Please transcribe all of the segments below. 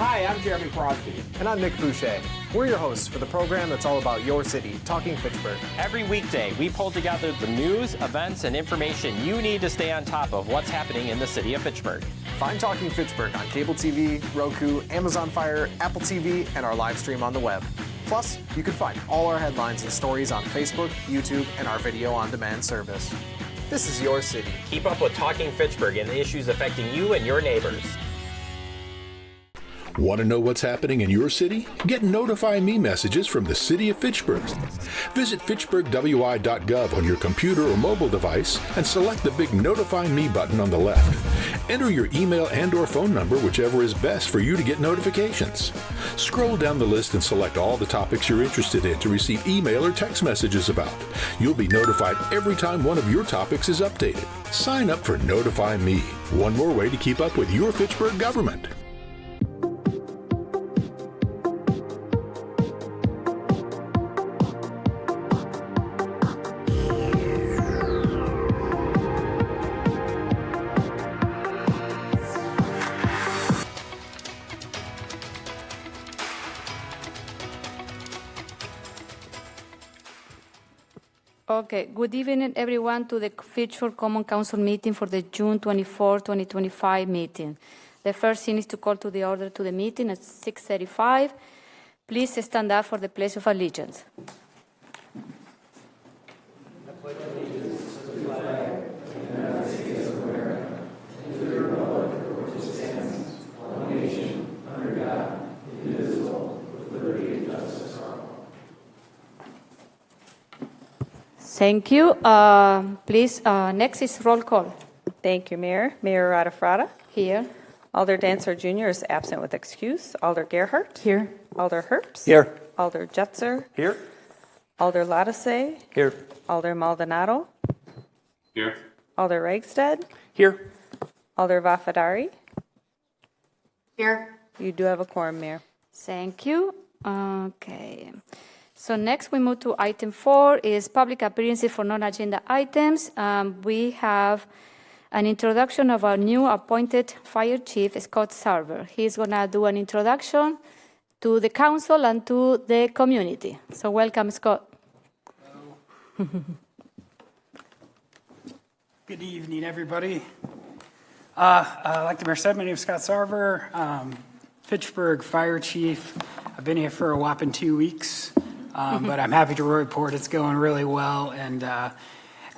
Hi, I'm Jeremy Crosby. And I'm Nick Boucher. We're your hosts for the program that's all about your city, Talking Fitchburg. Every weekday, we pull together the news, events, and information you need to stay on top of what's happening in the city of Fitchburg. Find Talking Fitchburg on cable TV, Roku, Amazon Fire, Apple TV, and our live stream on the web. Plus, you can find all our headlines and stories on Facebook, YouTube, and our video on demand service. This is your city. Keep up with Talking Fitchburg and the issues affecting you and your neighbors. Want to know what's happening in your city? Get Notify Me messages from the City of Fitchburg. Visit fitchburgwi.gov on your computer or mobile device and select the big Notify Me button on the left. Enter your email and/or phone number, whichever is best for you to get notifications. Scroll down the list and select all the topics you're interested in to receive email or text messages about. You'll be notified every time one of your topics is updated. Sign up for Notify Me, one more way to keep up with your Fitchburg government. Okay, good evening everyone to the Fitchburg Common Council meeting for the June 24, 2025 meeting. The first thing is to call to the order to the meeting at 6:35. Please stand up for the Pledge of Allegiance. Thank you. Please, next is roll call. Thank you, Mayor. Mayor Radafrada. Here. Alder Dancer Jr. is absent with excuse. Alder Gerhardt. Here. Alder Herbst. Here. Alder Jetzer. Here. Alder Lattice. Here. Alder Maldonado. Here. Alder Ragsted. Here. Alder Vafadari. Here. You do have a quorum, Mayor. Thank you. Okay. So next we move to item 4 is public appearances for non-agenda items. We have an introduction of our new appointed fire chief, Scott Sarver. He's gonna do an introduction to the council and to the community. So welcome, Scott. Good evening, everybody. Like the mayor said, my name is Scott Sarver, Fitchburg Fire Chief. I've been here for a whopping 2 weeks. But I'm happy to report it's going really well. And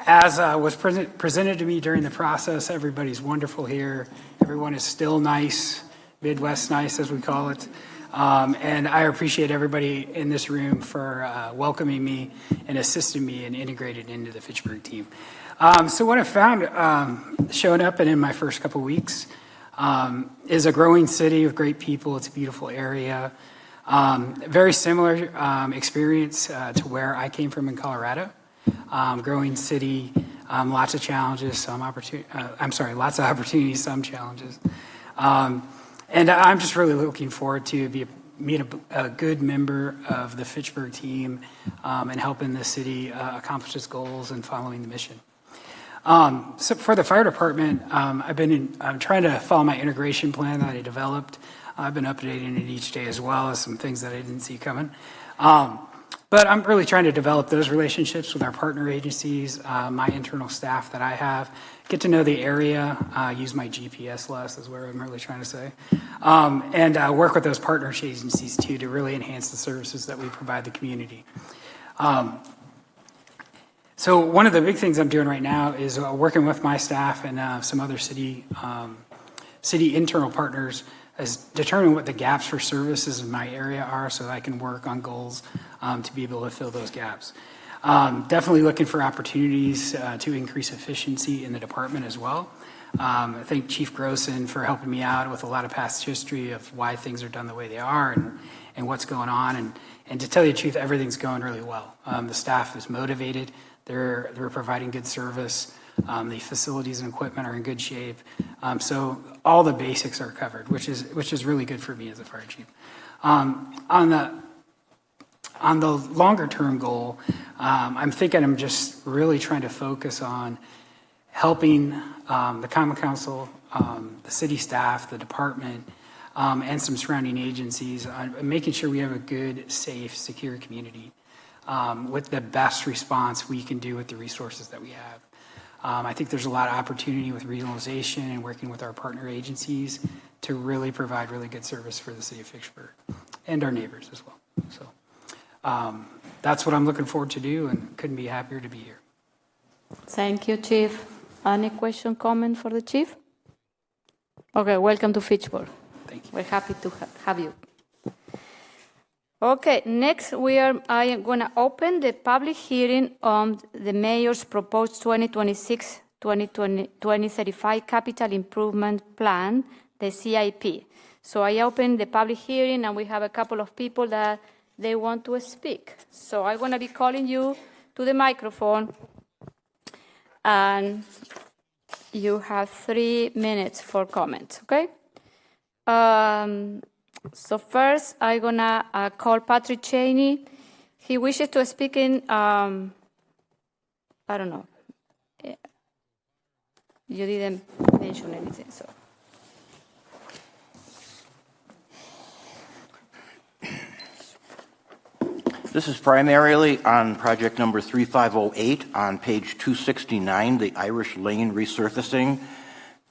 as was presented to me during the process, everybody's wonderful here. Everyone is still nice, Midwest nice, as we call it. And I appreciate everybody in this room for welcoming me and assisting me and integrating into the Fitchburg team. So what I found showing up and in my first couple weeks is a growing city with great people. It's a beautiful area. Very similar experience to where I came from in Colorado. Growing city, lots of challenges, lots of opportunities, some challenges. And I'm just really looking forward to meet a good member of the Fitchburg team and helping the city accomplish its goals and following the mission. So for the fire department, I'm trying to follow my integration plan that I developed. I've been updating it each day as well as some things that I didn't see coming. But I'm really trying to develop those relationships with our partner agencies, my internal staff that I have, get to know the area, use my GPS less is what I'm really trying to say, and work with those partner agencies too to really enhance the services that we provide the community. So one of the big things I'm doing right now is working with my staff and some other city internal partners is determine what the gaps for services in my area are so that I can work on goals to be able to fill those gaps. Definitely looking for opportunities to increase efficiency in the department as well. I thank Chief Grossen for helping me out with a lot of past history of why things are done the way they are and what's going on. And to tell you the truth, everything's going really well. The staff is motivated. They're providing good service. The facilities and equipment are in good shape. So all the basics are covered, which is really good for me as a fire chief. On the longer term goal, I'm thinking I'm just really trying to focus on helping the Common Council, the city staff, the department, and some surrounding agencies on making sure we have a good, safe, secure community with the best response we can do with the resources that we have. I think there's a lot of opportunity with regionalization and working with our partner agencies to really provide really good service for the city of Fitchburg and our neighbors as well. So that's what I'm looking forward to do, and couldn't be happier to be here. Thank you, Chief. Any question, comment for the Chief? Okay, welcome to Fitchburg. Thank you. We're happy to have you. Okay, next I am going to open the public hearing on the mayor's proposed 2026-2035 capital improvement plan, the CIP. So I open the public hearing, and we have a couple of people that they want to speak. So I'm going to be calling you to the microphone, and you have 3 minutes for comment, okay? So first, I'm going to call Patrick Cheney. He wishes to speak in, I don't know. You didn't mention anything, so. This is primarily on project number 3508 on page 269, the Irish Lane resurfacing.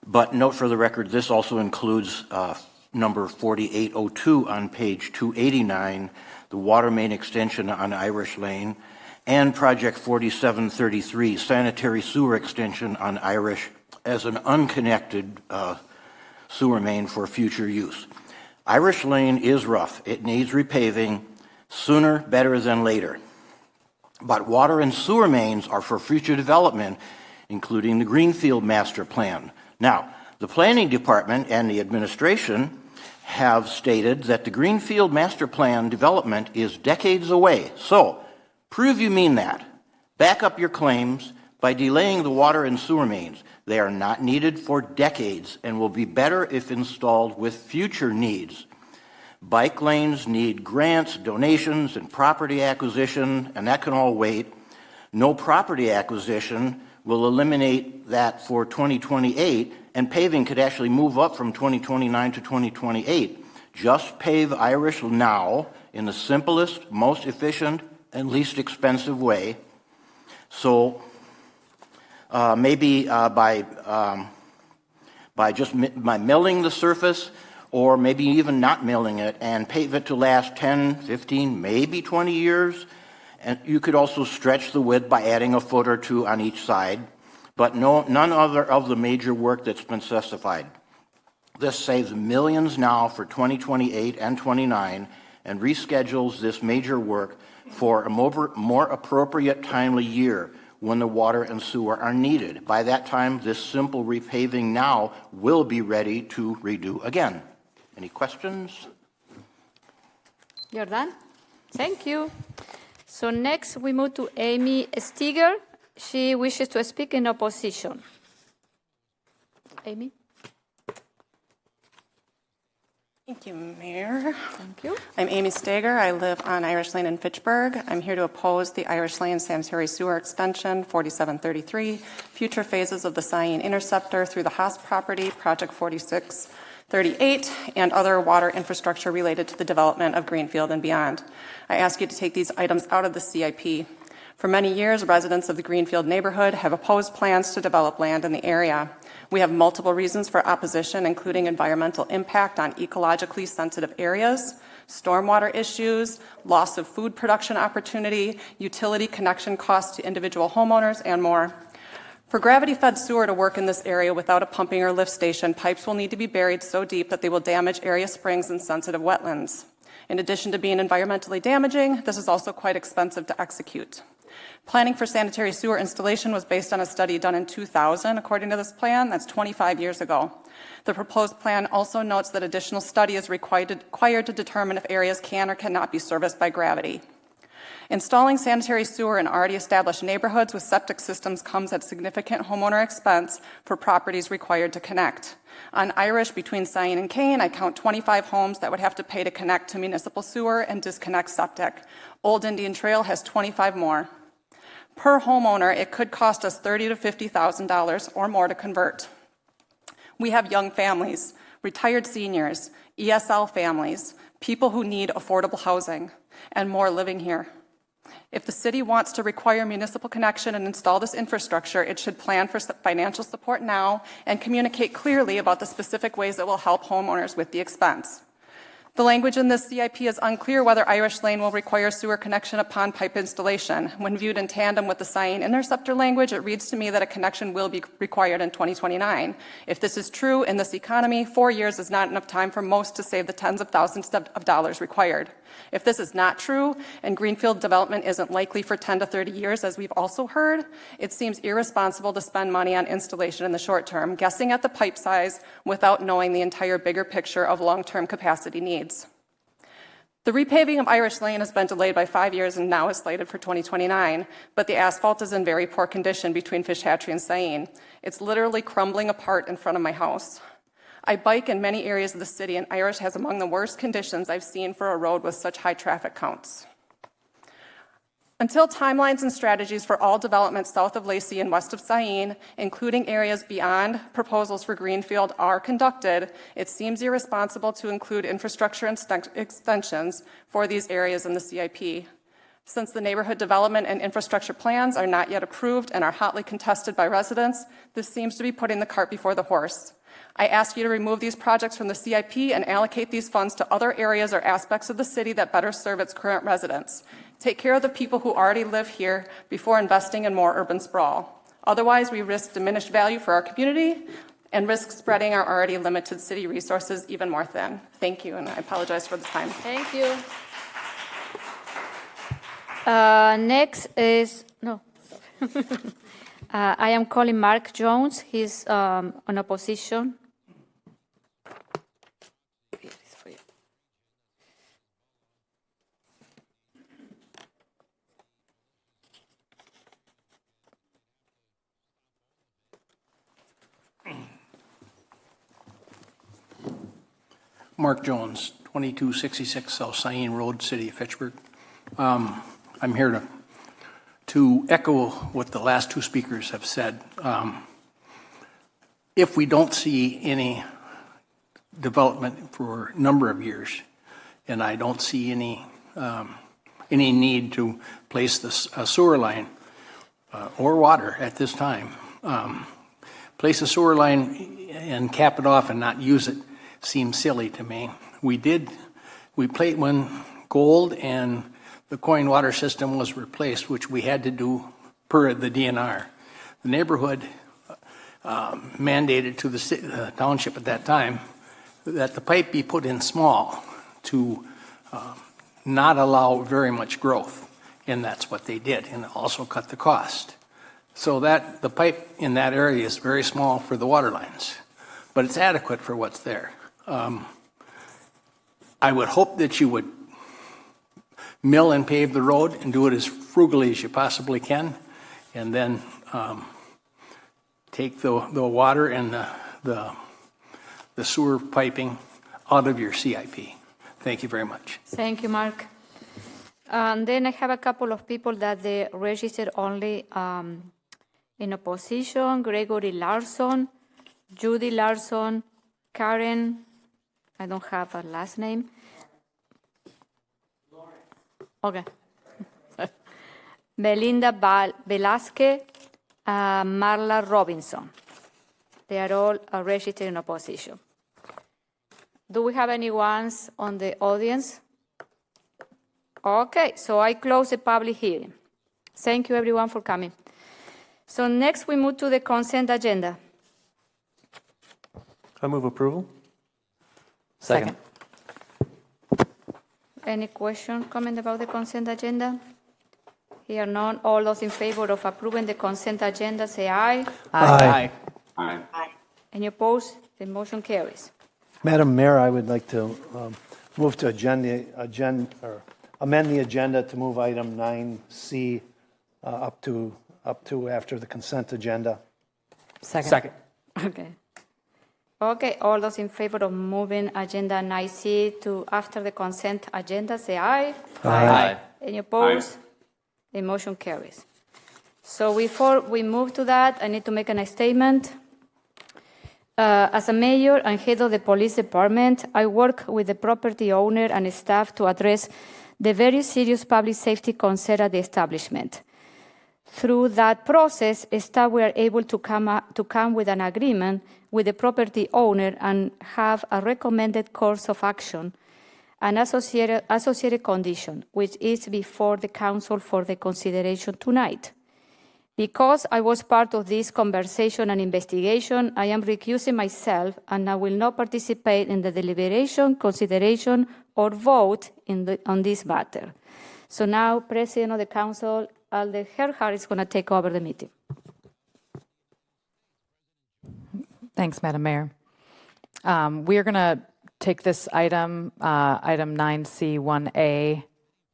But note for the record, this also includes number 4802 on page 289, the water main extension on Irish Lane, and project 4733, sanitary sewer extension on Irish as an unconnected sewer main for future use. Irish Lane is rough. It needs repaving. Sooner, better than later. But water and sewer mains are for future development, including the Greenfield Master Plan. Now, the Planning Department and the administration have stated that the Greenfield Master Plan development is decades away. So, prove you mean that. Back up your claims by delaying the water and sewer mains. They are not needed for decades and will be better if installed with future needs. Bike lanes need grants, donations, and property acquisition, and that can all wait. No property acquisition will eliminate that for 2028, and paving could actually move up from 2029 to 2028. Just pave Irish now in the simplest, most efficient, and least expensive way. So maybe by milling the surface, or maybe even not milling it, and pave it to last 10, 15, maybe 20 years. And you could also stretch the width by adding a foot or two on each side, but none other of the major work that's been specified. This saves millions now for 2028 and 29 and reschedules this major work for a more appropriate, timely year when the water and sewer are needed. By that time, this simple repaving now will be ready to redo again. Any questions? You're done? Thank you. So next we move to Amy Steger. She wishes to speak in opposition. Amy? Thank you, Mayor. Thank you. I'm Amy Steger. I live on Irish Lane in Fitchburg. I'm here to oppose the Irish Lane sanitary sewer extension 4733, future phases of the Cyene Interceptor through the Haas property, project 4638, and other water infrastructure related to the development of Greenfield and beyond. I ask you to take these items out of the CIP. For many years, residents of the Greenfield neighborhood have opposed plans to develop land in the area. We have multiple reasons for opposition, including environmental impact on ecologically sensitive areas, stormwater issues, loss of food production opportunity, utility connection costs to individual homeowners, and more. For gravity-fed sewer to work in this area without a pumping or lift station, pipes will need to be buried so deep that they will damage area springs and sensitive wetlands. In addition to being environmentally damaging, this is also quite expensive to execute. Planning for sanitary sewer installation was based on a study done in 2000, according to this plan. That's 25 years ago. The proposed plan also notes that additional study is required to determine if areas can or cannot be serviced by gravity. Installing sanitary sewer in already established neighborhoods with septic systems comes at significant homeowner expense for properties required to connect. On Irish, between Cyene and Kane, I count 25 homes that would have to pay to connect to municipal sewer and disconnect septic. Old Indian Trail has 25 more. Per homeowner, it could cost us $30,000 to $50,000 or more to convert. We have young families. retired seniors, ESL families, people who need affordable housing, and more living here. If the city wants to require municipal connection and install this infrastructure, it should plan for financial support now and communicate clearly about the specific ways it will help homeowners with the expense. The language in this CIP is unclear whether Irish Lane will require sewer connection upon pipe installation. When viewed in tandem with the Cyan interceptor language, it reads to me that a connection will be required in 2029. If this is true in this economy, 4 years is not enough time for most to save the tens of thousands of dollars required. If this is not true, and greenfield development isn't likely for 10 to 30 years, as we've also heard, it seems irresponsible to spend money on installation in the short term, guessing at the pipe size without knowing the entire bigger picture of long-term capacity needs. The repaving of Irish Lane has been delayed by 5 years and now is slated for 2029, but the asphalt is in very poor condition between Fish Hatchery and Cyan. It's literally crumbling apart in front of my house. I bike in many areas of the city, and Irish has among the worst conditions I've seen for a road with such high traffic counts. Until timelines and strategies for all development south of Lacey and west of Cyan, including areas beyond proposals for greenfield, are conducted, it seems irresponsible to include infrastructure extensions for these areas in the CIP. Since the neighborhood development and infrastructure plans are not yet approved and are hotly contested by residents, this seems to be putting the cart before the horse. I ask you to remove these projects from the CIP and allocate these funds to other areas or aspects of the city that better serve its current residents. Take care of the people who already live here before investing in more urban sprawl. Otherwise, we risk diminished value for our community and risk spreading our already limited city resources even more thin. Thank you, and I apologize for the time. Thank you. Next is, no. I am calling Mark Jones. He's on opposition. Mark Jones, 2266 South Cyan Road, City of Fitchburg. I'm here to echo what the last two speakers have said. If we don't see any development for a number of years, and I don't see any need to place this sewer line or water at this time, place a sewer line and cap it off and not use it seems silly to me. We played when gold and the coin water system was replaced, which we had to do per the DNR. The neighborhood mandated to the township at that time that the pipe be put in small to not allow very much growth, and that's what they did, and also cut the cost. So that the pipe in that area is very small for the water lines, but it's adequate for what's there. I would hope that you would mill and pave the road and do it as frugally as you possibly can, and then take the water and the sewer piping out of your CIP. Thank you very much. Thank you, Mark. And then I have a couple of people that they registered only in opposition: Gregory Larson, Judy Larson, Karen, I don't have a last name. Okay. Belinda Velasquez, Marla Robinson. They are all registered in opposition. Do we have anyone on the audience? Okay, so I close the public hearing. Thank you everyone for coming. So next we move to the consent agenda. I move approval. Second. Any question, comment about the consent agenda? Here none. All those in favor of approving the consent agenda say aye. Aye. Aye. Any opposed? The motion carries. Madam Mayor, I would like to move to amend the agenda to move item 9C up to after the consent agenda. Second. Okay. Okay, all those in favor of moving agenda 9C to after the consent agenda, say aye. Aye. Any opposed? The motion carries. So before we move to that, I need to make a statement. As a mayor and head of the police department, I work with the property owner and staff to address the very serious public safety concern at the establishment. Through that process, staff were able to come with an agreement with the property owner and have a recommended course of action and associated condition, which is before the council for the consideration tonight. Because I was part of this conversation and investigation, I am recusing myself and I will not participate in the deliberation, consideration, or vote on this matter. So now, President of the Council, Alde Gerhard, is going to take over the meeting. Thanks, Madam Mayor. We are going to take this item, item 9C1A,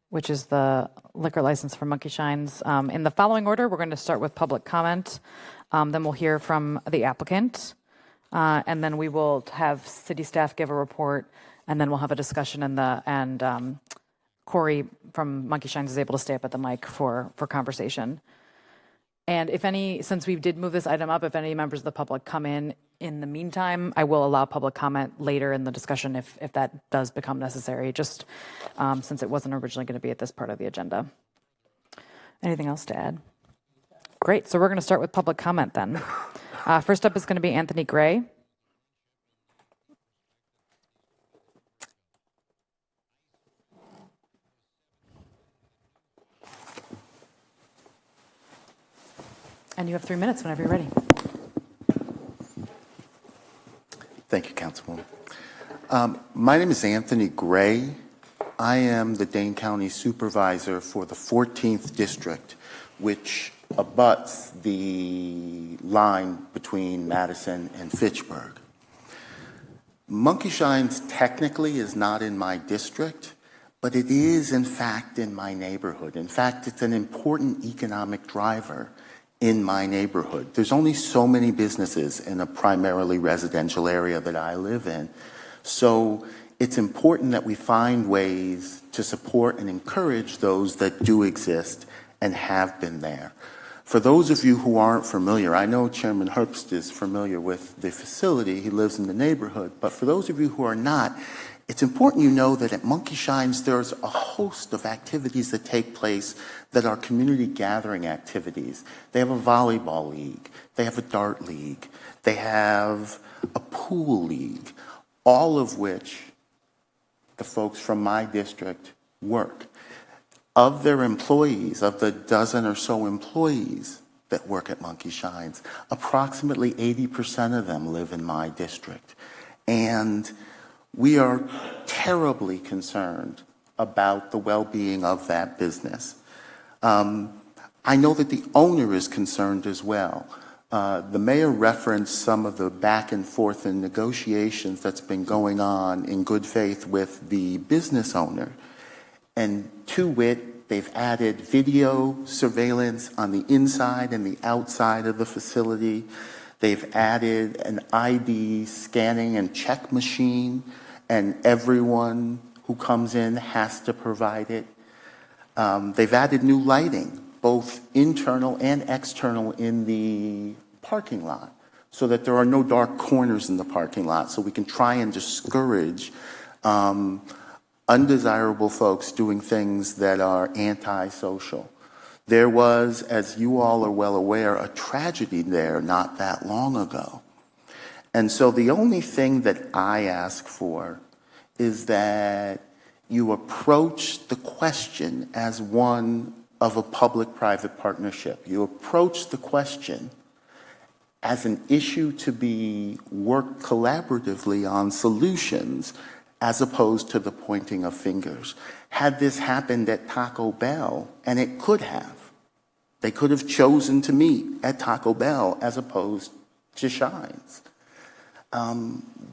which is the liquor license for Monkey Shines. In the following order, we're going to start with public comment. Then we'll hear from the applicant. And then we will have city staff give a report. And then we'll have a discussion and Corey from Monkey Shines is able to stay up at the mic for conversation. And if any, since we did move this item up, if any members of the public come in the meantime, I will allow public comment later in the discussion if that does become necessary, just since it wasn't originally going to be at this part of the agenda. Anything else to add? Great, so we're going to start with public comment then. First up is going to be Anthony Gray. And you have 3 minutes whenever you're ready. Thank you, Councilwoman. My name is Anthony Gray. I am the Dane County Supervisor for the 14th District, which abuts the line between Madison and Fitchburg. Monkey Shines technically is not in my district, but it is, in fact, in my neighborhood. In fact, it's an important economic driver in my neighborhood. There's only so many businesses in a primarily residential area that I live in. So it's important that we find ways to support and encourage those that do exist and have been there. For those of you who aren't familiar, I know Chairman Herbst is familiar with the facility. He lives in the neighborhood. But for those of you who are not, it's important you know that at Monkey Shines, there's a host of activities that take place that are community gathering activities. They have a volleyball league. They have a dart league. They have a pool league, all of which the folks from my district work. Of their employees, of the dozen or so employees that work at Monkey Shines, approximately 80% of them live in my district. And we are terribly concerned about the well-being of that business. I know that the owner is concerned as well. The mayor referenced some of the back and forth in negotiations that's been going on in good faith with the business owner. And to wit, they've added video surveillance on the inside and the outside of the facility. They've added an ID scanning and check machine, and everyone who comes in has to provide it. They've added new lighting, both internal and external, in the parking lot, so that there are no dark corners in the parking lot, so we can try and discourage undesirable folks doing things that are antisocial. There was, as you all are well aware, a tragedy there not that long ago. And so the only thing that I ask for is that you approach the question as one of a public-private partnership. You approach the question as an issue to be worked collaboratively on solutions, as opposed to the pointing of fingers. Had this happened at Taco Bell, and it could have, they could have chosen to meet at Taco Bell as opposed to Shines.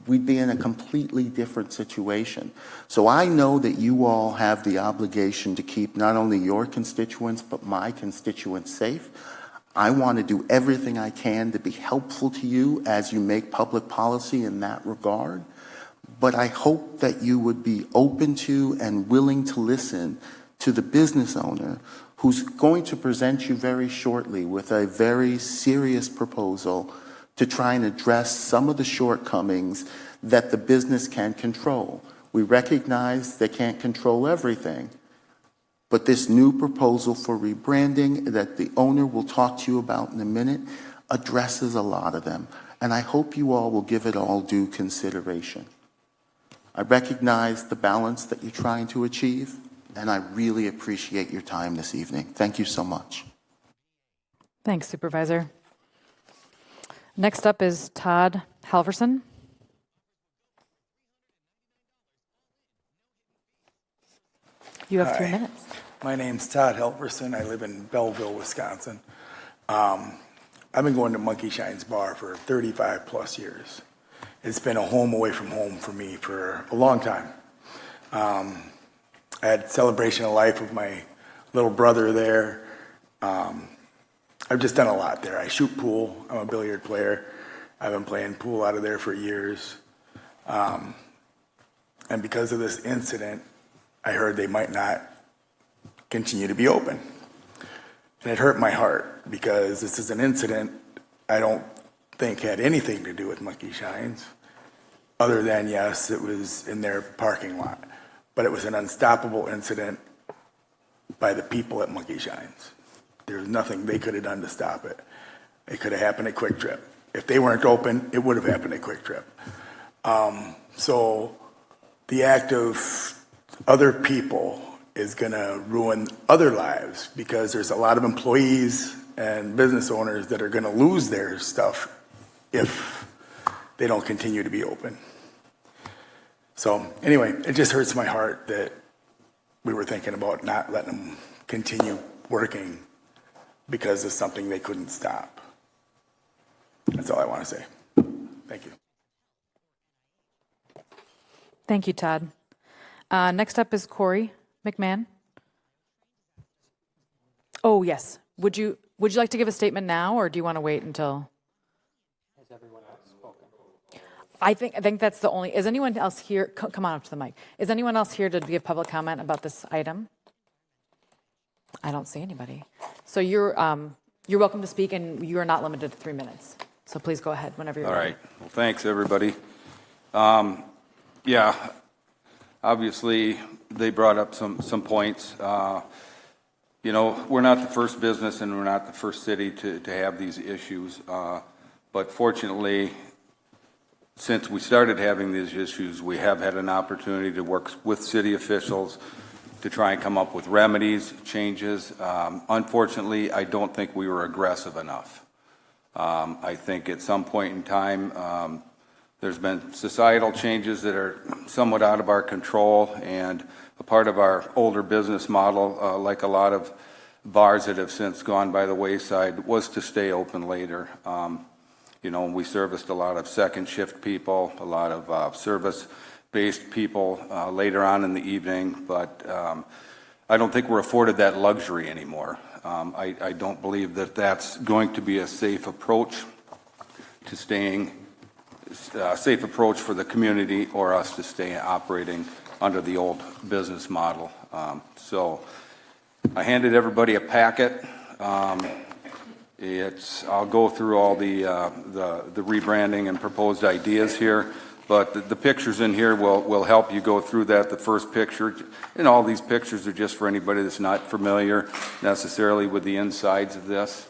We'd be in a completely different situation. So I know that you all have the obligation to keep not only your constituents, but my constituents safe. I want to do everything I can to be helpful to you as you make public policy in that regard. But I hope that you would be open to and willing to listen to the business owner who's going to present you very shortly with a very serious proposal to try and address some of the shortcomings that the business can control. We recognize they can't control everything, but this new proposal for rebranding that the owner will talk to you about in a minute addresses a lot of them, and I hope you all will give it all due consideration. I recognize the balance that you're trying to achieve, and I really appreciate your time this evening. Thank you so much. Thanks, Supervisor. Next up is Todd Halverson. You have 3 minutes. My name's Todd Halverson. I live in Belleville, Wisconsin. I've been going to Monkey Shine's bar for 35 plus years. It's been a home away from home for me for a long time. I had celebration of life with my little brother there. I've just done a lot there. I shoot pool. I'm a billiard player. I've been playing pool out of there for years. And because of this incident, I heard they might not continue to be open. And it hurt my heart because this is an incident I don't think had anything to do with Monkey Shines, other than, yes, it was in their parking lot. But it was an unstoppable incident by the people at Monkey Shines. There was nothing they could have done to stop it. It could have happened at Quick Trip. If they weren't open, it would have happened at Quick Trip. So the act of other people is going to ruin other lives because there's a lot of employees and business owners that are going to lose their stuff if they don't continue to be open. So anyway, it just hurts my heart that we were thinking about not letting them continue working because of something they couldn't stop. That's all I want to say. Thank you. Thank you, Todd. Next up is Corey McMahon. Oh, yes. Would you like to give a statement now, or do you want to wait until? Has everyone else spoken? I think that's the only. Is anyone else here? Come on up to the mic. Is anyone else here to give public comment about this item? I don't see anybody. So you're welcome to speak, and you are not limited to 3 minutes. So please go ahead whenever you're ready. All right. Well, thanks, everybody. Yeah, obviously, they brought up some points. You know, we're not the first business and we're not the first city to have these issues. But fortunately, since we started having these issues, we have had an opportunity to work with city officials to try and come up with remedies, changes. Unfortunately, I don't think we were aggressive enough. I think at some point in time, there's been societal changes that are somewhat out of our control, and a part of our older business model, like a lot of bars that have since gone by the wayside, was to stay open later. You know, we serviced a lot of second shift people, a lot of service-based people later on in the evening, but I don't think we're afforded that luxury anymore. I don't believe that that's going to be a safe approach to staying safe approach for the community or us to stay operating under the old business model. So I handed everybody a packet. I'll go through all the rebranding and proposed ideas here, but the pictures in here will help you go through that. The first picture, and all these pictures are just for anybody that's not familiar necessarily with the insides of this.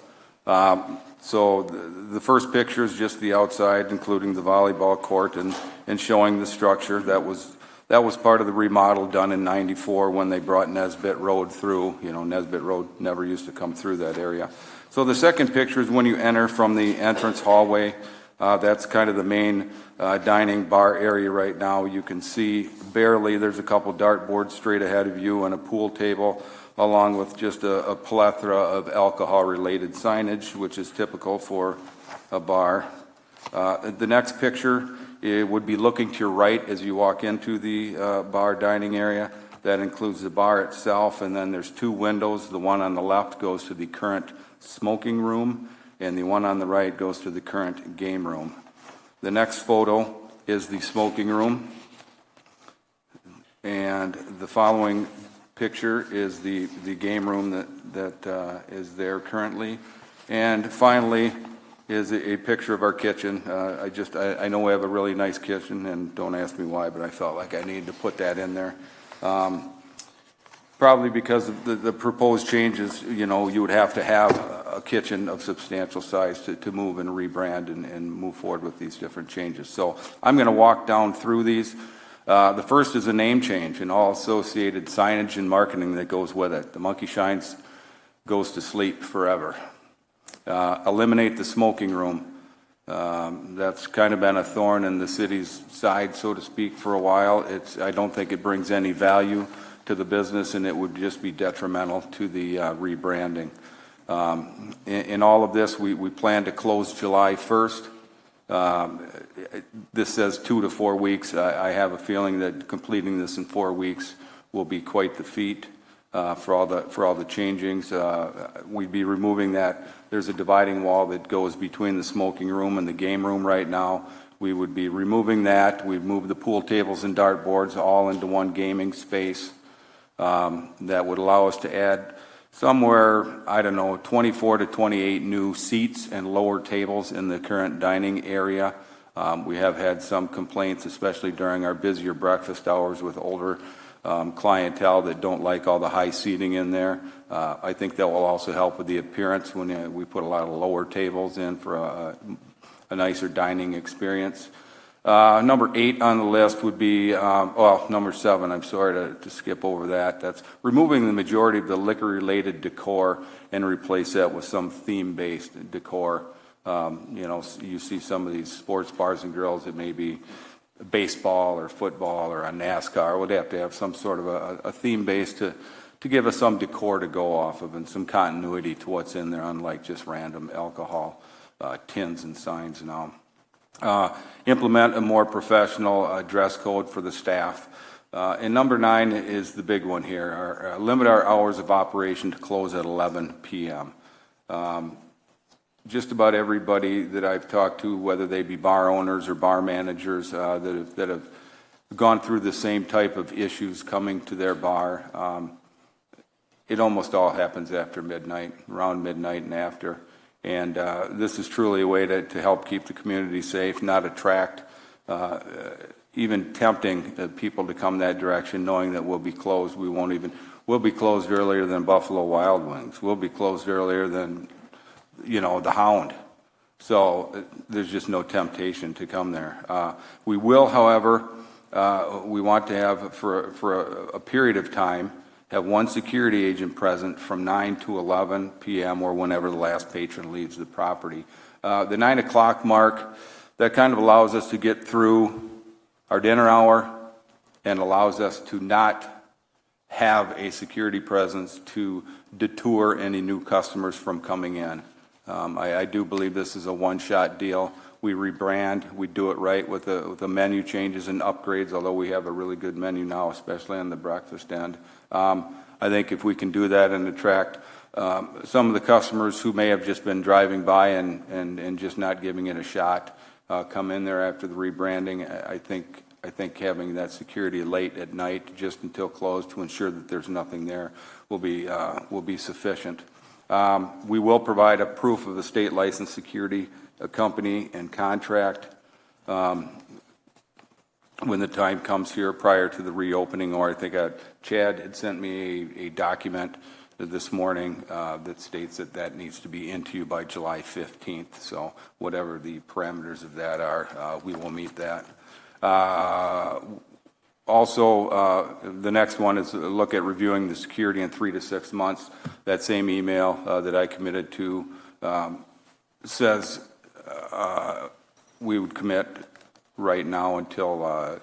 So the first picture is just the outside, including the volleyball court and showing the structure. That was part of the remodel done in '94 when they brought Nesbitt Road through. You know, Nesbitt Road never used to come through that area. So the second picture is when you enter from the entrance hallway. That's kind of the main dining bar area right now. You can see barely, there's a couple dartboards straight ahead of you and a pool table, along with just a plethora of alcohol-related signage, which is typical for a bar. The next picture, it would be looking to your right as you walk into the bar dining area. That includes the bar itself, and then there's two windows. The one on the left goes to the current smoking room, and the one on the right goes to the current game room. The next photo is the smoking room, and the following picture is the game room that is there currently. And finally, is a picture of our kitchen. I know we have a really nice kitchen, and don't ask me why, but I felt like I needed to put that in there. Probably because of the proposed changes, you would have to have a kitchen of substantial size to move and rebrand and move forward with these different changes. So I'm going to walk down through these. The first is a name change and all associated signage and marketing that goes with it. The Monkey Shines goes to sleep forever. Eliminate the smoking room. That's kind of been a thorn in the city's side, so to speak, for a while. I don't think it brings any value to the business, and it would just be detrimental to the rebranding. In all of this, we plan to close July 1st. This says 2 to 4 weeks. I have a feeling that completing this in 4 weeks will be quite the feat for all the changings. We'd be removing that. There's a dividing wall that goes between the smoking room and the game room right now. We would be removing that. We've moved the pool tables and dart boards all into one gaming space. That would allow us to add somewhere, 24 to 28 new seats and lower tables in the current dining area. We have had some complaints, especially during our busier breakfast hours with older clientele that don't like all the high seating in there. I think that will also help with the appearance when we put a lot of lower tables in for a nicer dining experience. Number 8 on the list would be, number 7, I'm sorry to skip over that. That's removing the majority of the liquor-related decor and replace that with some theme-based decor. You see some of these sports bars and grills that may be baseball or football or a NASCAR. Would have to have some sort of a theme base to give us some decor to go off of and some continuity to what's in there, unlike just random alcohol tins and signs now. Implement a more professional dress code for the staff. And number 9 is the big one here. Limit our hours of operation to close at 11 p.m. Just about everybody that I've talked to, whether they be bar owners or bar managers that have gone through the same type of issues coming to their bar, it almost all happens after midnight, around midnight and after. And this is truly a way to help keep the community safe, not attract even tempting people to come that direction, knowing that we'll be closed. We'll be closed earlier than Buffalo Wild Wings. We'll be closed earlier than, the Hound. So there's just no temptation to come there. We will, however, we want to have for a period of time, have one security agent present from 9 to 11 p.m. or whenever the last patron leaves the property. The 9 o'clock mark, that kind of allows us to get through our dinner hour and allows us to not have a security presence to detour any new customers from coming in. I do believe this is a one-shot deal. We rebrand, we do it right with the menu changes and upgrades, although we have a really good menu now, especially on the breakfast end. I think if we can do that and attract some of the customers who may have just been driving by and just not giving it a shot, come in there after the rebranding, I think having that security late at night just until close to ensure that there's nothing there will be sufficient. We will provide a proof of the state licensed security company and contract when the time comes here prior to the reopening, or I think Chad had sent me a document this morning that states that needs to be into you by July 15th. So whatever the parameters of that are, we will meet that. Also, the next one is a look at reviewing the security in 3 to 6 months. That same email that I committed to says we would commit right now until I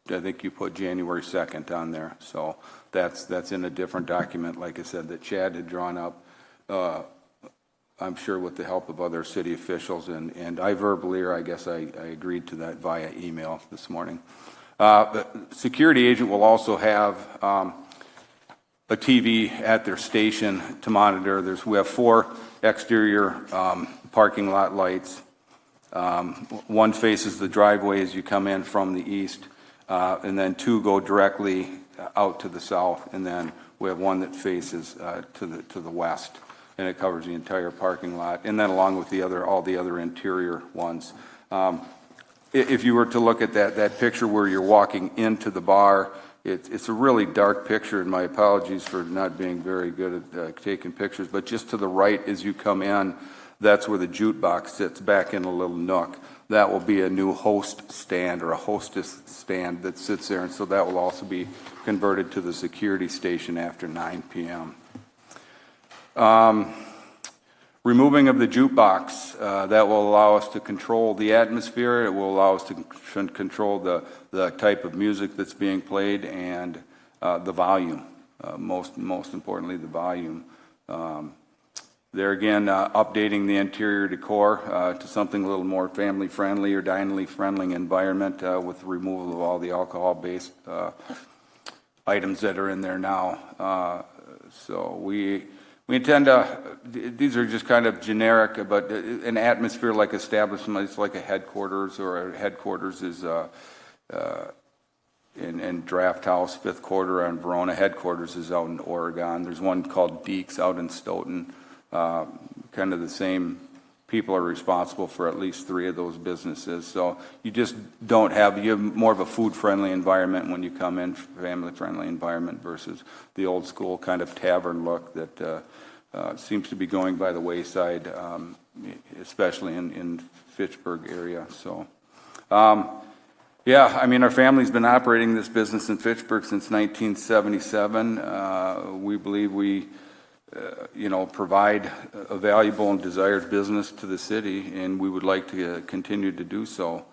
think you put January 2nd on there. So that's in a different document, like I said, that Chad had drawn up, I'm sure with the help of other city officials, and I verbally, or I guess I agreed to that via email this morning. The security agent will also have a TV at their station to monitor. We have 4 exterior parking lot lights. One faces the driveway as you come in from the east, and then 2 go directly out to the south, and then we have one that faces to the west. and it covers the entire parking lot, and then along with all the other interior ones. If you were to look at that picture where you're walking into the bar, it's a really dark picture, and my apologies for not being very good at taking pictures, but just to the right as you come in, that's where the jukebox sits back in a little nook. That will be a new host stand or a hostess stand that sits there, and so that will also be converted to the security station after 9 p.m. Removing of the jukebox, that will allow us to control the atmosphere. It will allow us to control the type of music that's being played and the volume, most importantly, the volume. There again, updating the interior decor to something a little more family-friendly or diningly-friendly environment with the removal of all the alcohol-based items that are in there now. So we intend to, these are just kind of generic, but an atmosphere like establishment, it's like a headquarters, or a headquarters is in Draft House, 5th Quarter on Verona. Headquarters is out in Oregon. There's one called Deeks out in Stoughton. Kind of the same people are responsible for at least 3 of those businesses. So you just you have more of a food-friendly environment when you come in, family-friendly environment versus the old school kind of tavern look that seems to be going by the wayside, especially in Fitchburg area. So, yeah, I mean, our family's been operating this business in Fitchburg since 1977. We believe we provide a valuable and desired business to the city, and we would like to continue to do so.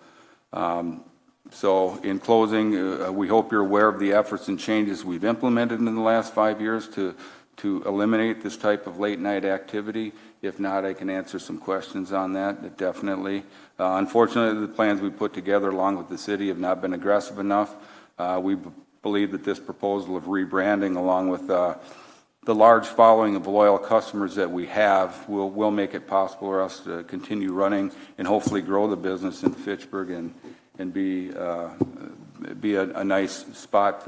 So in closing, we hope you're aware of the efforts and changes we've implemented in the last 5 years to eliminate this type of late night activity. If not, I can answer some questions on that, definitely. Unfortunately, the plans we put together along with the city have not been aggressive enough. We believe that this proposal of rebranding, along with the large following of loyal customers that we have, will make it possible for us to continue running and hopefully grow the business in Fitchburg and be a nice spot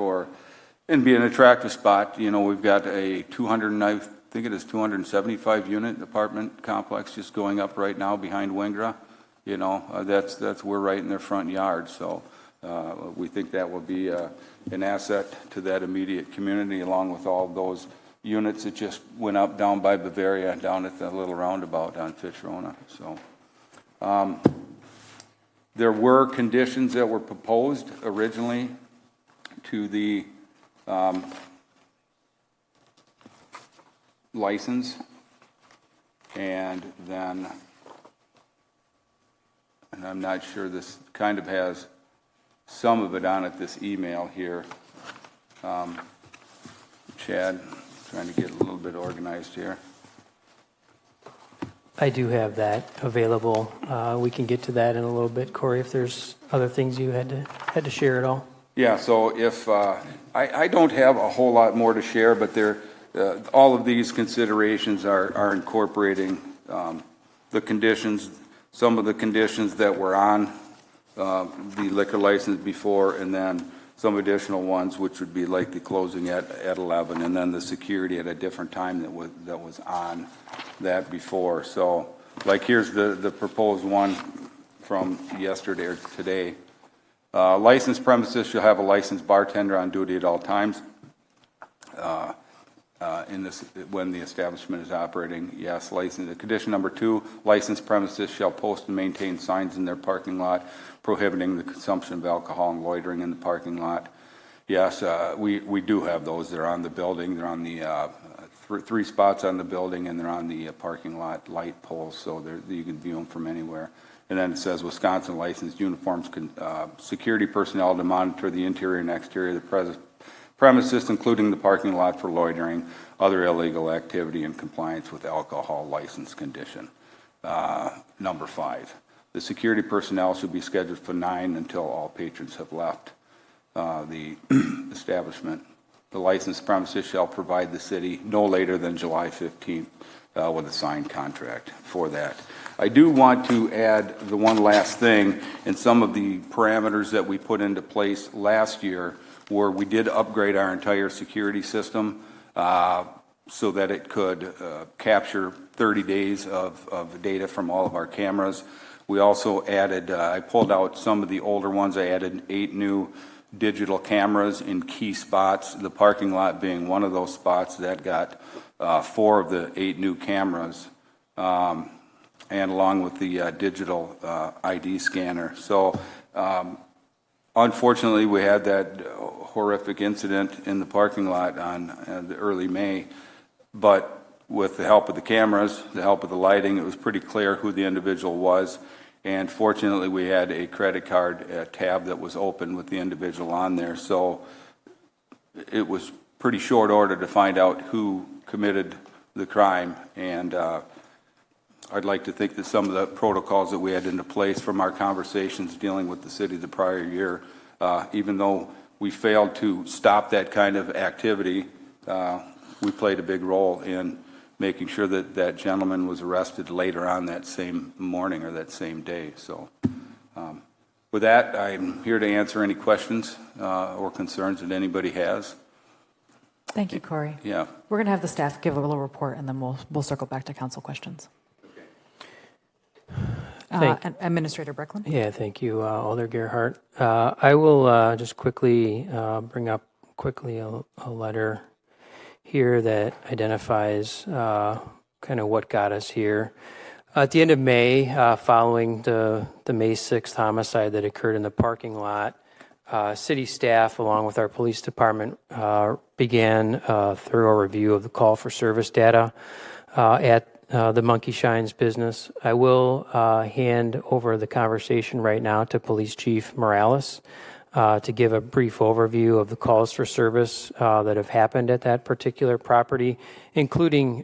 and be an attractive spot. We've got a 275 unit apartment complex just going up right now behind Wingra. We're right in their front yard. So we think that will be an asset to that immediate community, along with all those units that just went up down by Bavaria, down at the little roundabout on Fitch-Rona. So there were conditions that were proposed originally to the license, and I'm not sure, this kind of has some of it on it, this email here. Chad, trying to get a little bit organized here. I do have that available. We can get to that in a little bit, Corey, if there's other things you had to share at all. Yeah, so if I don't have a whole lot more to share, but all of these considerations are incorporating the conditions, some of the conditions that were on the liquor license before, and then some additional ones, which would be like the closing at 11, and then the security at a different time that was on that before. So, like, here's the proposed one from yesterday or today. Licensed premises shall have a licensed bartender on duty at all times. When the establishment is operating, yes, license. Condition number 2, licensed premises shall post and maintain signs in their parking lot prohibiting the consumption of alcohol and loitering in the parking lot. Yes, we do have those. They're on the building. They're on the 3 spots on the building, and they're on the parking lot light poles, so you can view them from anywhere. And then it says Wisconsin licensed uniforms security personnel to monitor the interior and exterior of the premises, including the parking lot, for loitering, other illegal activity in compliance with alcohol license condition. Number 5, the security personnel should be scheduled for 9 until all patrons have left the establishment. The licensed premises shall provide the city no later than July 15th with a signed contract for that. I do want to add the one last thing, in some of the parameters that we put into place last year, where we did upgrade our entire security system. so that it could capture 30 days of data from all of our cameras. We also added, I pulled out some of the older ones. I added 8 new digital cameras in key spots, the parking lot being one of those spots that got 4 of the 8 new cameras, and along with the digital ID scanner. So unfortunately, we had that horrific incident in the parking lot on the early May, but with the help of the cameras, the help of the lighting, it was pretty clear who the individual was. And fortunately, we had a credit card tab that was open with the individual on there. So it was pretty short order to find out who committed the crime. And I'd like to think that some of the protocols that we had into place from our conversations dealing with the city the prior year, even though we failed to stop that kind of activity, we played a big role in making sure that that gentleman was arrested later on that same morning or that same day. So with that, I'm here to answer any questions or concerns that anybody has. Thank you, Corey. Yeah. We're going to have the staff give a little report, and then we'll circle back to council questions. Administrator Brecklin. Yeah, thank you, Alder Gerhardt. I will just quickly bring up a letter here that identifies kind of what got us here. At the end of May, following the May 6th homicide that occurred in the parking lot, city staff, along with our police department, began a thorough review of the call for service data at the Monkey Shines business. I will hand over the conversation right now to Police Chief Morales to give a brief overview of the calls for service that have happened at that particular property, including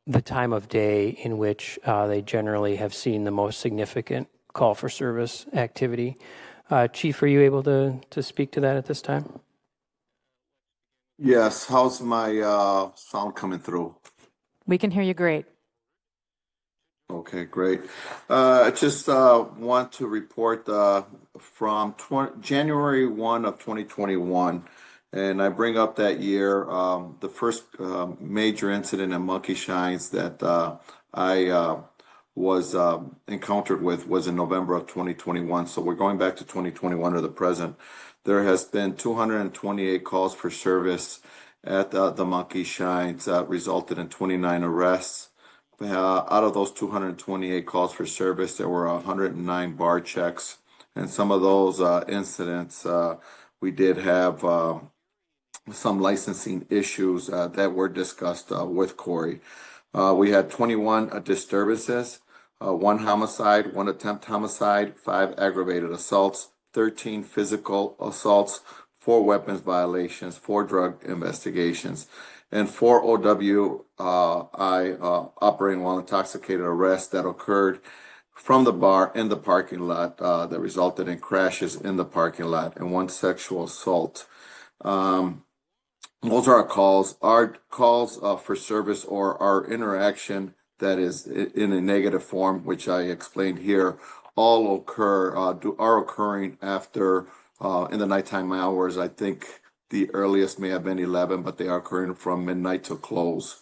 the time of day in which they generally have seen the most significant call for service activity. Chief, are you able to speak to that at this time? Yes. How's my sound coming through? We can hear you great. Okay, great. I just want to report from January 1 of 2021, and I bring up that year, the first major incident in Monkey Shines that I was encountered with was in November of 2021. So we're going back to 2021 or the present. There has been 228 calls for service at the Monkey Shines, resulted in 29 arrests. Out of those 228 calls for service, there were 109 bar checks. And some of those incidents, we did have some licensing issues that were discussed with Corey. We had 21 disturbances, 1 homicide, 1 attempt homicide, 5 aggravated assaults, 13 physical assaults, 4 weapons violations, 4 drug investigations, and 4 OWI operating while intoxicated arrests that occurred from the bar in the parking lot that resulted in crashes in the parking lot, and 1 sexual assault. Those are our calls. Our calls for service or our interaction that is in a negative form, which I explained here, all are occurring after in the nighttime hours. I think the earliest may have been 11, but they are occurring from midnight to close.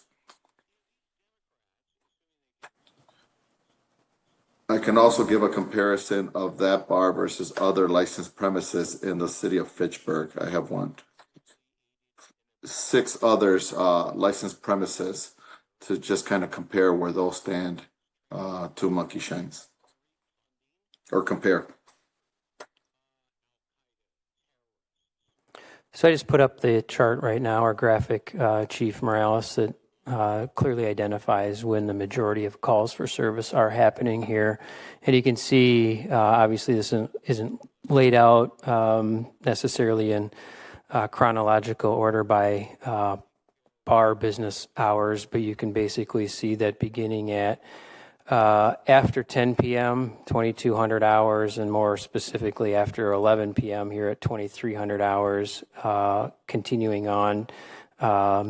I can also give a comparison of that bar versus other licensed premises in the city of Fitchburg. I have 6 others licensed premises to just kind of compare where those stand to Monkey Shines, or compare. So I just put up the chart right now, our graphic, Chief Morales, that clearly identifies when the majority of calls for service are happening here. And you can see, obviously, this isn't laid out necessarily in chronological order by bar business hours, but you can basically see that beginning at after 10 p.m., 2200 hours, and more specifically after 11 p.m. here at 2300 hours, continuing on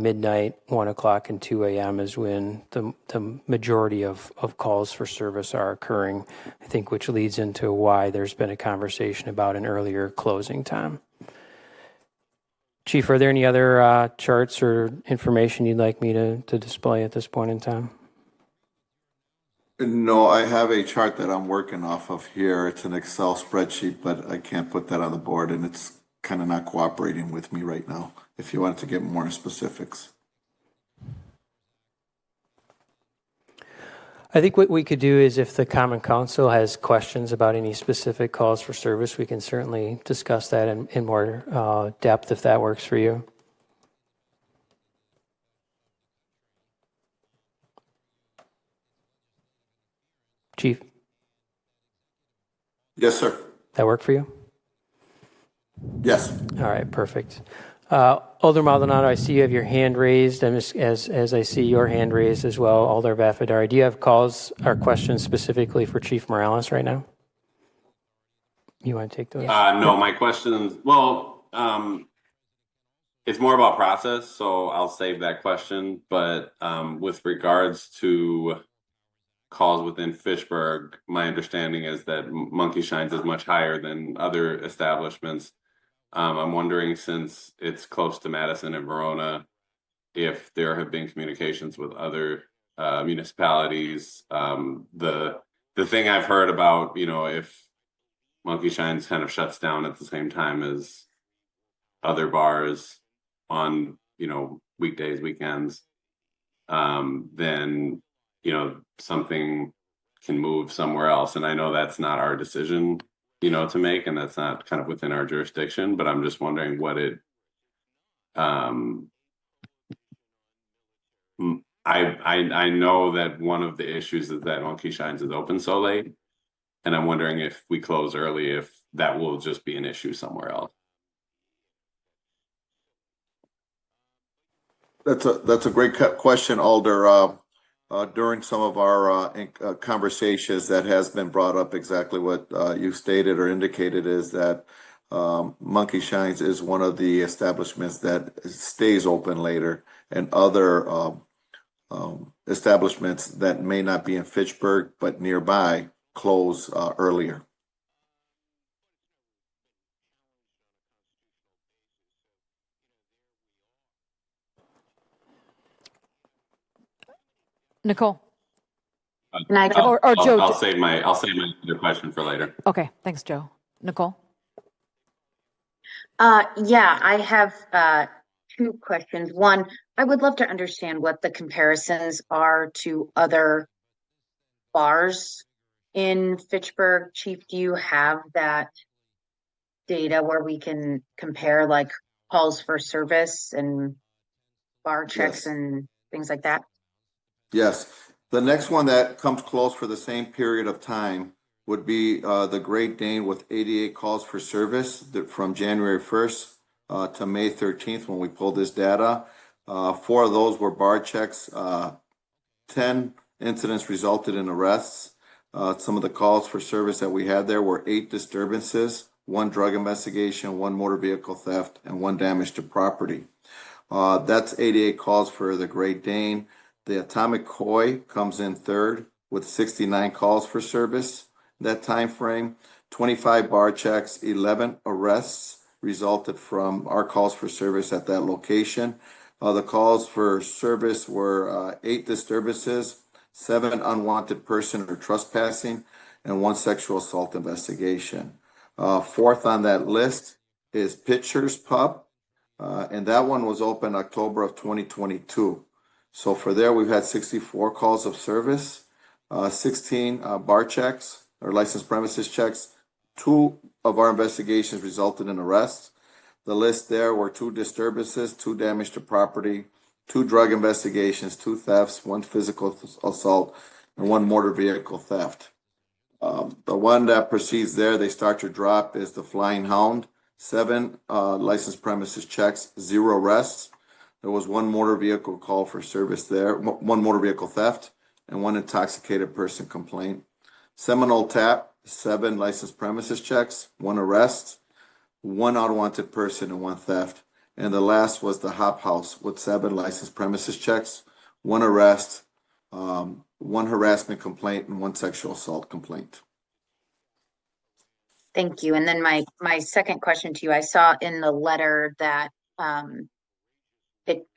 midnight, 1 o'clock, and 2 a.m. is when the majority of calls for service are occurring, I think, which leads into why there's been a conversation about an earlier closing time. Chief, are there any other charts or information you'd like me to display at this point in time? No, I have a chart that I'm working off of here. It's an Excel spreadsheet, but I can't put that on the board, and it's kind of not cooperating with me right now. If you wanted to get more specifics. I think what we could do is if the Common Council has questions about any specific calls for service, we can certainly discuss that in more depth if that works for you. Chief? Yes, sir. That work for you? Yes. All right, perfect. Alder Maldonado, I see you have your hand raised, and as I see your hand raised as well, Alder Vafadari. Do you have calls or questions specifically for Chief Morales right now? You want to take those? No, my questions, well, it's more about process, so I'll save that question. But with regards to calls within Fitchburg, my understanding is that Monkey Shines is much higher than other establishments. I'm wondering, since it's close to Madison and Verona, if there have been communications with other municipalities. The thing I've heard about, if Monkey Shines kind of shuts down at the same time as other bars on, weekdays, weekends, then, something can move somewhere else. And I know that's not our decision, to make, and that's not kind of within our jurisdiction, but I'm just wondering what it, I know that one of the issues is that Monkey Shines is open so late, and I'm wondering if we close early, if that will just be an issue somewhere else. That's a great question, Alder. During some of our conversations, that has been brought up. Exactly what you stated or indicated is that Monkey Shines is one of the establishments that stays open later, and other establishments that may not be in Fitchburg but nearby close earlier. Nicole. I'll Joe. save my other question for later. Okay, thanks, Joe. Nicole? Yeah, I have two questions. One, I would love to understand what the comparisons are to other bars in Fitchburg. Chief, do you have that data where we can compare like calls for service and bar checks and things like that? Yes. The next one that comes close for the same period of time would be the Great Dane with 88 calls for service from January 1st to May 13th when we pulled this data. 4 of those were bar checks. 10 incidents resulted in arrests. Some of the calls for service that we had there were 8 disturbances, 1 drug investigation, 1 motor vehicle theft, and 1 damage to property. That's 88 calls for the Great Dane. The Atomic Koi comes in third with 69 calls for service. That time frame, 25 bar checks, 11 arrests resulted from our calls for service at that location. The calls for service were 8 disturbances, 7 unwanted person or trespassing, and 1 sexual assault investigation. Fourth on that list is Pitcher's Pub, and that one was open October of 2022. So for there, we've had 64 calls of service, 16 bar checks or licensed premises checks. 2 of our investigations resulted in arrests. The list there were 2 disturbances, 2 damage to property, 2 drug investigations, 2 thefts, 1 physical assault, and 1 motor vehicle theft. The one that proceeds there, they start to drop, is the Flying Hound. 7 licensed premises checks, 0 arrests. There was 1 motor vehicle call for service there, 1 motor vehicle theft, and 1 intoxicated person complaint. Seminole Tap, 7 licensed premises checks, 1 arrest, 1 unwanted person, and 1 theft. And the last was the Hop House with 7 licensed premises checks, 1 arrest, 1 harassment complaint, and 1 sexual assault complaint. Thank you. And then my second question to you, I saw in the letter that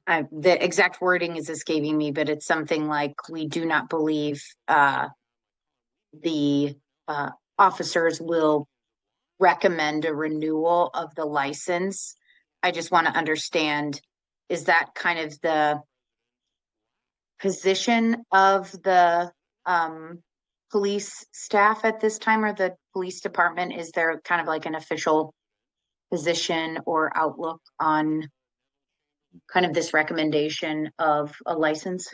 the exact wording is escaping me, but it's something like, we do not believe the officers will recommend a renewal of the license. I just want to understand, is that kind of the position of the police staff at this time, or the police department? Is there kind of like an official position or outlook on kind of this recommendation of a license?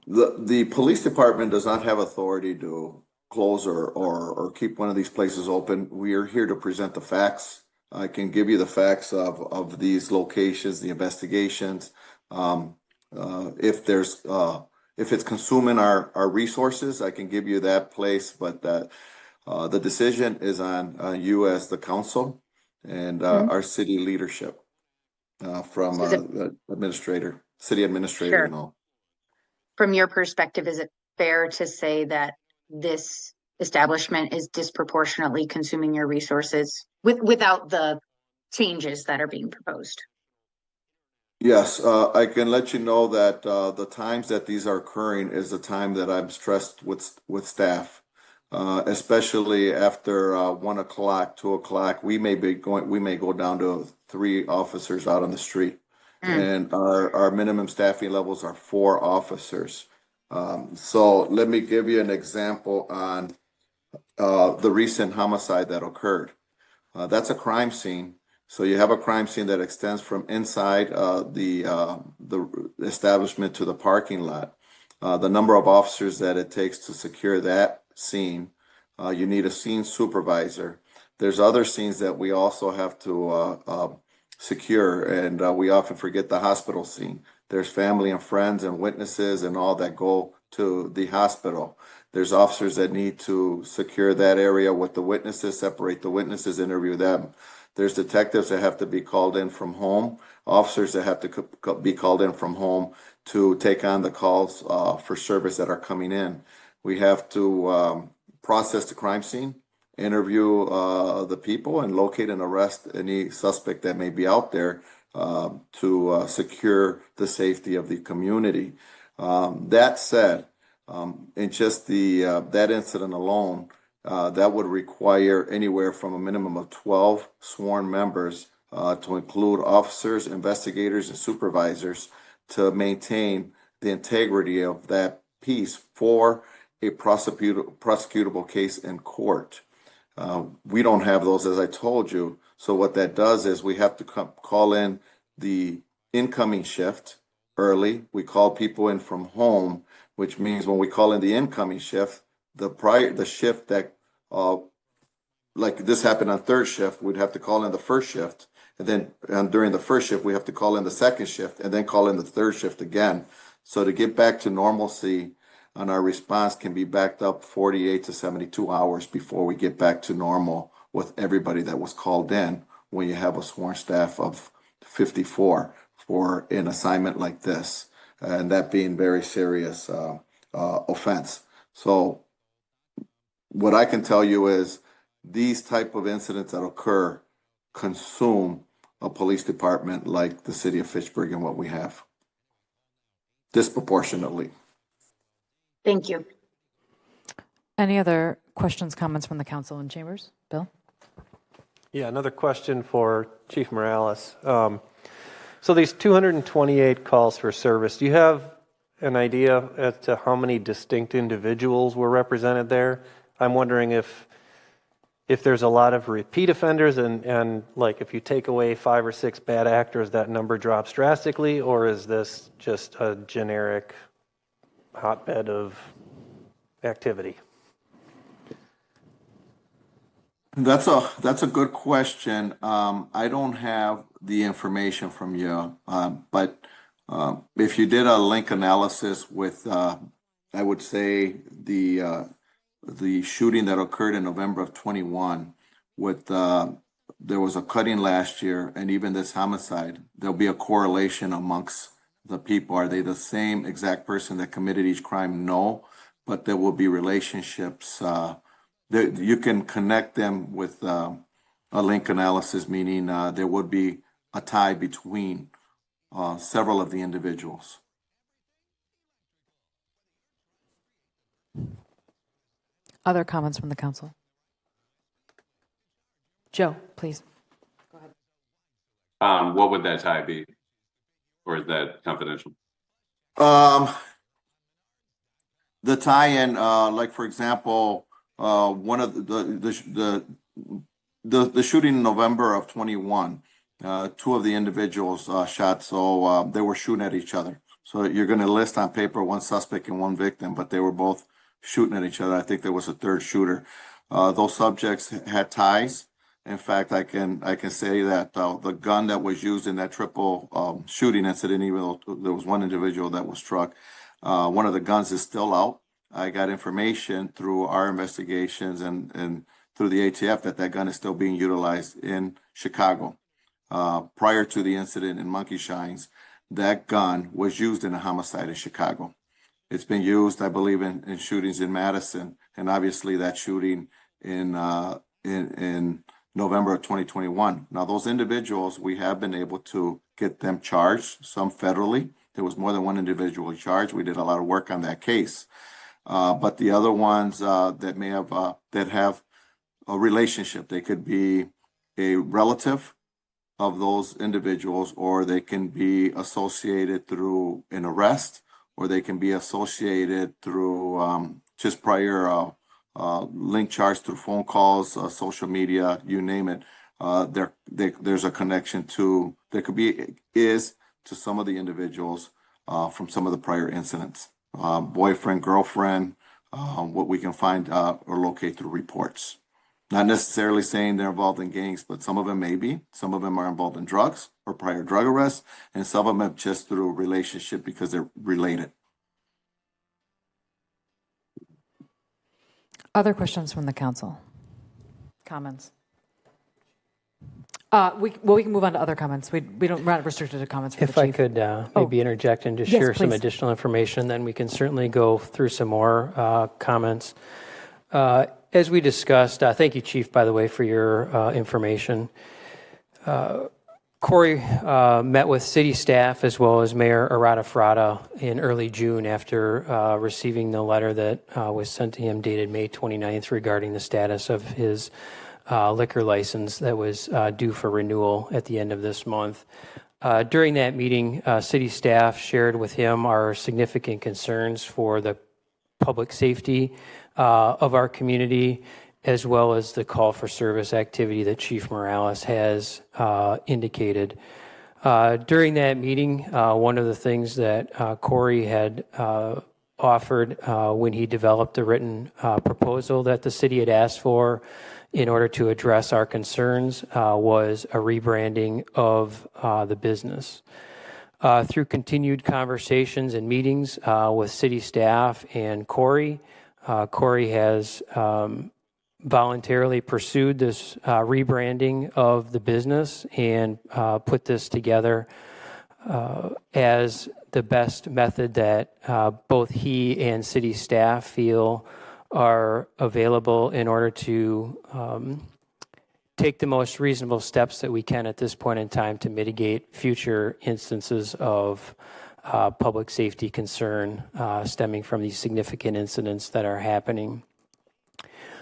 The police department does not have authority to close or keep one of these places open. We are here to present the facts. I can give you the facts of these locations, the investigations. If it's consuming our resources, I can give you that place, but the decision is on you as the council and our city leadership from the city administrator Sure. and all. From your perspective, is it fair to say that this establishment is disproportionately consuming your resources without the changes that are being proposed? Yes, I can let you know that the times that these are occurring is the time that I'm stressed with staff, especially after 1 o'clock, 2 o'clock. We may go down to 3 officers out on the street, and our minimum staffing levels are 4 officers. So let me give you an example on the recent homicide that occurred. That's a crime scene. So you have a crime scene that extends from inside the establishment to the parking lot. The number of officers that it takes to secure that scene, you need a scene supervisor. There's other scenes that we also have to secure, and we often forget the hospital scene. There's family and friends and witnesses and all that go to the hospital. There's officers that need to secure that area with the witnesses, separate the witnesses, interview them. There's detectives that have to be called in from home, officers that have to be called in from home to take on the calls for service that are coming in. We have to process the crime scene, interview the people, and locate and arrest any suspect that may be out there to secure the safety of the community. That said, in just that incident alone, that would require anywhere from a minimum of 12 sworn members to include officers, investigators, and supervisors to maintain the integrity of that piece for a prosecutable case in court. We don't have those, as I told you. So what that does is we have to call in the incoming shift early. We call people in from home, which means when we call in the incoming shift, the shift that like this happened on third shift, we'd have to call in the first shift, and then during the first shift we have to call in the second shift, and then call in the third shift again. So to get back to normalcy on our response can be backed up 48 to 72 hours before we get back to normal with everybody that was called in, when you have a sworn staff of 54 for an assignment like this, and that being very serious offense. So what I can tell you is these type of incidents that occur consume a police department like the city of Fitchburg and what we have disproportionately. Thank you. Any other questions, comments from the council in chambers? Bill? Yeah, another question for Chief Morales. So these 228 calls for service, do you have an idea as to how many distinct individuals were represented there? I'm wondering if there's a lot of repeat offenders and like if you take away 5 or 6 bad actors, that number drops drastically, or is this just a generic hotbed of activity? That's a good question. I don't have the information from you, but if you did a link analysis with, I would say the shooting that occurred in November of 21, with there was a cutting last year, and even this homicide, there'll be a correlation amongst the people. Are they the same exact person that committed each crime? No, but there will be relationships. You can connect them with a link analysis, meaning there would be a tie between several of the individuals. Other comments from the council? Joe, please. What would that tie be? Or is that confidential? The tie-in, like for example, one of the shooting in November of 21, two of the individuals shot, so they were shooting at each other. So you're going to list on paper one suspect and one victim, but they were both shooting at each other. I think there was a third shooter. Those subjects had ties. In fact, I can say that the gun that was used in that triple shooting incident, even though there was one individual that was struck, one of the guns is still out. I got information through our investigations and through the ATF that gun is still being utilized in Chicago. Prior to the incident in Monkey Shines, that gun was used in a homicide in Chicago. It's been used, I believe, in shootings in Madison, and obviously that shooting in November of 2021. Now, those individuals, we have been able to get them charged, some federally. There was more than one individual charged. We did a lot of work on that case. But the other ones that may have that have a relationship, they could be a relative of those individuals, or they can be associated through an arrest, or they can be associated through just prior link charge through phone calls, social media, you name it. There's a connection to, there could be, is to some of the individuals from some of the prior incidents. Boyfriend, girlfriend, what we can find or locate through reports. Not necessarily saying they're involved in gangs, but some of them may be. Some of them are involved in drugs or prior drug arrests, and some of them just through relationship because they're related. Other questions from the council? Comments? We can move on to other comments. We're not restricted to comments from If the I chief. could maybe interject and just Yes, share some please. additional information, then we can certainly go through some more comments. As we discussed, thank you, Chief, by the way, for your information. Corey met with city staff as well as Mayor Arata Frada in early June after receiving the letter that was sent to him dated May 29th regarding the status of his liquor license that was due for renewal at the end of this month. During that meeting, city staff shared with him our significant concerns for the public safety of our community, as well as the call for service activity that Chief Morales has indicated. During that meeting, one of the things that Corey had offered when he developed the written proposal that the city had asked for in order to address our concerns was a rebranding of the business. Through continued conversations and meetings with city staff and Corey, Corey has voluntarily pursued this rebranding of the business and put this together as the best method that both he and city staff feel are available in order to take the most reasonable steps that we can at this point in time to mitigate future instances of public safety concern stemming from these significant incidents that are happening.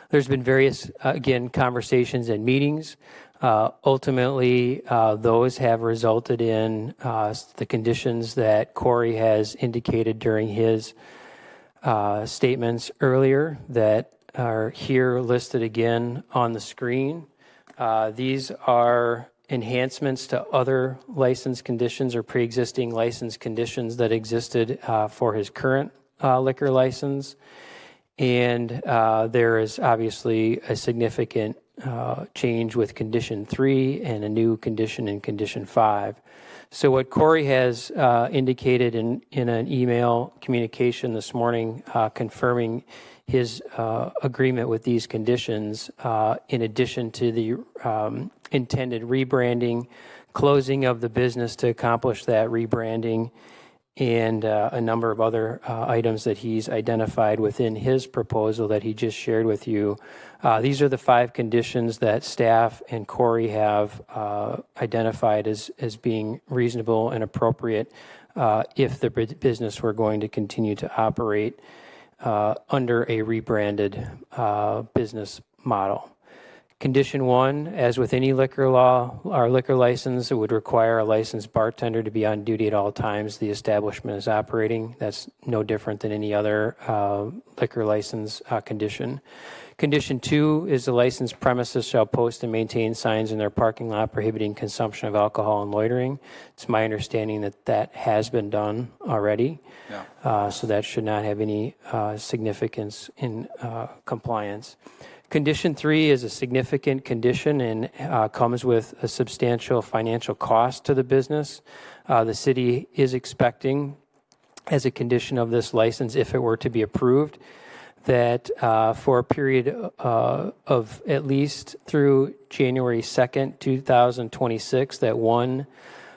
There's been various, again, conversations and meetings. Ultimately, those have resulted in the conditions that Corey has indicated during his statements earlier that are here listed again on the screen. These are enhancements to other license conditions or pre-existing license conditions that existed for his current liquor license. And there is obviously a significant change with condition 3 and a new condition in condition 5. So what Corey has indicated in an email communication this morning confirming his agreement with these conditions, in addition to the intended rebranding, closing of the business to accomplish that rebranding, and a number of other items that he's identified within his proposal that he just shared with you. These are the 5 conditions that staff and Corey have identified as being reasonable and appropriate if the business were going to continue to operate under a rebranded business model. Condition 1, as with any liquor law or liquor license, it would require a licensed bartender to be on duty at all times the establishment is operating. That's no different than any other liquor license condition. Condition 2 is the licensed premises shall post and maintain signs in their parking lot prohibiting consumption of alcohol and loitering. It's my understanding that that has been done already. Yeah. So that should not have any significance in compliance. Condition 3 is a significant condition and comes with a substantial financial cost to the business. The city is expecting, as a condition of this license, if it were to be approved, that for a period of at least through January 2nd, 2026, that 1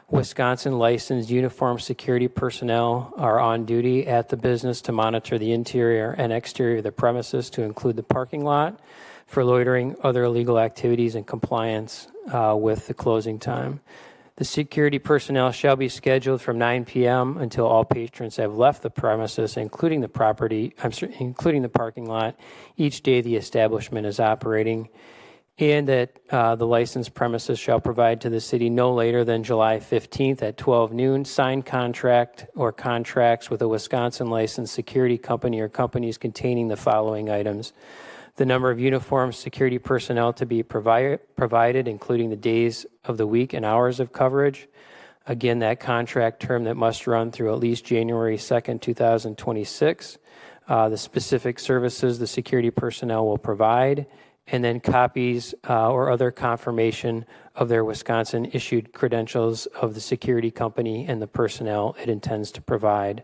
Wisconsin licensed uniformed security personnel are on duty at the business to monitor the interior and exterior of the premises, to include the parking lot, for loitering, other illegal activities, and compliance with the closing time. The security personnel shall be scheduled from 9 p.m. until all patrons have left the premises, including the parking lot, each day the establishment is operating, and that the licensed premises shall provide to the city no later than July 15th at 12 noon signed contract or contracts with a Wisconsin licensed security company or companies containing the following items: the number of uniformed security personnel to be provided, including the days of the week and hours of coverage. Again, that contract term that must run through at least January 2nd, 2026. The specific services the security personnel will provide, and then copies or other confirmation of their Wisconsin-issued credentials of the security company and the personnel it intends to provide.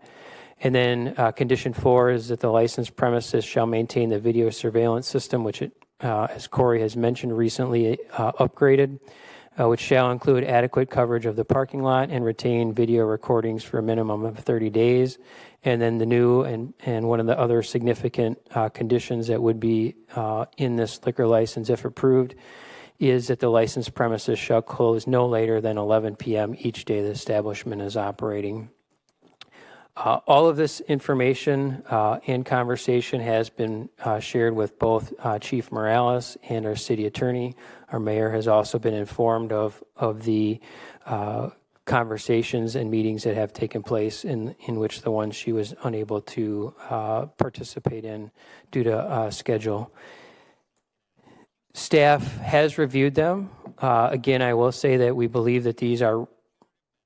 And then condition 4 is that the licensed premises shall maintain the video surveillance system, which it, as Corey has mentioned, recently upgraded, which shall include adequate coverage of the parking lot and retain video recordings for a minimum of 30 days. And then the new and one of the other significant conditions that would be in this liquor license, if approved, is that the licensed premises shall close no later than 11 p.m. each day the establishment is operating. All of this information and conversation has been shared with both Chief Morales and our city attorney. Our mayor has also been informed of the conversations and meetings that have taken place in which the ones she was unable to participate in due to schedule. Staff has reviewed them. Again, I will say that we believe that these are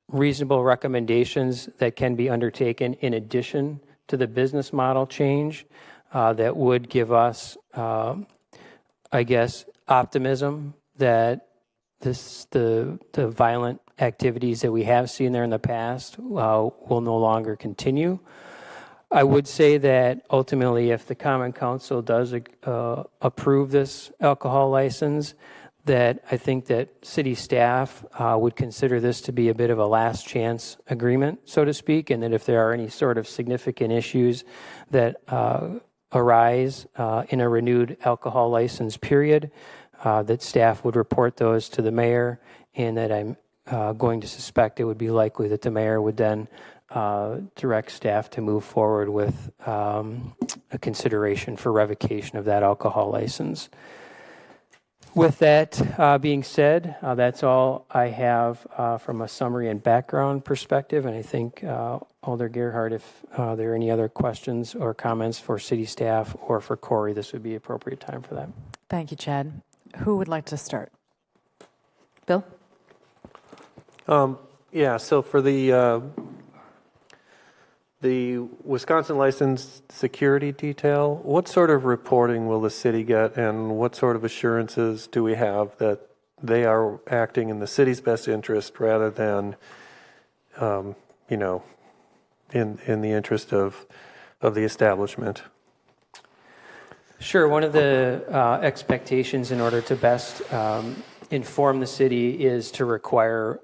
reasonable recommendations that can be undertaken in addition to the business model change that would give us, I guess, optimism that the violent activities that we have seen there in the past will no longer continue. I would say that ultimately, if the Common Council does approve this alcohol license, that I think that city staff would consider this to be a bit of a last chance agreement, so to speak, and that if there are any sort of significant issues that arise in a renewed alcohol license period, that staff would report those to the mayor, and that I'm going to suspect it would be likely that the mayor would then direct staff to move forward with a consideration for revocation of that alcohol license. With that being said, that's all I have from a summary and background perspective, and I think Alder Gerhardt, if there are any other questions or comments for city staff or for Corey, this would be appropriate time for that. Thank you, Chad. Who would like to start? Bill? Yeah, so for the Wisconsin licensed security detail, what sort of reporting will the city get, and what sort of assurances do we have that they are acting in the city's best interest rather than, in the interest of the establishment? Sure. One of the expectations in order to best inform the city is to require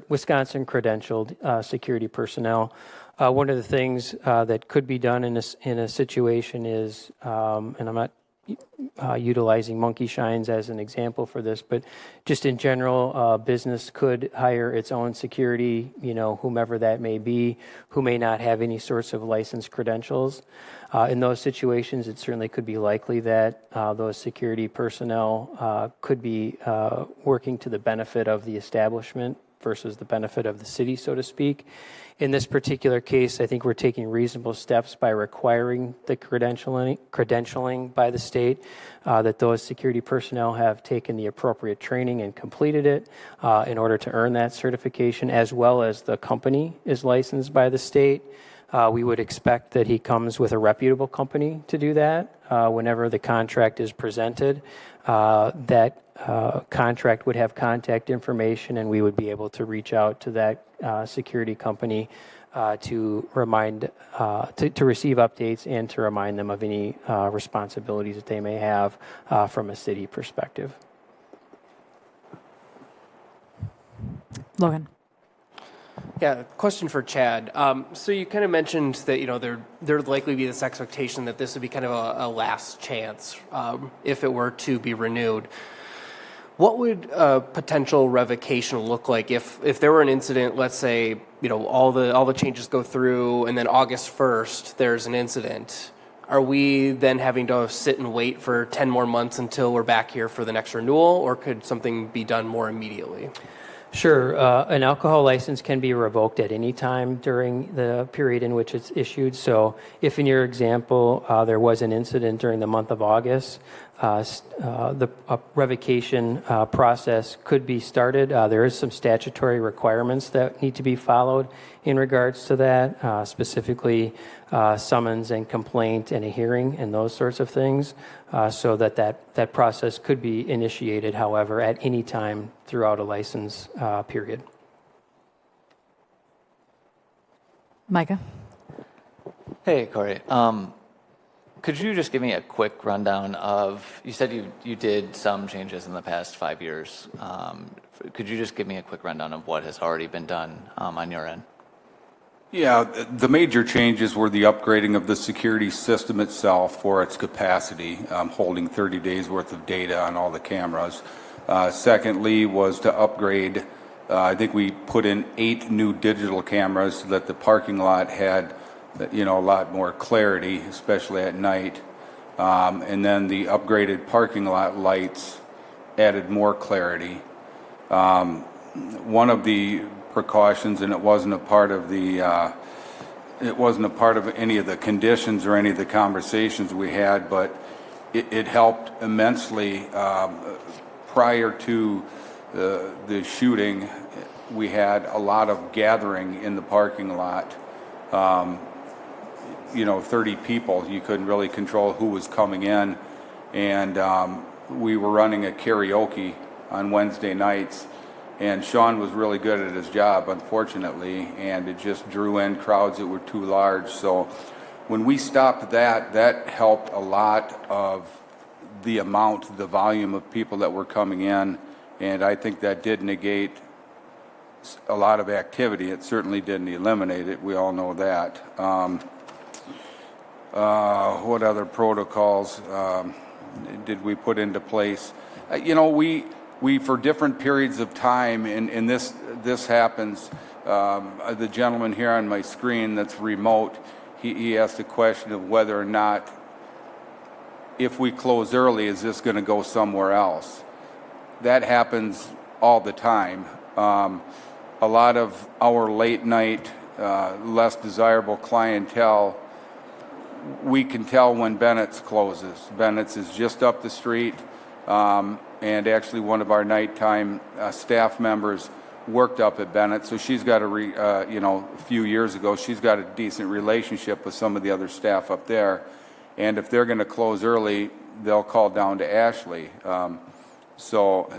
Wisconsin credentialed security personnel. One of the things that could be done in a situation is, and I'm not utilizing monkey shines as an example for this, but just in general, business could hire its own security, whomever that may be, who may not have any sorts of licensed credentials. In those situations, it certainly could be likely that those security personnel could be working to the benefit of the establishment versus the benefit of the city, so to speak. In this particular case, I think we're taking reasonable steps by requiring the credentialing by the state, that those security personnel have taken the appropriate training and completed it in order to earn that certification, as well as the company is licensed by the state. We would expect that he comes with a reputable company to do that. Whenever the contract is presented, that contract would have contact information, and we would be able to reach out to that security company to receive updates and to remind them of any responsibilities that they may have from a city perspective. Logan. Yeah, question for Chad. So you kind of mentioned that there'd likely be this expectation that this would be kind of a last chance if it were to be renewed. What would a potential revocation look like if there were an incident? Let's say all the changes go through, and then August 1st there's an incident. Are we then having to sit and wait for 10 more months until we're back here for the next renewal, or could something be done more immediately? Sure. An alcohol license can be revoked at any time during the period in which it's issued. So if in your example there was an incident during the month of August, the revocation process could be started. There is some statutory requirements that need to be followed in regards to that, specifically summons and complaint and a hearing and those sorts of things, so that process could be initiated, however, at any time throughout a license period. Micah? Hey, Corey. Could you just give me a quick rundown of, you said you did some changes in the past 5 years. Could you just give me a quick rundown of what has already been done on your end? Yeah, the major changes were the upgrading of the security system itself for its capacity, holding 30 days worth of data on all the cameras. Secondly was to upgrade, I think we put in 8 new digital cameras so that the parking lot had a lot more clarity, especially at night. And then the upgraded parking lot lights added more clarity. One of the precautions, and it wasn't a part of any of the conditions or any of the conversations we had, but it helped immensely. Prior to the shooting, we had a lot of gathering in the parking lot. 30 people, you couldn't really control who was coming in, and we were running a karaoke on Wednesday nights, and Sean was really good at his job, unfortunately, and it just drew in crowds that were too large. So when we stopped that helped a lot of the volume of people that were coming in, and I think that did negate a lot of activity. It certainly didn't eliminate it. We all know that. What other protocols did we put into place? We for different periods of time, and this happens. The gentleman here on my screen that's remote, he asked a question of whether or not, if we close early, is this going to go somewhere else? That happens all the time. A lot of our late night, less desirable clientele, we can tell when Bennett's closes. Bennett's is just up the street, and actually one of our nighttime staff members worked up at Bennett, so she's got a few years ago, she's got a decent relationship with some of the other staff up there, and if they're going to close early, they'll call down to Ashley. So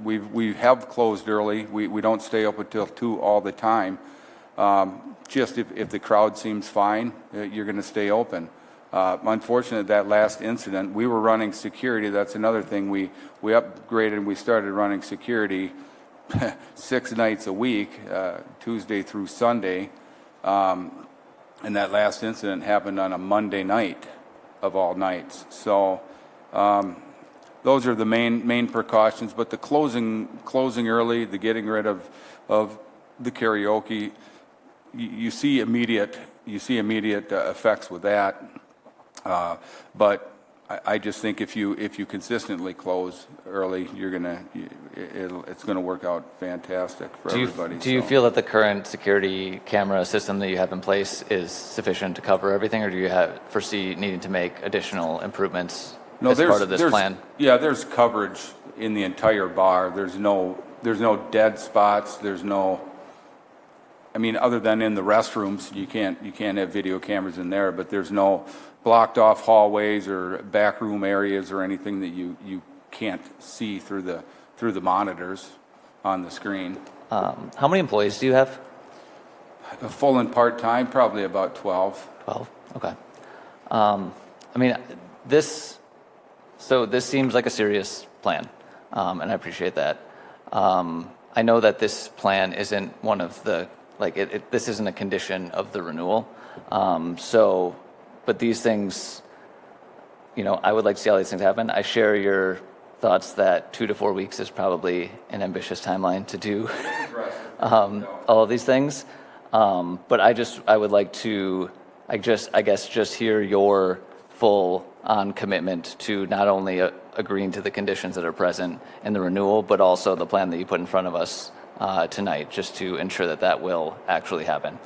we have closed early. We don't stay up until 2 all the time. Just if the crowd seems fine, you're going to stay open. Unfortunately, that last incident, we were running security. That's another thing. We upgraded and we started running security 6 nights a week, Tuesday through Sunday. And that last incident happened on a Monday night of all nights. So those are the main precautions. But the closing early, the getting rid of the karaoke, you see immediate effects with that. But I just think if you consistently close early, it's gonna work out fantastic for everybody. Do you feel that the current security camera system that you have in place is sufficient to cover everything, or do you foresee needing to make additional improvements as part of this plan? Yeah, there's coverage in the entire bar. There's no dead spots. There's no. I mean, other than in the restrooms, you can't have video cameras in there, but there's no blocked off hallways or backroom areas or anything that you can't see through the monitors on the screen. How many employees do you have? Full and part-time, probably about 12. 12, okay. I mean, this seems like a serious plan, and I appreciate that. I know that this plan isn't one of the, this isn't a condition of the renewal. But these things, I would like to see all these things happen. I share your thoughts that 2 to 4 weeks is probably an ambitious timeline to do all of these things. But I would like to, I guess, just hear your full on commitment to not only agreeing to the conditions that are present in the renewal, but also the plan that you put in front of us tonight, just to ensure that will actually happen.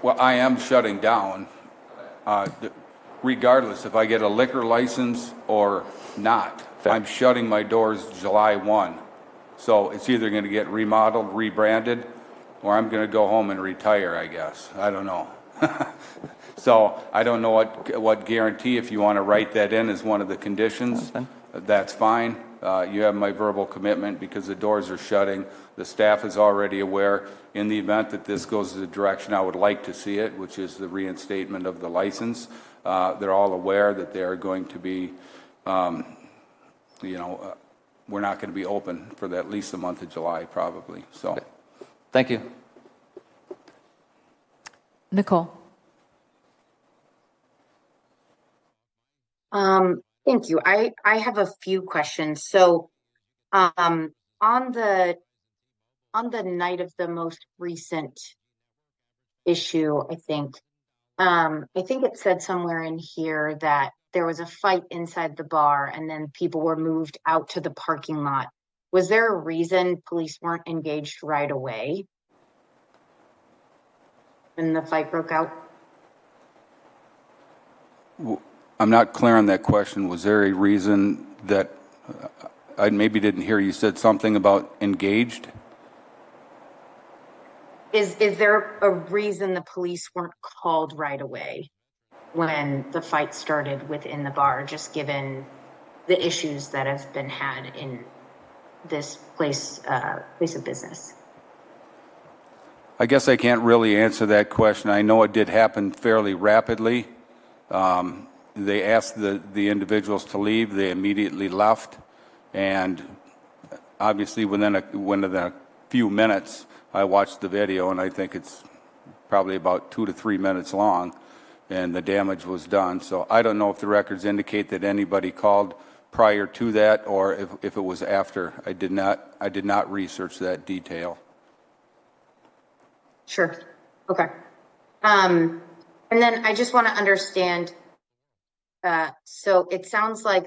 Well, I am shutting down, regardless if I get a liquor license or not. Fair. I'm shutting my doors July 1. So it's either going to get remodeled, rebranded, or I'm going to go home and retire, I guess. I don't know. So I don't know what guarantee, if you want to write that in as one of the conditions, that's fine. You have my verbal commitment because the doors are shutting. The staff is already aware. In the event that this goes in the direction I would like to see it, which is the reinstatement of the license, they're all aware that they are going to be, we're not going to be open for at least the month of July, probably. So, thank you. Nicole. Thank you. I have a few questions. So, on the night of the most recent issue, I think it said somewhere in here that there was a fight inside the bar and then people were moved out to the parking lot. Was there a reason police weren't engaged right away when the fight broke out? I'm not clear on that question. Was there a reason that I maybe didn't hear? You said something about engaged? Is there a reason the police weren't called right away when the fight started within the bar, just given the issues that have been had in this place of business? I guess I can't really answer that question. I know it did happen fairly rapidly. They asked the individuals to leave. They immediately left, and obviously within a few minutes, I watched the video, and I think it's probably about 2 to 3 minutes long, and the damage was done. So I don't know if the records indicate that anybody called prior to that, or if it was after. I did not research that detail. Sure. Okay. And then I just want to understand. So it sounds like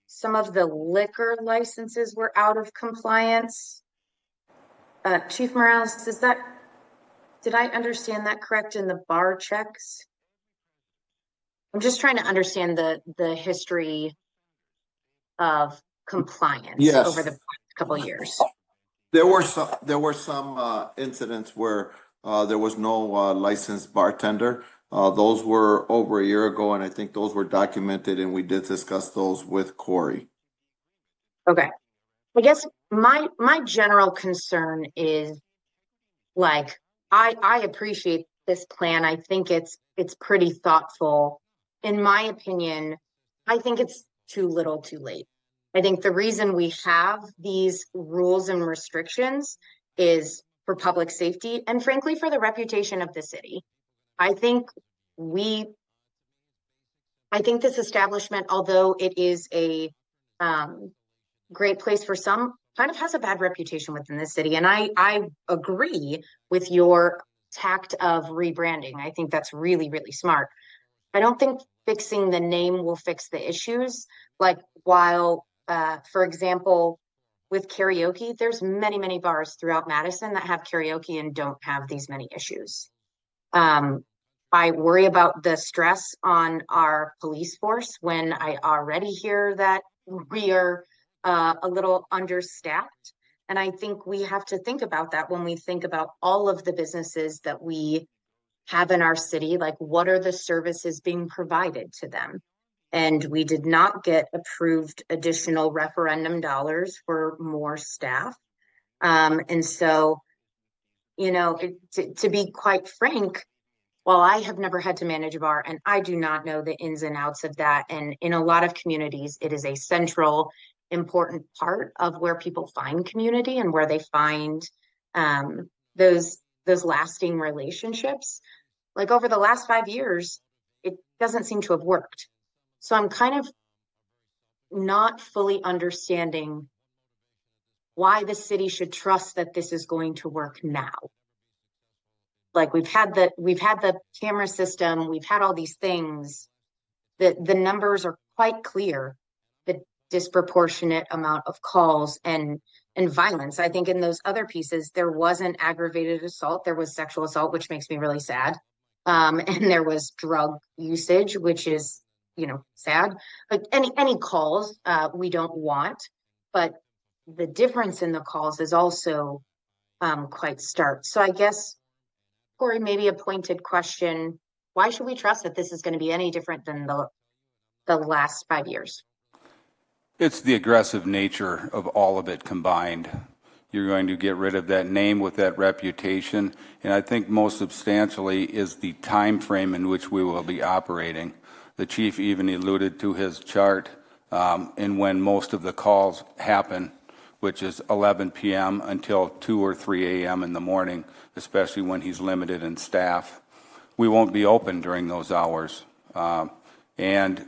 some of the liquor licenses were out of compliance. Chief Morales, did I understand that correct in the bar checks? I'm just trying to understand the history of compliance over the past couple of years. There were some incidents where there was no licensed bartender. Those were over a year ago, and I think those were documented, and we did discuss those with Corey. Okay. I guess my general concern is, like, I appreciate this plan. I think it's pretty thoughtful. In my opinion, I think it's too little too late. I think the reason we have these rules and restrictions is for public safety and frankly for the reputation of the city. I think this establishment, although it is a great place for some, kind of has a bad reputation within the city. And I agree with your tact of rebranding. I think that's really, really smart. I don't think fixing the name will fix the issues. Like while, for example, with karaoke, there's many, many bars throughout Madison that have karaoke and don't have these many issues. I worry about the stress on our police force when I already hear that we are a little understaffed. And I think we have to think about that when we think about all of the businesses that we have in our city, like what are the services being provided to them? And we did not get approved additional referendum dollars for more staff. And so, you know, to be quite frank, while I have never had to manage a bar and I do not know the ins and outs of that, and in a lot of communities, it is a central, important part of where people find community and where they find those lasting relationships. Like over the last 5 years, it doesn't seem to have worked. So I'm kind of not fully understanding why the city should trust that this is going to work now. Like we've had the camera system, we've had all these things. The numbers are quite clear. The disproportionate amount of calls and violence. I think in those other pieces, there wasn't aggravated assault, there was sexual assault, which makes me really sad. And there was drug usage, which is, you know, sad. But any calls we don't want, but the difference in the calls is also quite stark. So I guess, Corey, maybe a pointed question: why should we trust that this is going to be any different than the last 5 years? It's the aggressive nature of all of it combined. You're going to get rid of that name with that reputation, and I think most substantially is the time frame in which we will be operating. The chief even alluded to his chart and when most of the calls happen, which is 11 p.m. until 2 or 3 a.m. in the morning, especially when he's limited in staff. We won't be open during those hours. And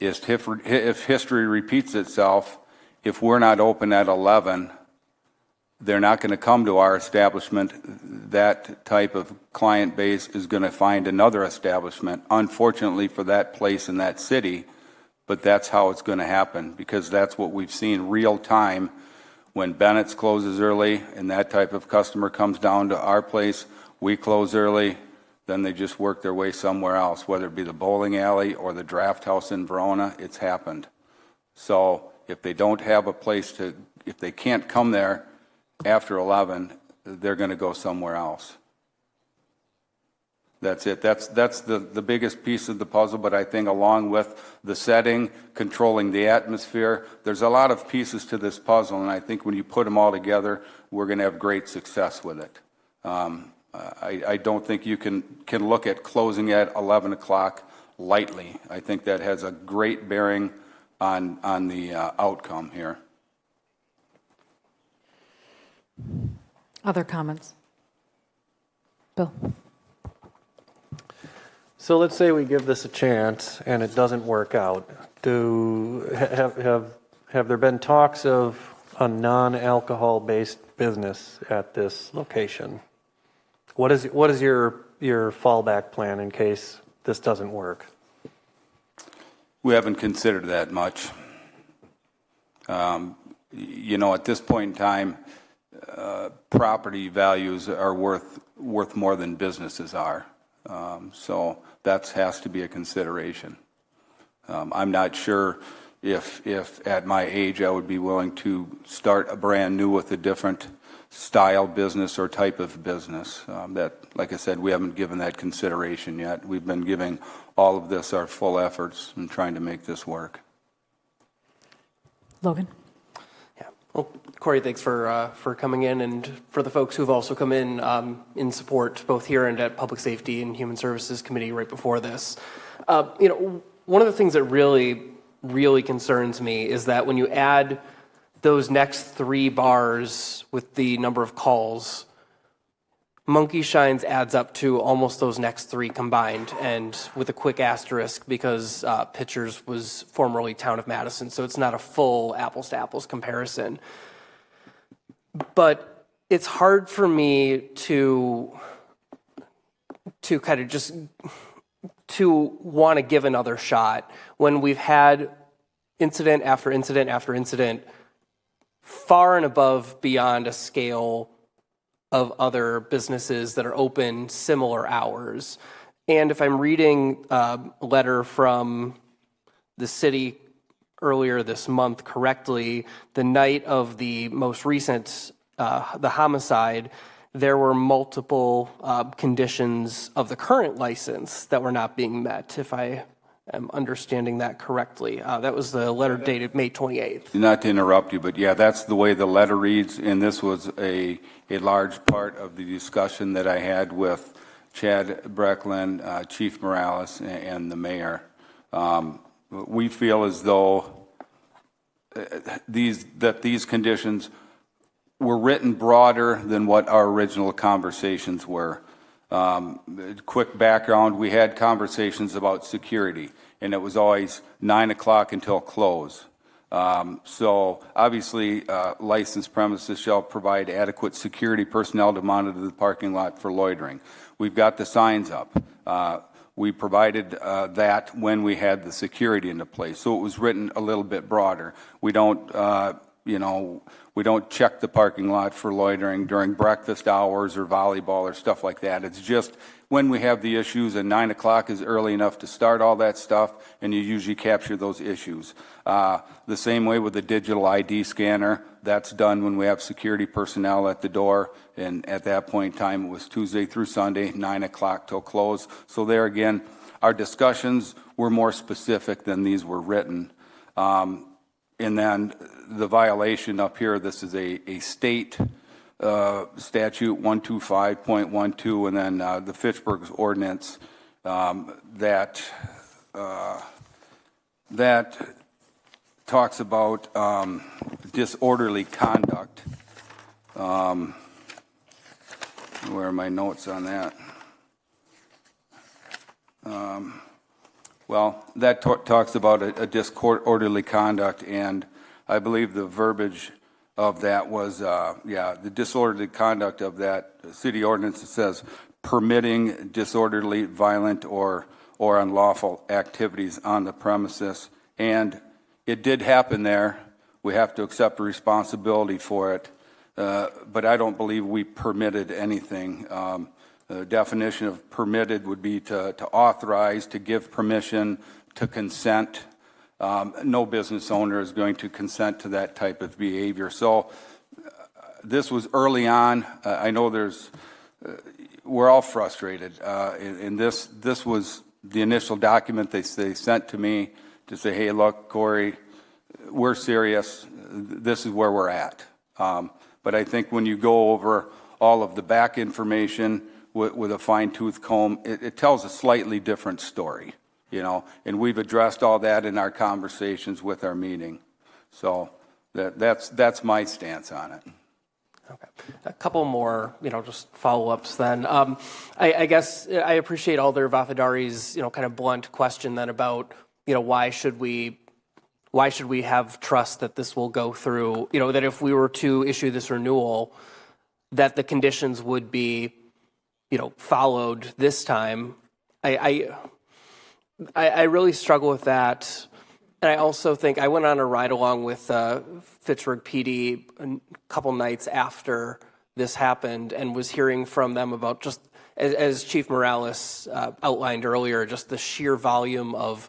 if history repeats itself, if we're not open at 11, they're not going to come to our establishment. That type of client base is going to find another establishment, unfortunately for that place in that city, but that's how it's going to happen, because that's what we've seen real time. When Bennett's closes early and that type of customer comes down to our place, we close early, then they just work their way somewhere else, whether it be the bowling alley or the draft house in Verona. It's happened. So if they don't have a place if they can't come there after 11, they're going to go somewhere else. That's it. That's the biggest piece of the puzzle, but I think along with the setting, controlling the atmosphere, there's a lot of pieces to this puzzle, and I think when you put them all together, we're going to have great success with it. I don't think you can look at closing at 11 o'clock lightly. I think that has a great bearing on the outcome here. Other comments? Bill? So let's say we give this a chance and it doesn't work out. Have there been talks of a non-alcohol based business at this location? What is your fallback plan in case this doesn't work? We haven't considered that much. You know, at this point in time, property values are worth more than businesses are. So that has to be a consideration. I'm not sure if at my age I would be willing to start a brand new with a different style business or type of business. That, like I said, we haven't given that consideration yet. We've been giving all of this our full efforts in trying to make this work. Logan? Yeah. Well, Corey, thanks for coming in, and for the folks who've also come in support, both here and at Public Safety and Human Services Committee right before this. One of the things that really concerns me is that when you add those next 3 bars with the number of calls, Monkey Shines adds up to almost those next 3 combined, and with a quick asterisk because Pitchers was formerly Town of Madison, so it's not a full apples-to-apples comparison. But it's hard for me to kind of just to want to give another shot when we've had incident after incident after incident far and above beyond a scale of other businesses that are open similar hours. And if I'm reading a letter from the city earlier this month correctly, the night of the most recent, the homicide, there were multiple conditions of the current license that were not being met, if I am understanding that correctly. That was the letter dated May 28th. Not to interrupt you, but yeah, that's the way the letter reads, and this was a large part of the discussion that I had with Chad Brecklin, Chief Morales, and the mayor. We feel as though these conditions were written broader than what our original conversations were. Quick background, we had conversations about security, and it was always 9 o'clock until close. So obviously, licensed premises shall provide adequate security personnel to monitor the parking lot for loitering. We've got the signs up. We provided that when we had the security into place. So it was written a little bit broader. We don't, we don't check the parking lot for loitering during breakfast hours or volleyball or stuff like that. It's just when we have the issues, and 9 o'clock is early enough to start all that stuff, and you usually capture those issues. The same way with the digital ID scanner, that's done when we have security personnel at the door, and at that point in time, it was Tuesday through Sunday, 9 o'clock till close. So there again, our discussions were more specific than these were written. And then the violation up here, this is a state statute 125.12, and then the Fitchburg's ordinance that talks about disorderly conduct. Where are my notes on that? Well, that talks about a disorderly conduct, and I believe the verbiage of that was, the disorderly conduct of that city ordinance. It says permitting disorderly, violent, or unlawful activities on the premises, and it did happen there. We have to accept responsibility for it, but I don't believe we permitted anything. The definition of permitted would be to authorize, to give permission, to consent. No business owner is going to consent to that type of behavior. So this was early on. I know we're all frustrated. And this was the initial document they sent to me to say, hey, look, Corey, we're serious. This is where we're at. But I think when you go over all of the back information with a fine-tooth comb, it tells a slightly different story, and we've addressed all that in our conversations with our meeting. So that's my stance on it. Okay. A couple more, just follow-ups then. I guess I appreciate Alder Vafadari's, kind of blunt question then about, why should we have trust that this will go through, that if we were to issue this renewal, that the conditions would be, followed this time. I really struggle with that. And I also think I went on a ride along with Fitchburg PD a couple nights after this happened and was hearing from them about just, as Chief Morales outlined earlier, just the sheer volume of,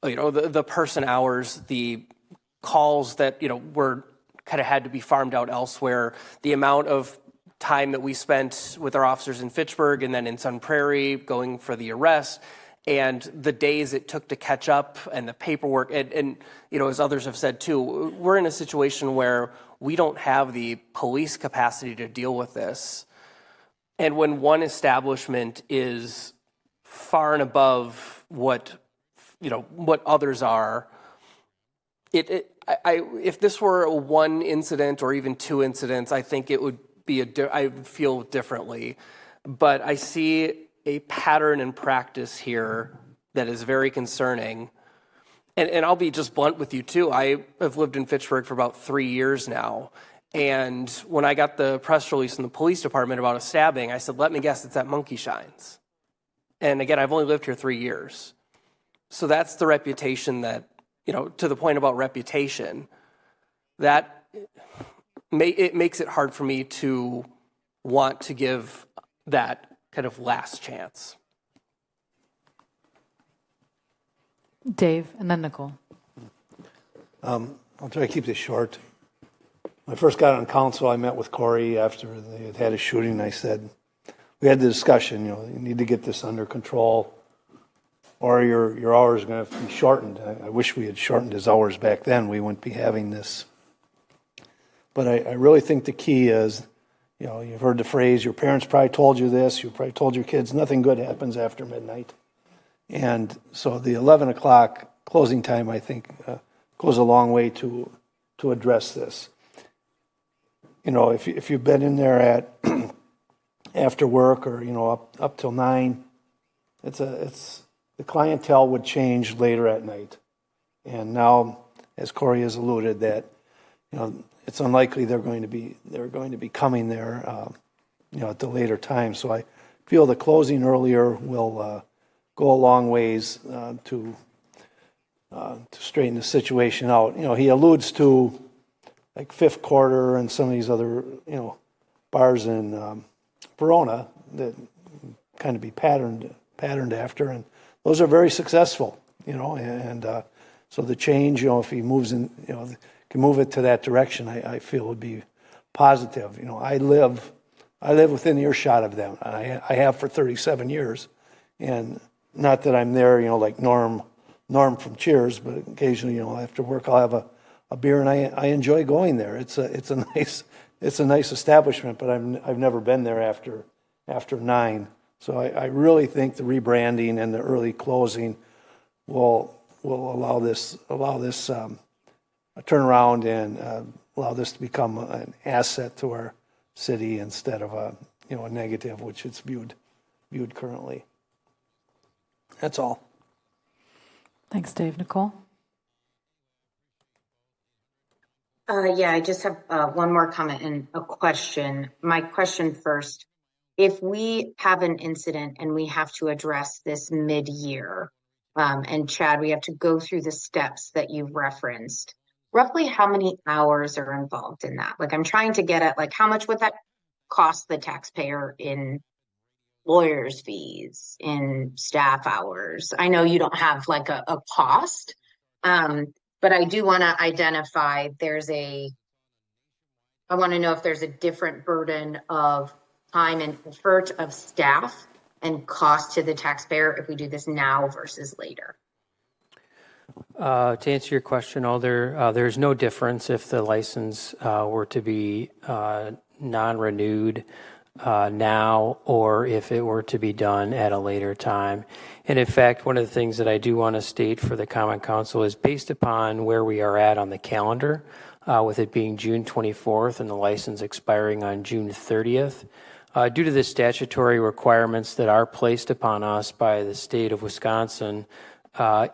the person hours, the calls that, were kind of had to be farmed out elsewhere, the amount of time that we spent with our officers in Fitchburg and then in Sun Prairie going for the arrest. and the days it took to catch up and the paperwork, and as others have said too, we're in a situation where we don't have the police capacity to deal with this. And when one establishment is far and above what others are, if this were one incident or even two incidents, I think it would be I would feel differently. But I see a pattern in practice here that is very concerning. And I'll be just blunt with you too. I have lived in Fitchburg for about 3 years now. And when I got the press release from the police department about a stabbing, I said, let me guess, it's at Monkey Shines. And again, I've only lived here 3 years. So that's the reputation that, to the point about reputation, that it makes it hard for me to want to give that kind of last chance. Dave, and then Nicole. I'll try to keep this short. When I first got on council, I met with Corey after they had a shooting. I said, we had the discussion, you need to get this under control or your hours are going to have to be shortened. I wish we had shortened his hours back then. We wouldn't be having this. But I really think the key is, you've heard the phrase, your parents probably told you this, you probably told your kids, nothing good happens after midnight. And so the 11 o'clock closing time, I think, goes a long way to address this. If you've been in there at after work or up till 9, the clientele would change later at night. And now, as Corey has alluded, that it's unlikely they're going to be coming there at the later time. So I feel the closing earlier will go a long ways to straighten the situation out. He alludes to like Fifth Quarter and some of these other bars in Verona that kind of be patterned after, and those are very successful. So the change, if he moves in, can move it to that direction, I feel would be positive. I live within earshot of them. I have for 37 years, and not that I'm there, like Norm from Cheers, but occasionally, after work I'll have a beer, and I enjoy going there. It's a nice establishment, but I've never been there after 9. So I really think the rebranding and the early closing will allow this a turnaround and allow this to become an asset to our city instead of a negative, which it's viewed currently. That's all. Thanks, Dave. Nicole? Yeah, I just have one more comment and a question. My question first, if we have an incident and we have to address this mid-year, and Chad, we have to go through the steps that you've referenced, roughly how many hours are involved in that? Like, I'm trying to get at, how much would that cost the taxpayer in lawyers' fees, in staff hours? I know you don't have a cost, but I do want to identify I want to know if there's a different burden of time and effort of staff and cost to the taxpayer if we do this now versus later. To answer your question, Alder, there's no difference if the license were to be non-renewed now or if it were to be done at a later time. And in fact, one of the things that I do want to state for the Common Council is based upon where we are at on the calendar, with it being June 24th and the license expiring on June 30th. Due to the statutory requirements that are placed upon us by the state of Wisconsin,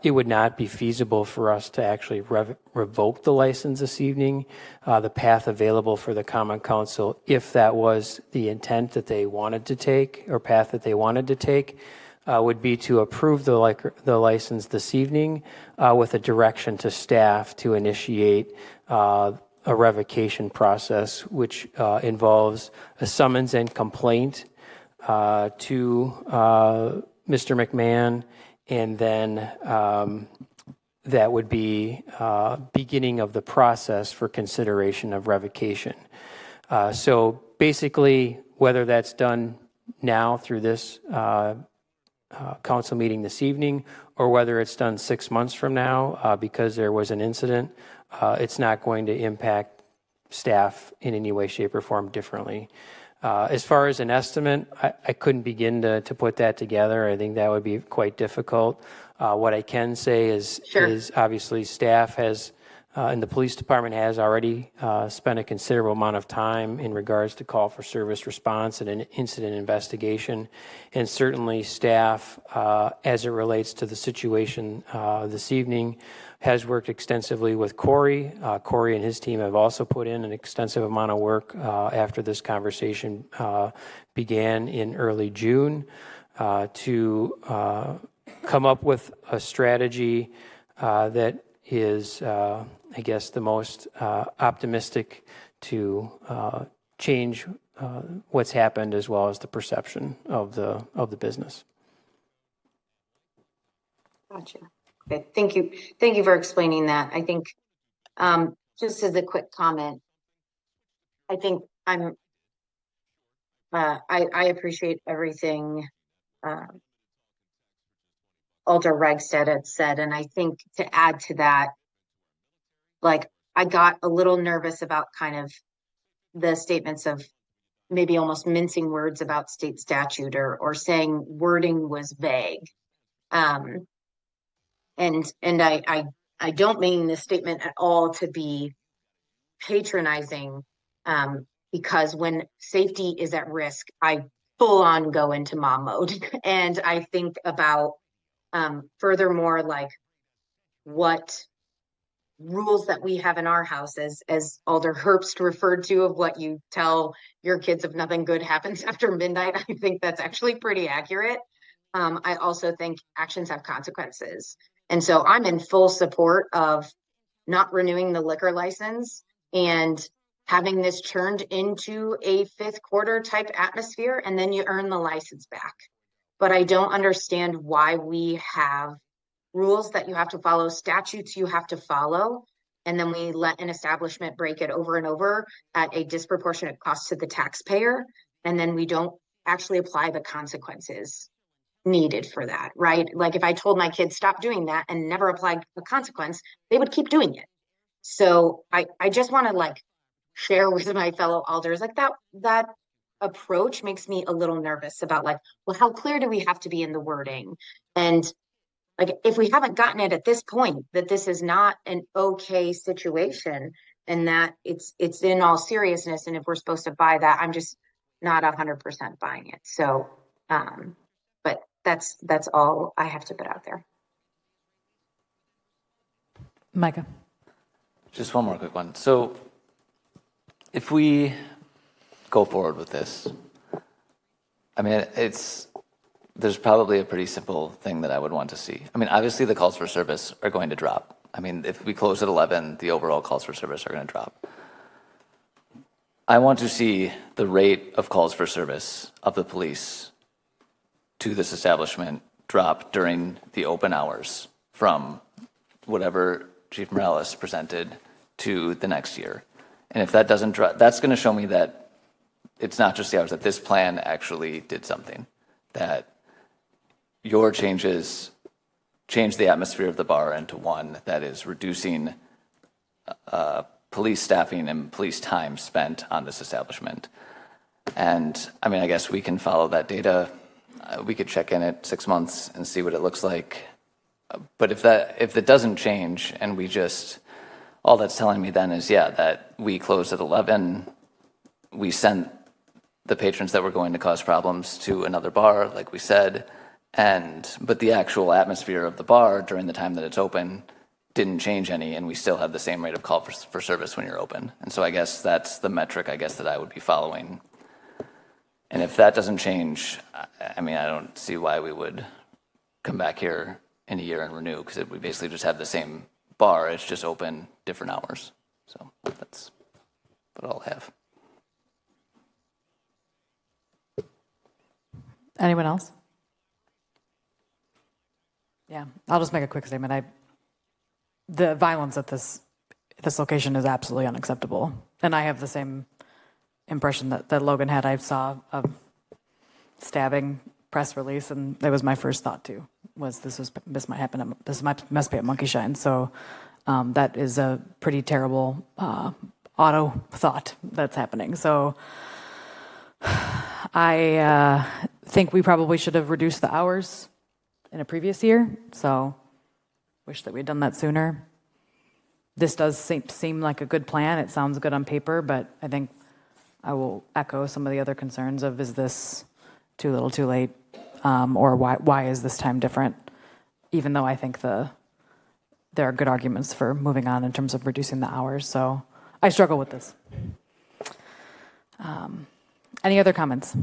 it would not be feasible for us to actually revoke the license this evening. The path available for the Common Council, if that was the intent that they wanted to take or path that they wanted to take, would be to approve the license this evening with a direction to staff to initiate a revocation process, which involves a summons and complaint to Mr. McMahon, and then that would be beginning of the process for consideration of revocation. So basically, whether that's done now through this council meeting this evening, or whether it's done 6 months from now because there was an incident, it's not going to impact staff in any way, shape, or form differently. As far as an estimate, I couldn't begin to put that together. I think that would be quite difficult. What I can say is obviously staff has, and the police department has already spent a considerable amount of time in regards to call for service response and an incident investigation. And certainly staff, as it relates to the situation this evening, has worked extensively with Corey. Corey and his team have also put in an extensive amount of work after this conversation began in early June to come up with a strategy that is, I guess, the most optimistic to change what's happened as well as the perception of the business. Gotcha. Okay, thank you. Thank you for explaining that. I think just as a quick comment, I think I appreciate everything Alder Regstead had said, and I think to add to that, like I got a little nervous about kind of the statements of maybe almost mincing words about state statute or saying wording was vague. And I don't mean this statement at all to be patronizing, because when safety is at risk, I full on go into mom mode. And I think about furthermore, like what rules that we have in our house, as Alder Herbst referred to, of what you tell your kids if nothing good happens after midnight. I think that's actually pretty accurate. I also think actions have consequences. And so I'm in full support of not renewing the liquor license and having this turned into a fifth quarter type atmosphere, and then you earn the license back. But I don't understand why we have rules that you have to follow, statutes you have to follow, and then we let an establishment break it over and over at a disproportionate cost to the taxpayer, and then we don't actually apply the consequences needed for that, right? Like if I told my kids stop doing that and never applied the consequence, they would keep doing it. So I just want to like share with my fellow alders, like that approach makes me a little nervous about like, well, how clear do we have to be in the wording? And like, if we haven't gotten it at this point, that this is not an okay situation and that it's in all seriousness. And if we're supposed to buy that, I'm just not 100% buying it. So, but that's all I have to put out there. Micah. Just one more quick one. So if we go forward with this, I mean, there's probably a pretty simple thing that I would want to see. I mean, obviously the calls for service are going to drop. I mean, if we close at 11, the overall calls for service are going to drop. I want to see the rate of calls for service of the police to this establishment drop during the open hours from whatever Chief Morales presented to the next year. And if that doesn't drop, that's going to show me that it's not just the hours, that this plan actually did something, that your changes change the atmosphere of the bar into one that is reducing police staffing and police time spent on this establishment. And I mean, I guess we can follow that data. We could check in at 6 months and see what it looks like. But if it doesn't change and we just, all that's telling me then is, yeah, that we closed at 11, we sent the patrons that were going to cause problems to another bar, like we said, but the actual atmosphere of the bar during the time that it's open didn't change any, and we still have the same rate of call for service when you're open. And so I guess that's the metric, I guess, that I would be following. And if that doesn't change, I mean, I don't see why we would come back here in a year and renew, because we basically just have the same bar, it's just open different hours. So that's what I'll have. Anyone else? Yeah, I'll just make a quick statement. The violence at this location is absolutely unacceptable. And I have the same impression that Logan had. I saw a stabbing press release, and that was my first thought too. This might happen. Must be at Monkey Shine. So that is a pretty terrible auto thought that's happening. So I think we probably should have reduced the hours in a previous year. So wish that we'd done that sooner. This does seem like a good plan. It sounds good on paper, but I think I will echo some of the other concerns of, is this too little too late? Or why is this time different? Even though I think there are good arguments for moving on in terms of reducing the hours. So I struggle with this. Any other comments?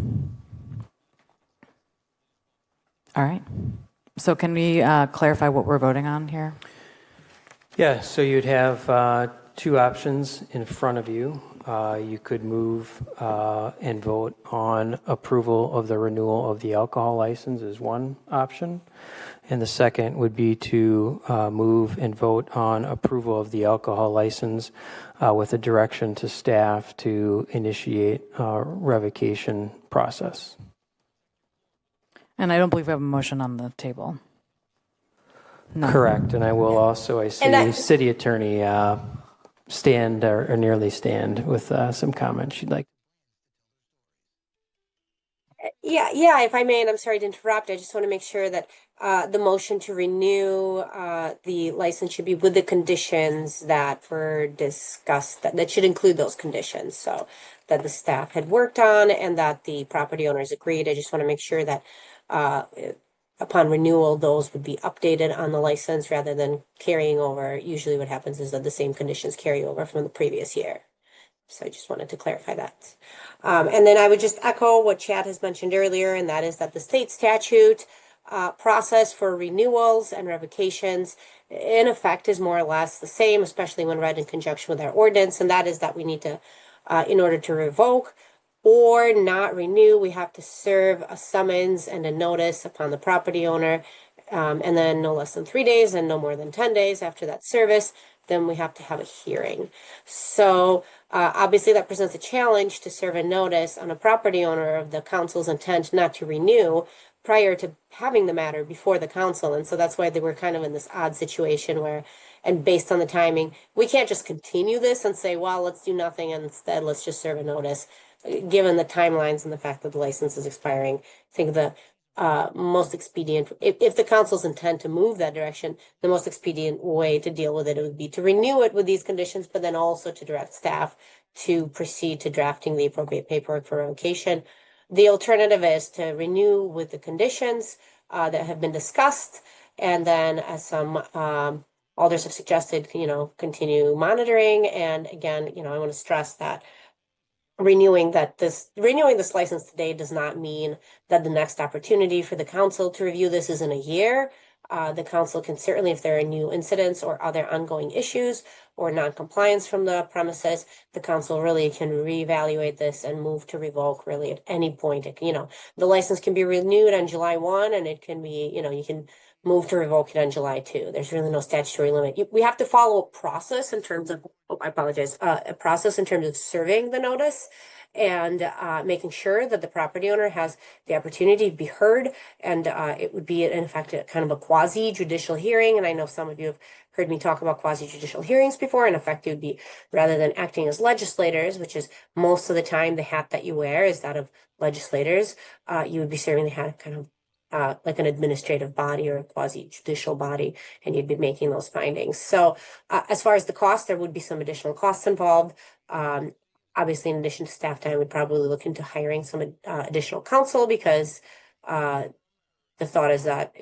All right. So can we clarify what we're voting on here? Yeah, so you'd have two options in front of you. You could move and vote on approval of the renewal of the alcohol license as one option. And the second would be to move and vote on approval of the alcohol license with a direction to staff to initiate a revocation process. And I don't believe we have a motion on the table. No. Correct, and I will also, I see City Attorney stand or nearly stand with some comments she'd like. Yeah, if I may, and I'm sorry to interrupt, I just want to make sure that the motion to renew the license should be with the conditions that were discussed, that should include those conditions, so that the staff had worked on and that the property owners agreed. I just want to make sure that upon renewal, those would be updated on the license rather than carrying over. Usually what happens is that the same conditions carry over from the previous year. So I just wanted to clarify that. And then I would just echo what Chad has mentioned earlier, and that is that the state statute process for renewals and revocations in effect is more or less the same, especially when read in conjunction with our ordinance, and that is that we need to, in order to revoke or not renew, we have to serve a summons and a notice upon the property owner, and then no less than 3 days and no more than 10 days after that service, then we have to have a hearing. So obviously that presents a challenge to serve a notice on a property owner of the council's intent not to renew prior to having the matter before the council. And so that's why they were kind of in this odd situation where, and based on the timing, we can't just continue this and say, well, let's do nothing and instead let's just serve a notice. Given the timelines and the fact that the license is expiring, I think the most expedient, if the council's intent to move that direction, the most expedient way to deal with it would be to renew it with these conditions, but then also to direct staff to proceed to drafting the appropriate paperwork for revocation. The alternative is to renew with the conditions that have been discussed, and then as some alders have suggested, continue monitoring. And again, I want to stress that renewing this license today does not mean that the next opportunity for the council to review this is in a year. The council can certainly, if there are new incidents or other ongoing issues or non-compliance from the premises, the council really can reevaluate this and move to revoke really at any point. The license can be renewed on July 1 and it can be, you can move to revoke it on July 2. There's really no statutory limit. We have to follow a process in terms of, a process in terms of serving the notice and making sure that the property owner has the opportunity to be heard. And it would be, in fact, kind of a quasi-judicial hearing. And I know some of you have heard me talk about quasi-judicial hearings before. In effect, it would be, rather than acting as legislators, which is most of the time the hat that you wear is that of legislators, you would be serving the hat of kind of like an administrative body or a quasi-judicial body, and you'd be making those findings. So as far as the cost, there would be some additional costs involved. Obviously, in addition to staff time, we'd probably look into hiring some additional counsel because the thought is that,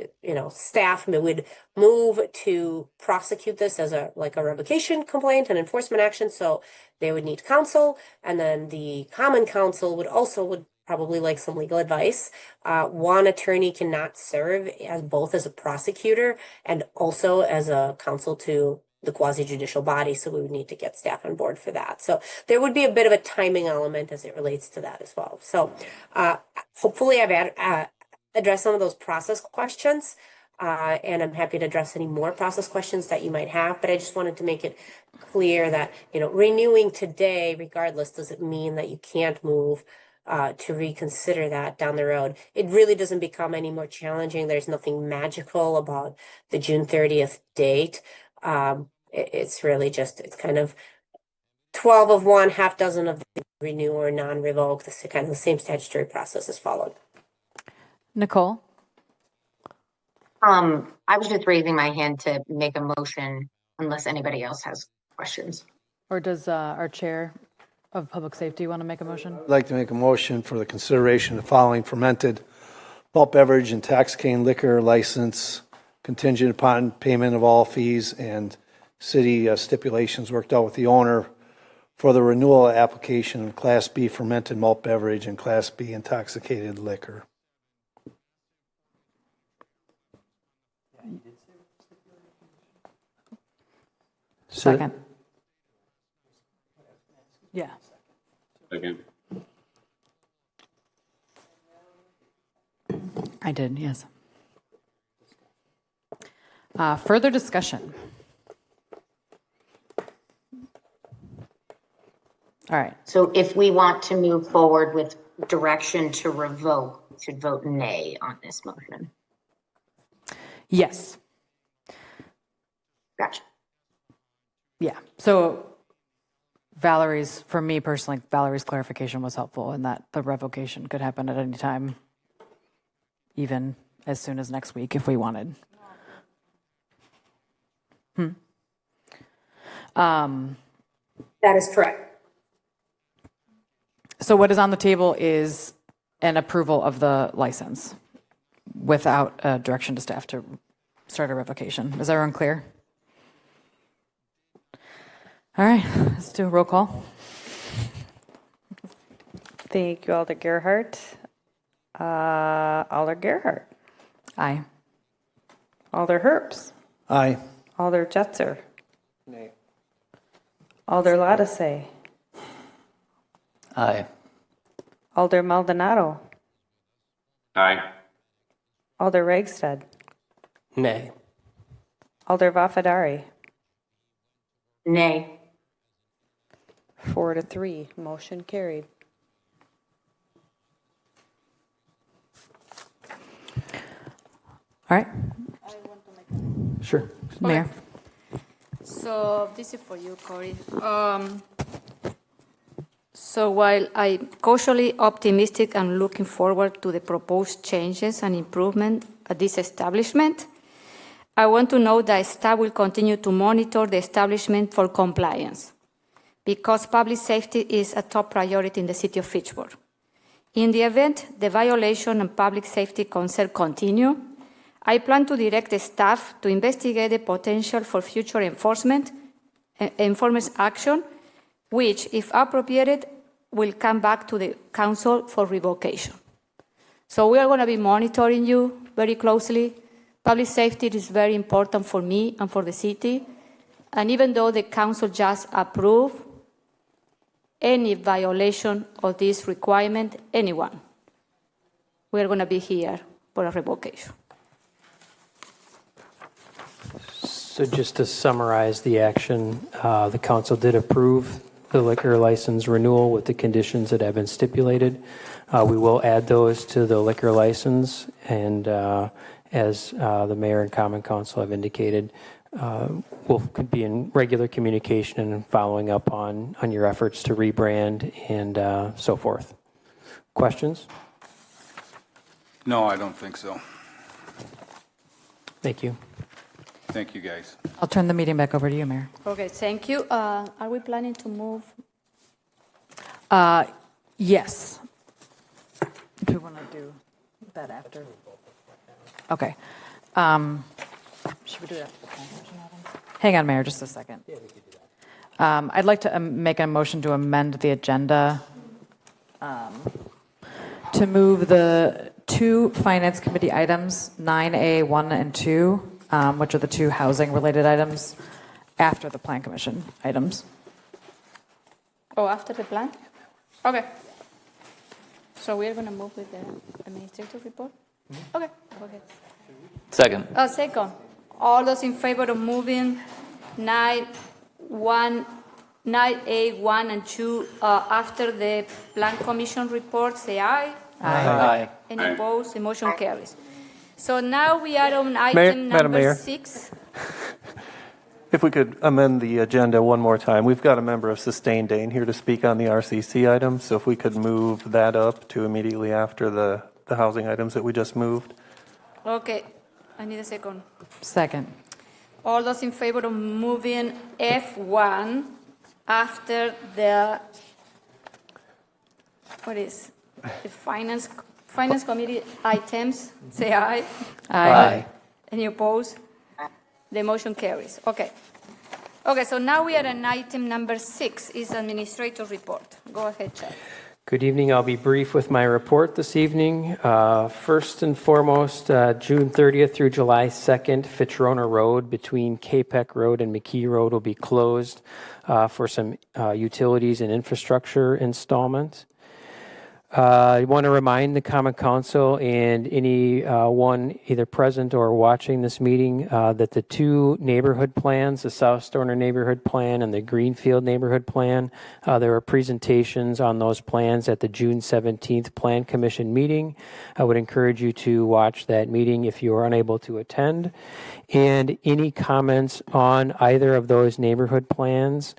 staff would move to prosecute this as a revocation complaint and enforcement action. So they would need counsel, and then the common counsel would probably like some legal advice. One attorney cannot serve as both as a prosecutor and also as a counsel to the quasi-judicial body, so we would need to get staff on board for that. So there would be a bit of a timing element as it relates to that as well. So hopefully I've addressed some of those process questions, and I'm happy to address any more process questions that you might have, but I just wanted to make it clear that, renewing today, regardless, doesn't mean that you can't move to reconsider that down the road. It really doesn't become any more challenging. There's nothing magical about the June 30th date. It's really just, it's kind of 12 of one, half dozen of the renew or non-revoke. This is kind of the same statutory process is followed. Nicole? I was just raising my hand to make a motion unless anybody else has questions. Or does our chair of public safety want to make a motion? I'd like to make a motion for the consideration of the following fermented malt beverage and intoxicating liquor license contingent upon payment of all fees and city stipulations worked out with the owner for the renewal application of Class B fermented malt beverage and Class B intoxicated liquor. Second. Yeah. Second. I did, yes. Further discussion. All right. So if we want to move forward with direction to revoke, we should vote nay on this motion. Yes. Gotcha. Yeah. So Valerie's, for me personally, Valerie's clarification was helpful in that the revocation could happen at any time, even as soon as next week if we wanted. That is correct. So what is on the table is an approval of the license without direction to staff to start a revocation. Is everyone clear? All right, let's do a roll call. Thank you, Alder Gerhart. Alder Gerhart. Aye. Alder Herps. Aye. Alder Jetzer. Nay. Alder Lattisay. Aye. Alder Maldonado. Aye. Alder Ragsted. Nay. Alder Vafadari. Nay. 4-3, motion carried. All right. Sure. Mayor. So this is for you, Corey. So while I'm cautiously optimistic and looking forward to the proposed changes and improvement at this establishment, I want to note that staff will continue to monitor the establishment for compliance because public safety is a top priority in the city of Fitchburg. In the event the violation and public safety concern continue, I plan to direct the staff to investigate the potential for future enforcement action, which, if appropriate, will come back to the council for revocation. So we are going to be monitoring you very closely. Public safety is very important for me and for the city. And even though the council just approved any violation of this requirement, anyone, we are going to be here for a revocation. So just to summarize the action, the council did approve the liquor license renewal with the conditions that have been stipulated. We will add those to the liquor license, and as the mayor and common council have indicated, we'll be in regular communication and following up on your efforts to rebrand and so forth. Questions? No, I don't think so. Thank you. Thank you, guys. I'll turn the meeting back over to you, Mayor. Okay, thank you. Are we planning to move? Yes. Do you want to do that after? Okay. Should we do that? Hang on, Mayor, just a second. Yeah, we could do that. I'd like to make a motion to amend the agenda to move the two Finance Committee items, 9A, 1 and 2, which are the two housing-related items, after the Plan Commission items. Oh, after the plan? Okay. So we are going to move with the administrative report? Okay. Okay. Second. Second. All those in favor of moving 9, 1, 9A 1 and 2 after the Plan Commission report, say aye. Aye. Any opposed? The motion carries. So now we are on item Madam number Mayor. 6. If we could amend the agenda one more time, we've got a member of Sustained Dane here to speak on the RCC item, so if we could move that up to immediately after the housing items that we just moved. Okay, I need a second. Second. All those in favor of moving F1 after the, the Finance Committee items, say aye. Aye. Any opposed? The motion carries. Okay. Okay, so now we are on item number 6, is Administrator's Report. Go ahead, Chad. Good evening. I'll be brief with my report this evening. First and foremost, June 30th through July 2nd, Fitzroy Road between Capec Road and McKee Road will be closed for some utilities and infrastructure installments. I want to remind the Common Council and anyone either present or watching this meeting that the two neighborhood plans, the South Stoner Neighborhood Plan and the Greenfield Neighborhood Plan, there are presentations on those plans at the June 17th Plan Commission meeting. I would encourage you to watch that meeting if you are unable to attend. And any comments on either of those neighborhood plans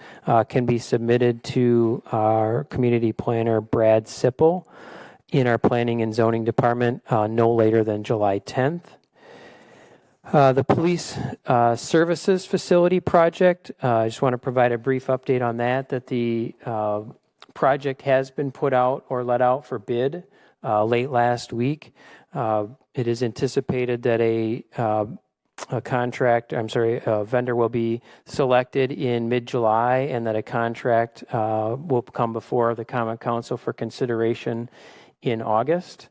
can be submitted to our community planner, Brad Sipple, in our Planning and Zoning Department no later than July 10th. The Police Services Facility Project, I just want to provide a brief update on that the project has been put out or let out for bid late last week. It is anticipated that a vendor will be selected in mid-July and that a contract will come before the Common Council for consideration in August,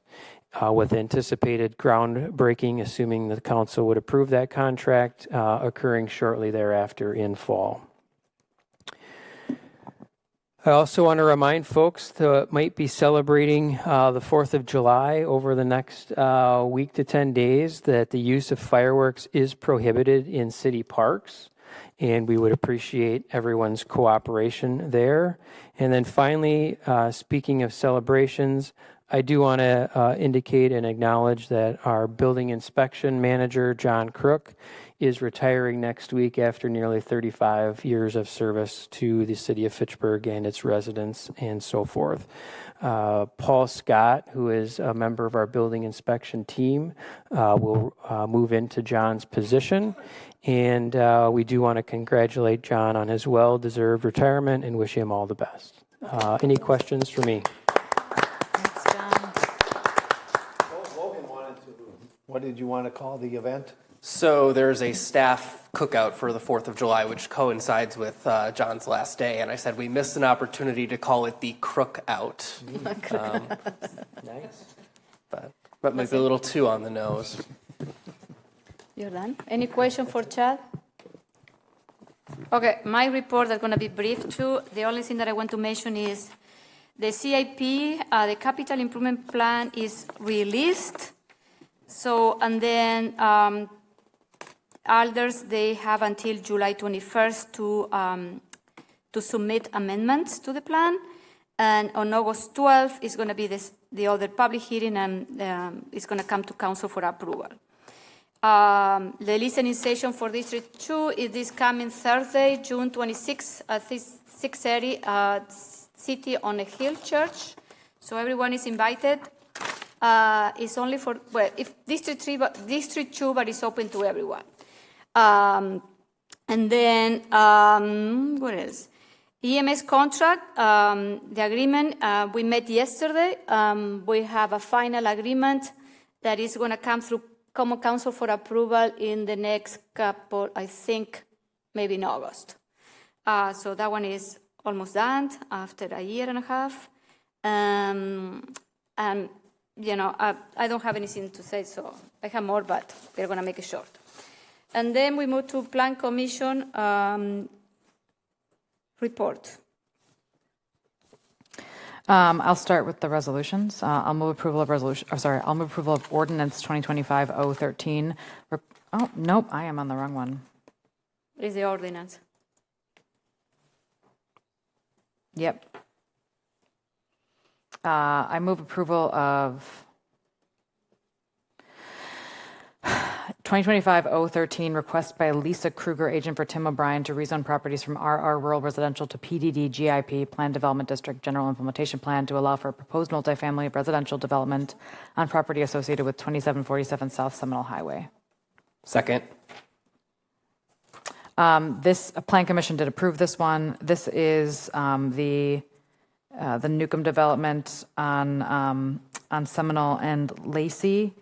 with anticipated groundbreaking, assuming the council would approve that contract, occurring shortly thereafter in fall. I also want to remind folks that might be celebrating the 4th of July over the next week to 10 days that the use of fireworks is prohibited in city parks, and we would appreciate everyone's cooperation there. And then finally, speaking of celebrations, I do want to indicate and acknowledge that our building inspection manager, John Crook, is retiring next week after nearly 35 years of service to the city of Fitchburg and its residents and so forth. Paul Scott, who is a member of our building inspection team, will move into John's position. And we do want to congratulate John on his well-deserved retirement and wish him all the best. Any questions for me? Thanks, John. Logan wanted to, what did you want to call the event? So there's a staff cookout for the 4th of July, which coincides with John's last day. And I said we missed an opportunity to call it the Crook Out. Nice. But might be a little too on the nose. You're done? Any question for Chad? Okay, my report is going to be brief too. The only thing that I want to mention is the CIP, the Capital Improvement Plan is released. So, and then Alders, they have until July 21st to submit amendments to the plan. And on August 12th is going to be the other public hearing, and it's going to come to council for approval. The listening session for District 2 is this coming Thursday, June 26th at 6:30 City on a Hill Church. So everyone is invited. It's only for, well, if District 2, but it's open to everyone. And then, what else? EMS contract, the agreement, we met yesterday. We have a final agreement that is going to come through Common Council for approval in the next couple, I think, maybe in August. So that one is almost done after a year and a half. And, you know, I don't have anything to say, so I have more, but we're going to make it short. And then we move to Plan Commission report. I'll start with the resolutions. I'll move approval of I'll move approval of ordinance 2025-013. Oh, nope, I am on the wrong one. Is the ordinance. Yep. I move approval of 2025-013 request by Lisa Kruger, agent for Tim O'Brien, to rezone properties from RR Rural Residential to PDD GIP, Planned Development District General Implementation Plan, to allow for a proposed multifamily residential development on property associated with 2747 South Seminole Highway. Second. This Plan Commission did approve this one. This is the Newcomb development on Seminole and Lacey.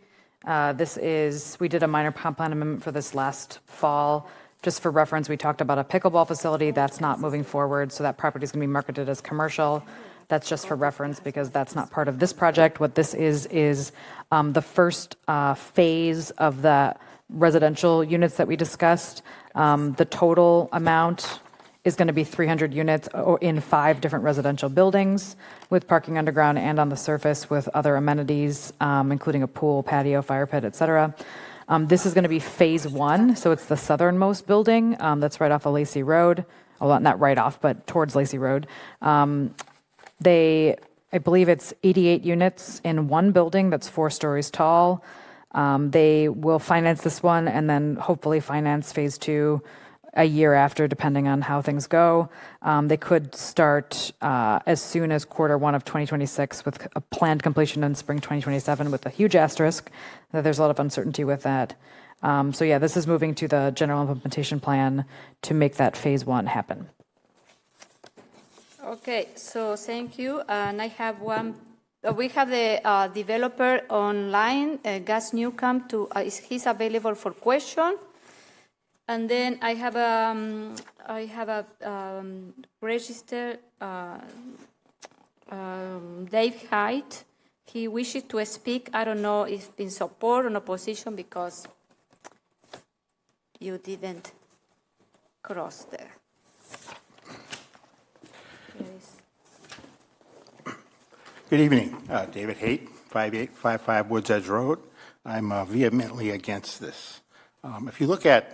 We did a minor comp plan amendment for this last fall. Just for reference, we talked about a pickleball facility that's not moving forward, so that property is going to be marketed as commercial. That's just for reference because that's not part of this project. What this is the first phase of the residential units that we discussed. The total amount is going to be 300 units in 5 different residential buildings with parking underground and on the surface with other amenities, including a pool, patio, fire pit, et cetera. This is going to be phase 1, so it's the southernmost building that's right off of Lacey Road. Well, not right off, but towards Lacey Road. I believe it's 88 units in one building that's 4 stories tall. They will finance this one and then hopefully finance phase 2 a year after, depending on how things go. They could start as soon as Q1 of 2026 with a planned completion in spring 2027 with a huge asterisk that there's a lot of uncertainty with that. So yeah, this is moving to the general implementation plan to make that phase 1 happen. Okay, so thank you. And I have one. We have the developer online, Gus Newcomb. He's available for question. And then I have a registered Dave Height. He wishes to speak. I don't know if in support or in opposition because you didn't cross there. Good evening, David Haight, 5855 Woods Edge Road. I'm vehemently against this. If you look at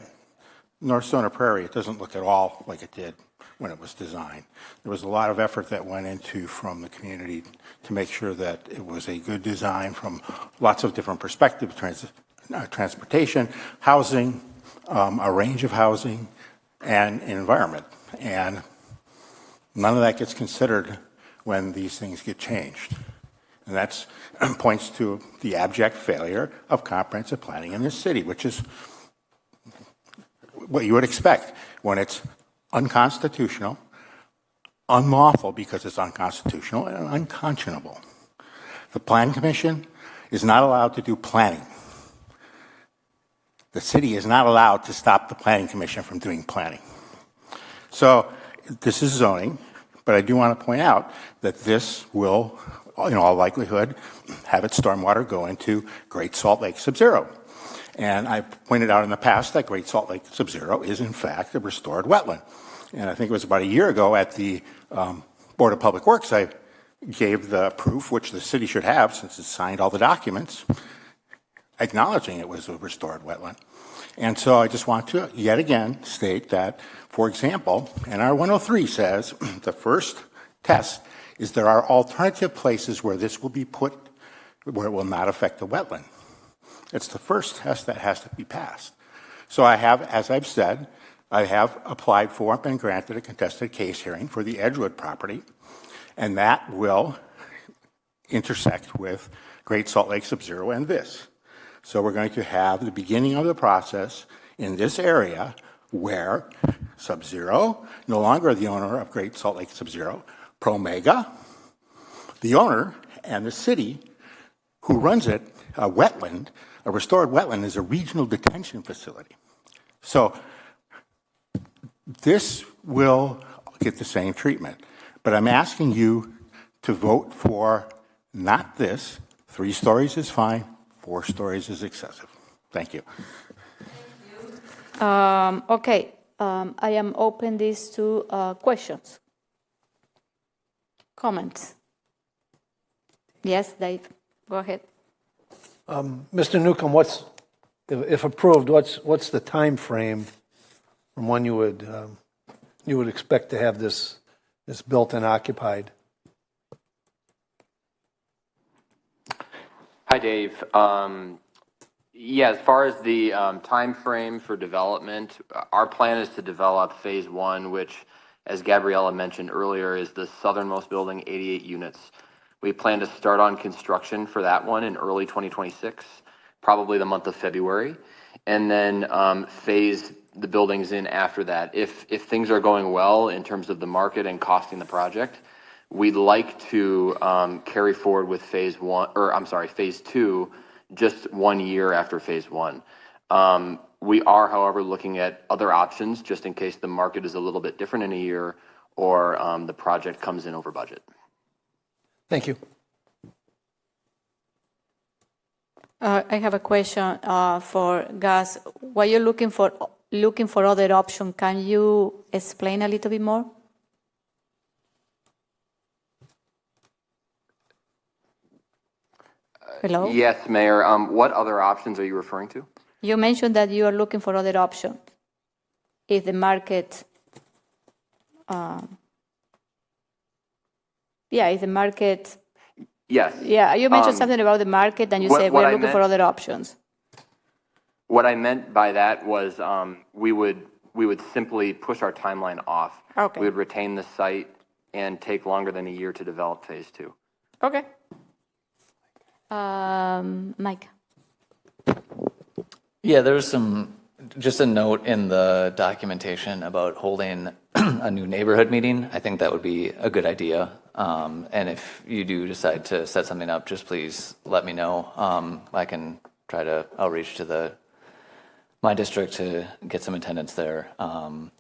North Stoner Prairie, it doesn't look at all like it did when it was designed. There was a lot of effort that went into from the community to make sure that it was a good design from lots of different perspectives, transportation, housing, a range of housing, and environment. And none of that gets considered when these things get changed. And that points to the abject failure of comprehensive planning in this city, which is what you would expect when it's unconstitutional, unlawful because it's unconstitutional, and unconscionable. The Plan Commission is not allowed to do planning. The city is not allowed to stop the Planning Commission from doing planning. So this is zoning, but I do want to point out that this will, in all likelihood, have its stormwater go into Great Salt Lake Sub-Zero. And I pointed out in the past that Great Salt Lake Sub-Zero is, in fact, a restored wetland. And I think it was about a year ago at the Board of Public Works, I gave the proof, which the city should have since it signed all the documents, acknowledging it was a restored wetland. And so I just want to, yet again, state that, for example, NR 103 says the first test is there are alternative places where this will be put, where it will not affect the wetland. It's the first test that has to be passed. So I have, as I've said, I have applied for and been granted a contested case hearing for the Edgewood property, and that will intersect with Great Salt Lake Sub-Zero and this. So we're going to have the beginning of the process in this area where Sub-Zero, no longer the owner of Great Salt Lake Sub-Zero, Promega, the owner, and the city who runs it, a wetland, a restored wetland is a regional detention facility. So this will get the same treatment. But I'm asking you to vote for not this. 3 stories is fine. 4 stories is excessive. Thank you. Okay, I am open this to questions, comments. Yes, Dave, go ahead. Mr. Newcomb, if approved, what's the time frame from when you would expect to have this is built and occupied. Hi, Dave. Yeah, as far as the time frame for development, our plan is to develop phase one, which, as Gabriella mentioned earlier, is the southernmost building, 88 units. We plan to start on construction for that one in early 2026, probably the month of February, and then phase the buildings in after that. If things are going well in terms of the market and costing the project, we'd like to carry forward with phase two, just 1 year after phase one. We are, however, looking at other options just in case the market is a little bit different in a year or the project comes in over budget. Thank you. I have a question for Gus. While you're looking for other option, can you explain a little bit more? Hello? Yes, Mayor. What other options are you referring to? You mentioned that you are looking for other options. If the market, if the market. Yes. Yeah, you mentioned something about the market, and you said we're looking for other options. What I meant by that was we would simply push our timeline off. Okay. We would retain the site and take longer than a year to develop phase two. Okay. Mike. Yeah, there was just a note in the documentation about holding a new neighborhood meeting. I think that would be a good idea. And if you do decide to set something up, just please let me know. I can try to outreach to my district to get some attendance there. And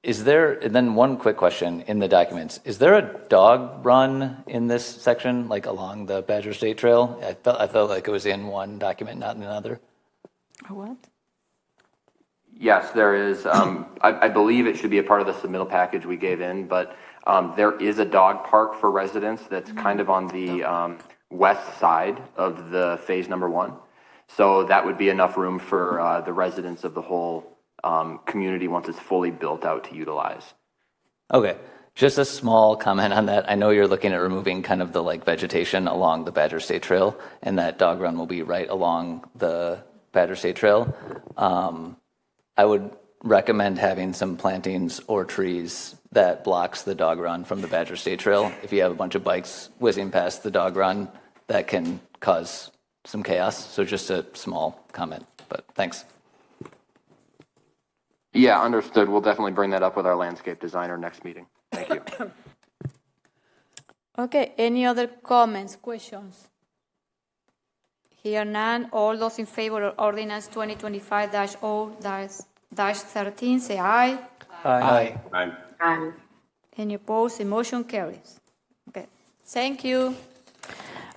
then one quick question in the documents, is there a dog run in this section, like along the Badger State Trail? I felt like it was in one document, not in another. What? Yes, there is. I believe it should be a part of the submittal package we gave in, but there is a dog park for residents that's kind of on the west side of the phase number one. So that would be enough room for the residents of the whole community once it's fully built out to utilize. Okay, just a small comment on that. I know you're looking at removing kind of the vegetation along the Badger State Trail, and that dog run will be right along the Badger State Trail. I would recommend having some plantings or trees that blocks the dog run from the Badger State Trail. If you have a bunch of bikes whizzing past the dog run, that can cause some chaos. So just a small comment, but thanks. Yeah, understood. We'll definitely bring that up with our landscape designer next meeting. Thank you. Okay, any other comments, questions? Here none. All those in favor of ordinance 2025-0-13, say aye. Aye. Aye. Aye. Any opposed? The motion carries. Okay, thank you.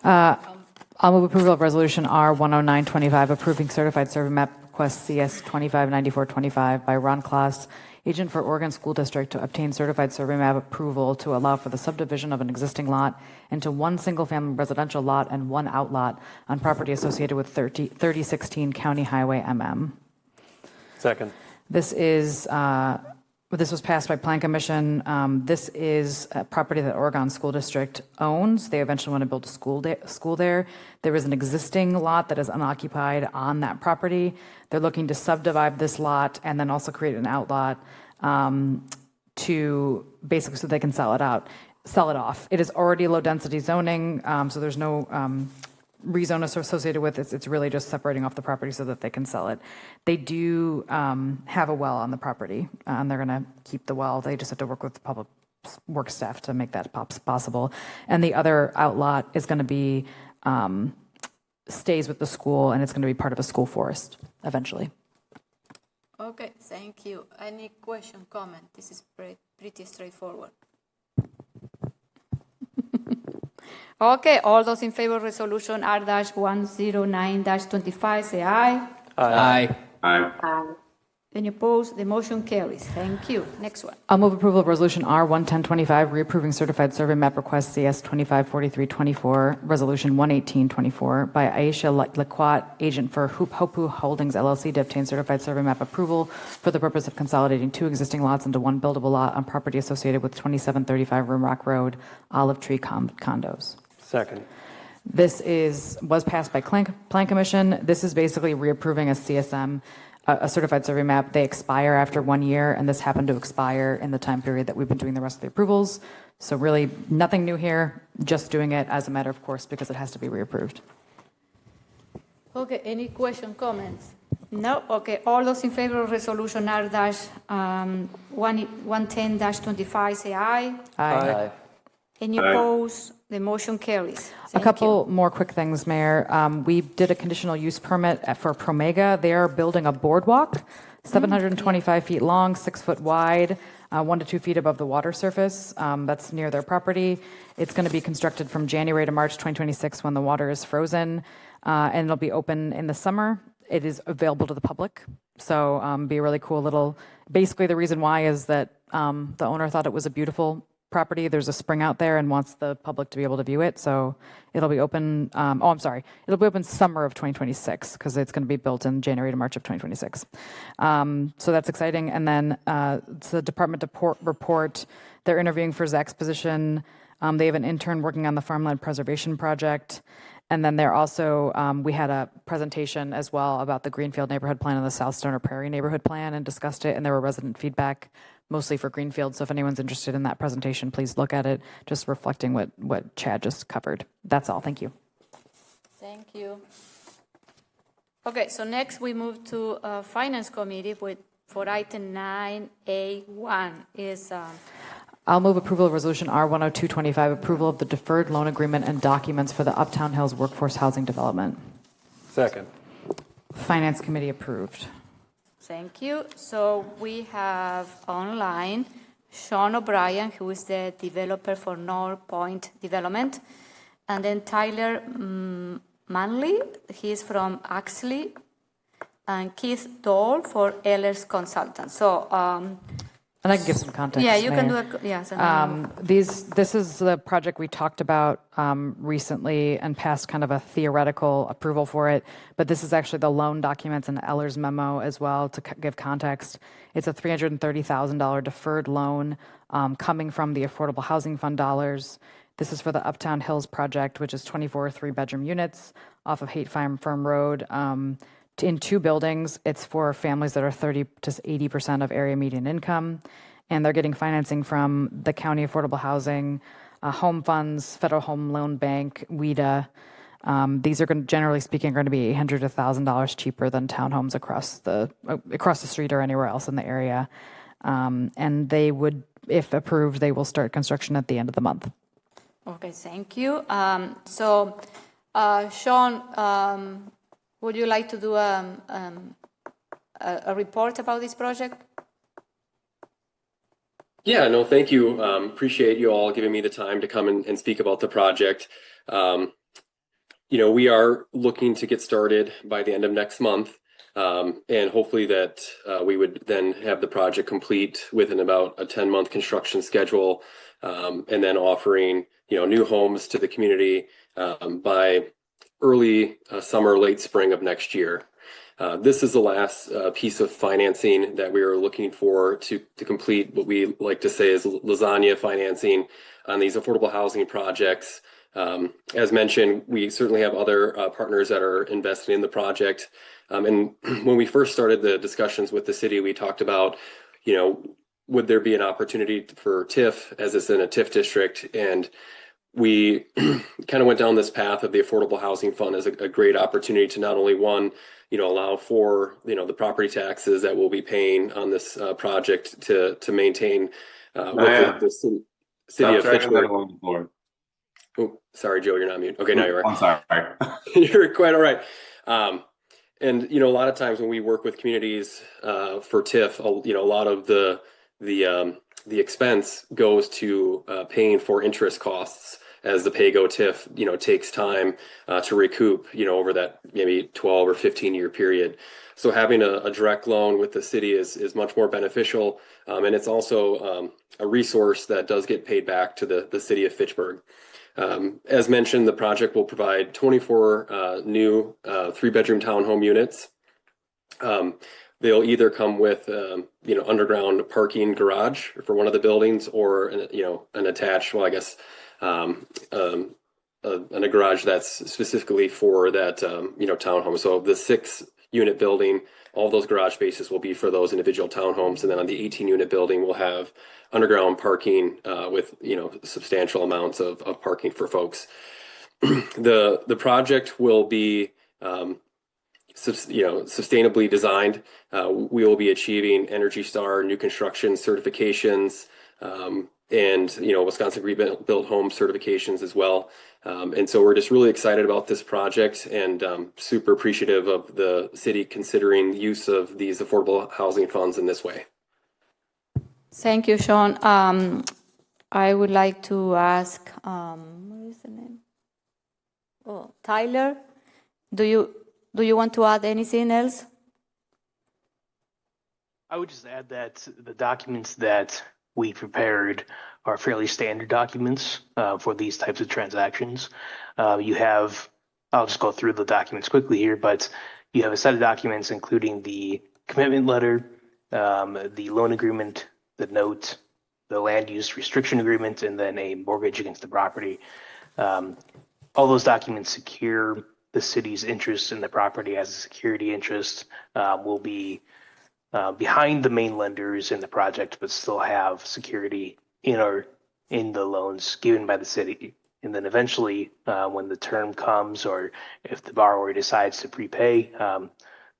I'll move approval of resolution R10925 approving certified survey map request CS 259425 by Ron Klaas, agent for Oregon School District, to obtain certified survey map approval to allow for the subdivision of an existing lot into one single-family residential lot and one outlot on property associated with 3016 County Highway MM. Second. This was passed by Plan Commission. This is a property that Oregon School District owns. They eventually want to build a school there. There is an existing lot that is unoccupied on that property. They're looking to subdivide this lot and then also create an outlot to basically so they can sell it off. It is already low density zoning, so there's no rezone associated with it. It's really just separating off the property so that they can sell it. They do have a well on the property, and they're going to keep the well. They just have to work with the public works staff to make that possible. And the other outlot is going to be stays with the school, and it's going to be part of a school forest eventually. Okay, thank you. Any question, comment? This is pretty straightforward. Okay, all those in favor of resolution R-109-25, say aye. Aye. Aye. Aye. Any opposed? The motion carries. Thank you. Next one. I'll move approval of Resolution R-11025, reapproving certified survey map request CS 254324, Resolution 11824 by Aisha Laquat, agent for Hopu Holdings LLC, to obtain certified survey map approval for the purpose of consolidating 2 existing lots into 1 buildable lot on property associated with 2735 Rimrock Road, Olive Tree Condos. Second. This was passed by Plan Commission. This is basically reapproving a CSM, a certified survey map. They expire after 1 year, and this happened to expire in the time period that we've been doing the rest of the approvals. So really, nothing new here, just doing it as a matter of course because it has to be reapproved. Okay, any question, comments? No? Okay, all those in favor of resolution R-110-25 say aye. Aye. Any opposed? The motion carries. A couple more quick things, Mayor. We did a conditional use permit for Promega. They are building a boardwalk, 725 feet long, 6 foot wide, 1 to 2 feet above the water surface. That's near their property. It's going to be constructed from January to March 2026 when the water is frozen, and it'll be open in the summer. It is available to the public, so be a really cool little. Basically, the reason why is that the owner thought it was a beautiful property. There's a spring out there and wants the public to be able to view it. So it'll be open. It'll be open summer of 2026 because it's going to be built in January to March of 2026. So that's exciting. And then it's the department report. They're interviewing for Zach's position. They have an intern working on the farmland preservation project. And then they're also, we had a presentation as well about the Greenfield neighborhood plan and the South Stoner Prairie neighborhood plan and discussed it. And there were resident feedback, mostly for Greenfield. So if anyone's interested in that presentation, please look at it, just reflecting what Chad just covered. That's all. Thank you. Thank you. Okay, so next we move to Finance Committee for item 9A1 is... I'll move approval of Resolution R-10225, approval of the deferred loan agreement and documents for the Uptown Hills Workforce Housing Development. Second. Finance Committee approved. Thank you. So we have online Sean O'Brien, who is the developer for North Point Development, and then Tyler Manley, he's from Axley, and Keith Dole for Ehlers Consultants. So, and I can give some context. Yeah, you Mayor. can do it. Yes. This is the project we talked about recently and passed kind of a theoretical approval for it. But this is actually the loan documents and Eller's memo as well to give context. It's a $330,000 deferred loan coming from the Affordable Housing Fund dollars. This is for the Uptown Hills project, which is 24 3-bedroom units off of Haight Farm Road. In 2 buildings, it's for families that are 30 to 80% of area median income, and they're getting financing from the County Affordable Housing, Home Funds, Federal Home Loan Bank, WIDA. These are generally speaking going to be $800 to $1,000 cheaper than townhomes across the street or anywhere else in the area. And they would, if approved, they will start construction at the end of the month. Okay, thank you. Sean, would you like to do a report about this project? Yeah, no, thank you. Appreciate you all giving me the time to come and speak about the project. We are looking to get started by the end of next month, and hopefully that we would then have the project complete within about a 10-month construction schedule, and then offering, new homes to the community by early summer, late spring of next year. This is the last piece of financing that we are looking for to complete what we like to say is lasagna financing on these affordable housing projects. As mentioned, we certainly have other partners that are investing in the project. And when we first started the discussions with the city, we talked about, would there be an opportunity for TIF as it's in a TIF district? And we kind of went down this path of the Affordable Housing Fund as a great opportunity to not only allow for, the property taxes that we'll be paying on this project to maintain the city of Fitchburg. Oh, sorry, Joe, you're not mute. Okay, now you're right. I'm sorry. You're quite all right. And a lot of times when we work with communities for TIF, a lot of the expense goes to paying for interest costs as the pay-go TIF, takes time to recoup, over that maybe 12 or 15-year period. So having a direct loan with the city is much more beneficial, and it's also a resource that does get paid back to the city of Fitchburg. As mentioned, the project will provide 24 new 3-bedroom townhome units. They'll either come with, underground parking garage for one of the buildings, or an attached, a garage that's specifically for that, townhome. So the 6-unit building, all those garage spaces will be for those individual townhomes, and then on the 18-unit building, we'll have underground parking with substantial amounts of parking for folks. The project will be sustainably designed. We will be achieving Energy Star new construction certifications, and Wisconsin Green Built Home certifications as well. And so we're just really excited about this project, and super appreciative of the city considering the use of these affordable housing funds in this way. Thank you, Sean. I would like to ask, what is the name? Oh, Tyler, do you want to add anything else? I would just add that the documents that we prepared are fairly standard documents for these types of transactions. I'll just go through the documents quickly here, but you have a set of documents including the commitment letter, the loan agreement, the note, the land use restriction agreement, and then a mortgage against the property. All those documents secure the city's interest in the property as a security interest, will be behind the main lenders in the project, but still have security in the loans given by the city. And then eventually, when the term comes, or if the borrower decides to prepay,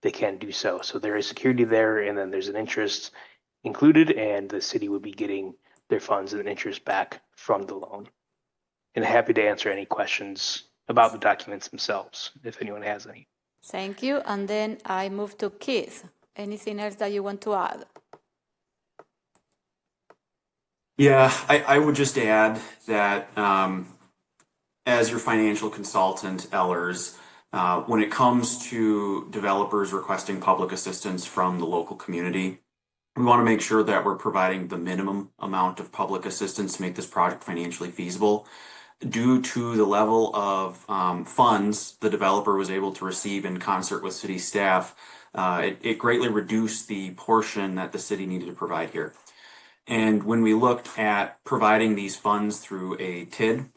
they can do so. So there is security there, and then there's an interest included, and the city would be getting their funds and interest back from the loan. And happy to answer any questions about the documents themselves, if anyone has any. Thank you. And then I move to Keith. Anything else that you want to add? Yeah, I would just add that as your financial consultant, Ellers, when it comes to developers requesting public assistance from the local community, we want to make sure that we're providing the minimum amount of public assistance to make this project financially feasible. Due to the level of funds the developer was able to receive in concert with city staff, it greatly reduced the portion that the city needed to provide here. And when we looked at providing these funds through a TID,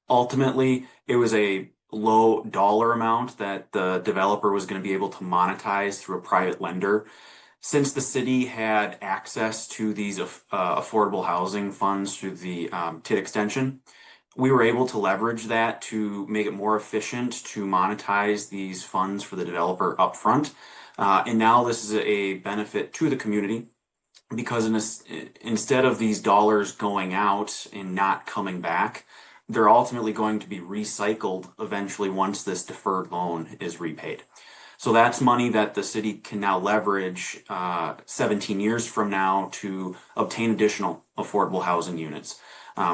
ultimately it was a low dollar amount that the developer was going to be able to monetize through a private lender. Since the city had access to these affordable housing funds through the TID extension, we were able to leverage that to make it more efficient to monetize these funds for the developer upfront. And now this is a benefit to the community, because instead of these dollars going out and not coming back, they're ultimately going to be recycled eventually once this deferred loan is repaid. So that's money that the city can now leverage 17 years from now to obtain additional affordable housing units.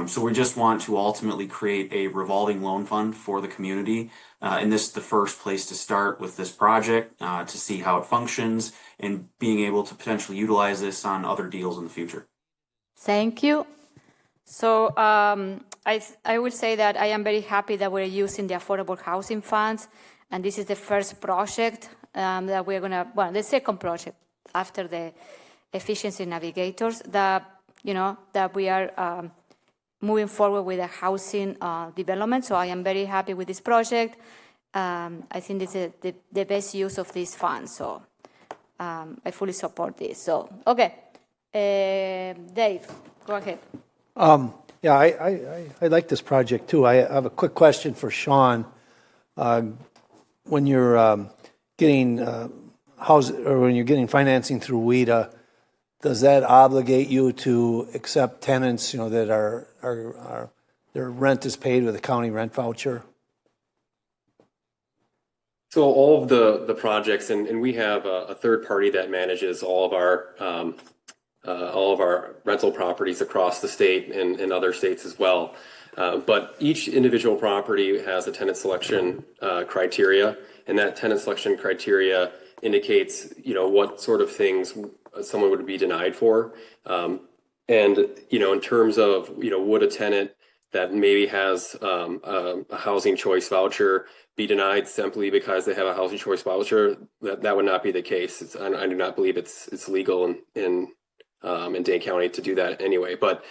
So we just want to ultimately create a revolving loan fund for the community. And this is the first place to start with this project to see how it functions and being able to potentially utilize this on other deals in the future. Thank you. So I would say that I am very happy that we're using the affordable housing funds. And this is the first project that we're going to, the second project after the efficiency navigators that we are moving forward with the housing development. So I am very happy with this project. I think this is the best use of these funds. So I fully support this. So, okay. Dave, go ahead. Yeah, I like this project too. I have a quick question for Sean. When you're getting when you're getting financing through WIDA, does that obligate you to accept tenants, that are their rent is paid with a county rent voucher? So all of the projects, and we have a third party that manages all of our all of our rental properties across the state and other states as well. But each individual property has a tenant selection criteria, and that tenant selection criteria indicates, what sort of things someone would be denied for. And, in terms of, would a tenant that maybe has a housing choice voucher be denied simply because they have a housing choice voucher? That would not be the case. I do not believe it's legal in Dane County to do that anyway. But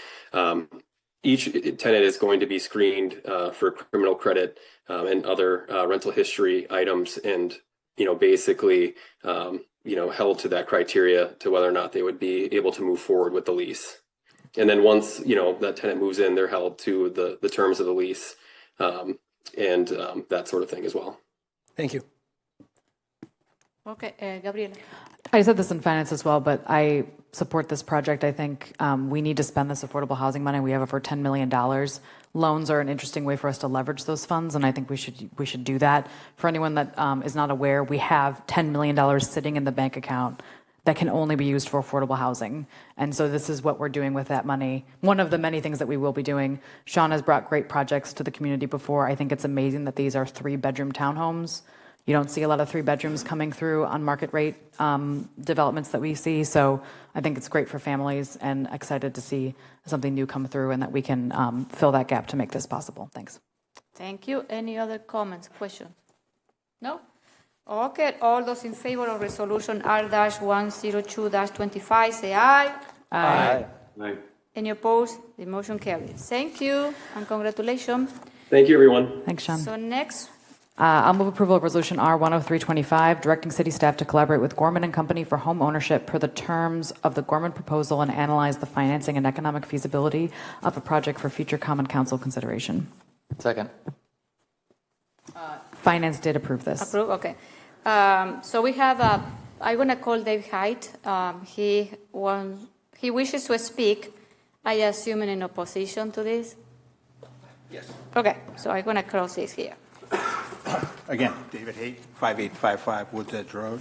each tenant is going to be screened for criminal credit and other rental history items, and basically held to that criteria to whether or not they would be able to move forward with the lease. And then once that tenant moves in, they're held to the terms of the lease and that sort of thing as well. Thank you. Okay, Gabriela. I said this in finance as well, but I support this project. I think we need to spend this affordable housing money. We have over $10 million. Loans are an interesting way for us to leverage those funds, and I think we should do that. For anyone that is not aware, we have $10 million sitting in the bank account that can only be used for affordable housing. And so this is what we're doing with that money. One of the many things that we will be doing. Sean has brought great projects to the community before. I think it's amazing that these are 3-bedroom townhomes. You don't see a lot of 3 bedrooms coming through on market rate developments that we see. So I think it's great for families, and excited to see something new come through and that we can fill that gap to make this possible. Thanks. Thank you. Any other comments, questions? No? Okay, all those in favor of resolution R-102-25, say aye. Aye. Any opposed? The motion carries. Thank you, and congratulations. Thank you, everyone. Thanks, Sean. So next, I'll move approval of resolution R-103-25, directing city staff to collaborate with Gorman and Company for home ownership per the terms of the Gorman proposal and analyze the financing and economic feasibility of a project for future common council consideration. Second. Finance did approve this. approve, okay. So we have, I'm going to call Dave Height. He wishes to speak, I assume in opposition to this? Yes. Okay, so I'm going to cross this here. Again, David Haight, 5855 Woods Edge Road.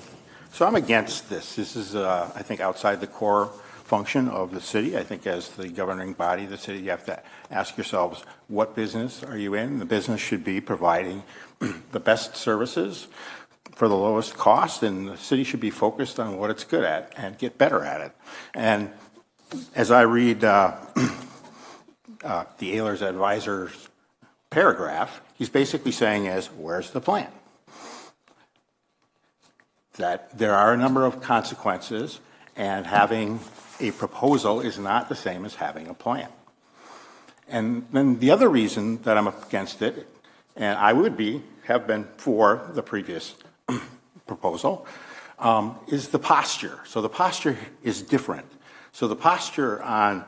So I'm against this. This is, I think, outside the core function of the city. I think as the governing body of the city, you have to ask yourselves, what business are you in? The business should be providing the best services for the lowest cost, and the city should be focused on what it's good at and get better at it. And as I read the Ehlers advisor's paragraph, he's basically saying is, where's the plan? That there are a number of consequences, and having a proposal is not the same as having a plan. And then the other reason that I'm against it, and I would have been for the previous proposal, is the posture. So the posture is different. So the posture on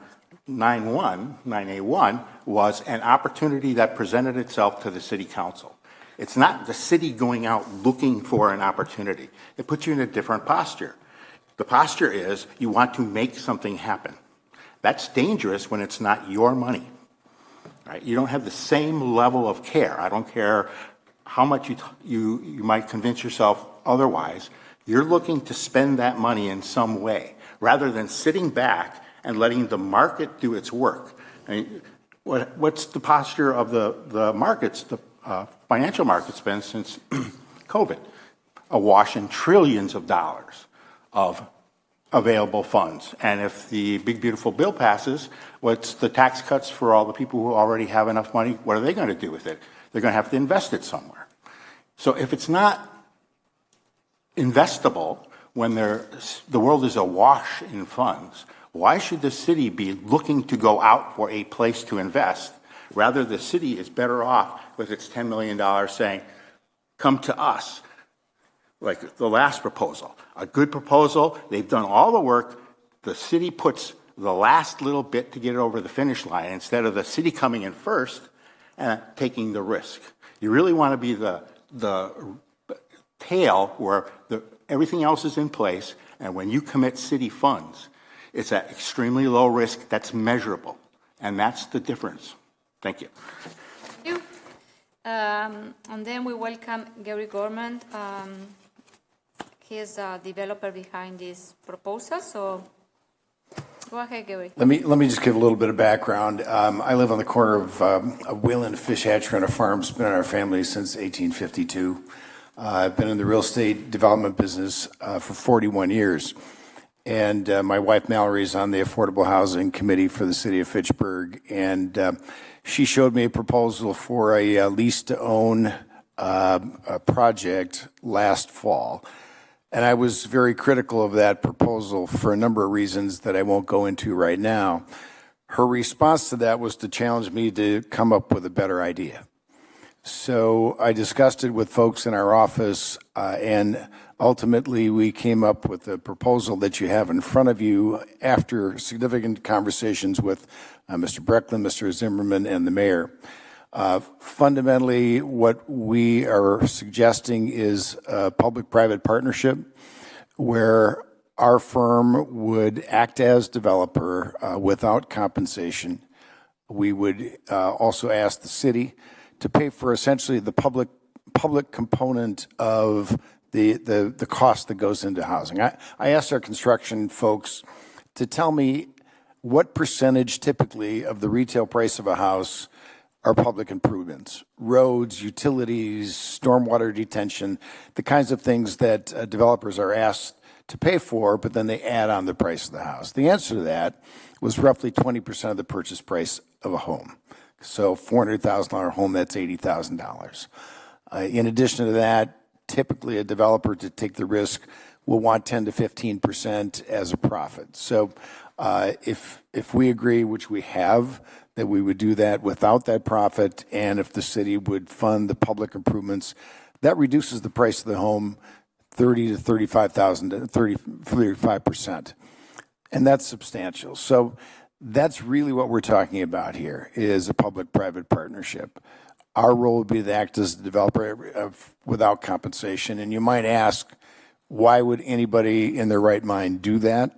9A1 was an opportunity that presented itself to the city council. It's not the city going out looking for an opportunity. It puts you in a different posture. The posture is you want to make something happen. That's dangerous when it's not your money. Right? You don't have the same level of care. I don't care how much you might convince yourself otherwise. You're looking to spend that money in some way, rather than sitting back and letting the market do its work. I mean, what's the posture of the markets, the financial markets been since COVID? Awash in trillions of dollars of available funds. And if the big, beautiful bill passes, what's the tax cuts for all the people who already have enough money? What are they going to do with it? They're going to have to invest it somewhere. So if it's not investable when the world is awash in funds, why should the city be looking to go out for a place to invest? Rather, the city is better off with its $10 million saying, come to us. Like the last proposal, a good proposal, they've done all the work, the city puts the last little bit to get it over the finish line instead of the city coming in first and taking the risk. You really want to be the tail where everything else is in place, and when you commit city funds, it's at extremely low risk that's measurable, and that's the difference. Thank you. Thank you. And then we welcome Gary Gorman. He is a developer behind this proposal. So, Go ahead, Gary. Let me just give a little bit of background. I live on the corner of Wayland Fish Hatchery on a farm. It's been in our family since 1852. I've been in the real estate development business for 41 years. And my wife Mallory is on the Affordable Housing Committee for the city of Fitchburg. And she showed me a proposal for a lease-to-own project last fall. And I was very critical of that proposal for a number of reasons that I won't go into right now. Her response to that was to challenge me to come up with a better idea. So I discussed it with folks in our office, and ultimately we came up with a proposal that you have in front of you after significant conversations with Mr. Brecklin, Mr. Zimmerman, and the mayor. Fundamentally, what we are suggesting is a public-private partnership where our firm would act as developer without compensation. We would also ask the city to pay for essentially the public component of the cost that goes into housing. I asked our construction folks to tell me what percentage typically of the retail price of a house are public improvements, roads, utilities, stormwater detention, the kinds of things that developers are asked to pay for, but then they add on the price of the house. The answer to that was roughly 20% of the purchase price of a home. So $400,000 home, that's $80,000. In addition to that, typically a developer to take the risk will want 10 to 15% as a profit. So if we agree, which we have, that we would do that without that profit, and if the city would fund the public improvements, that reduces the price of the home 30 to 35%. And that's substantial. So that's really what we're talking about here, is a public-private partnership. Our role would be to act as a developer without compensation. And you might ask, why would anybody in their right mind do that?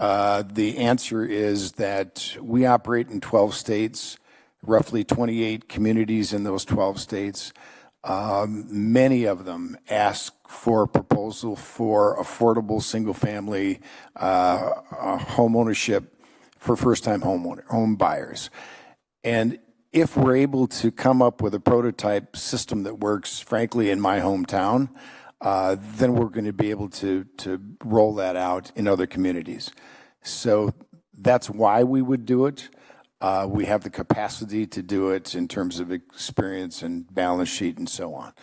The answer is that we operate in 12 states, roughly 28 communities in those 12 states. Many of them ask for a proposal for affordable single-family home ownership for first-time home buyers. And if we're able to come up with a prototype system that works, frankly, in my hometown, then we're going to be able to roll that out in other communities. So that's why we would do it. We have the capacity to do it in terms of experience and balance sheet and so on.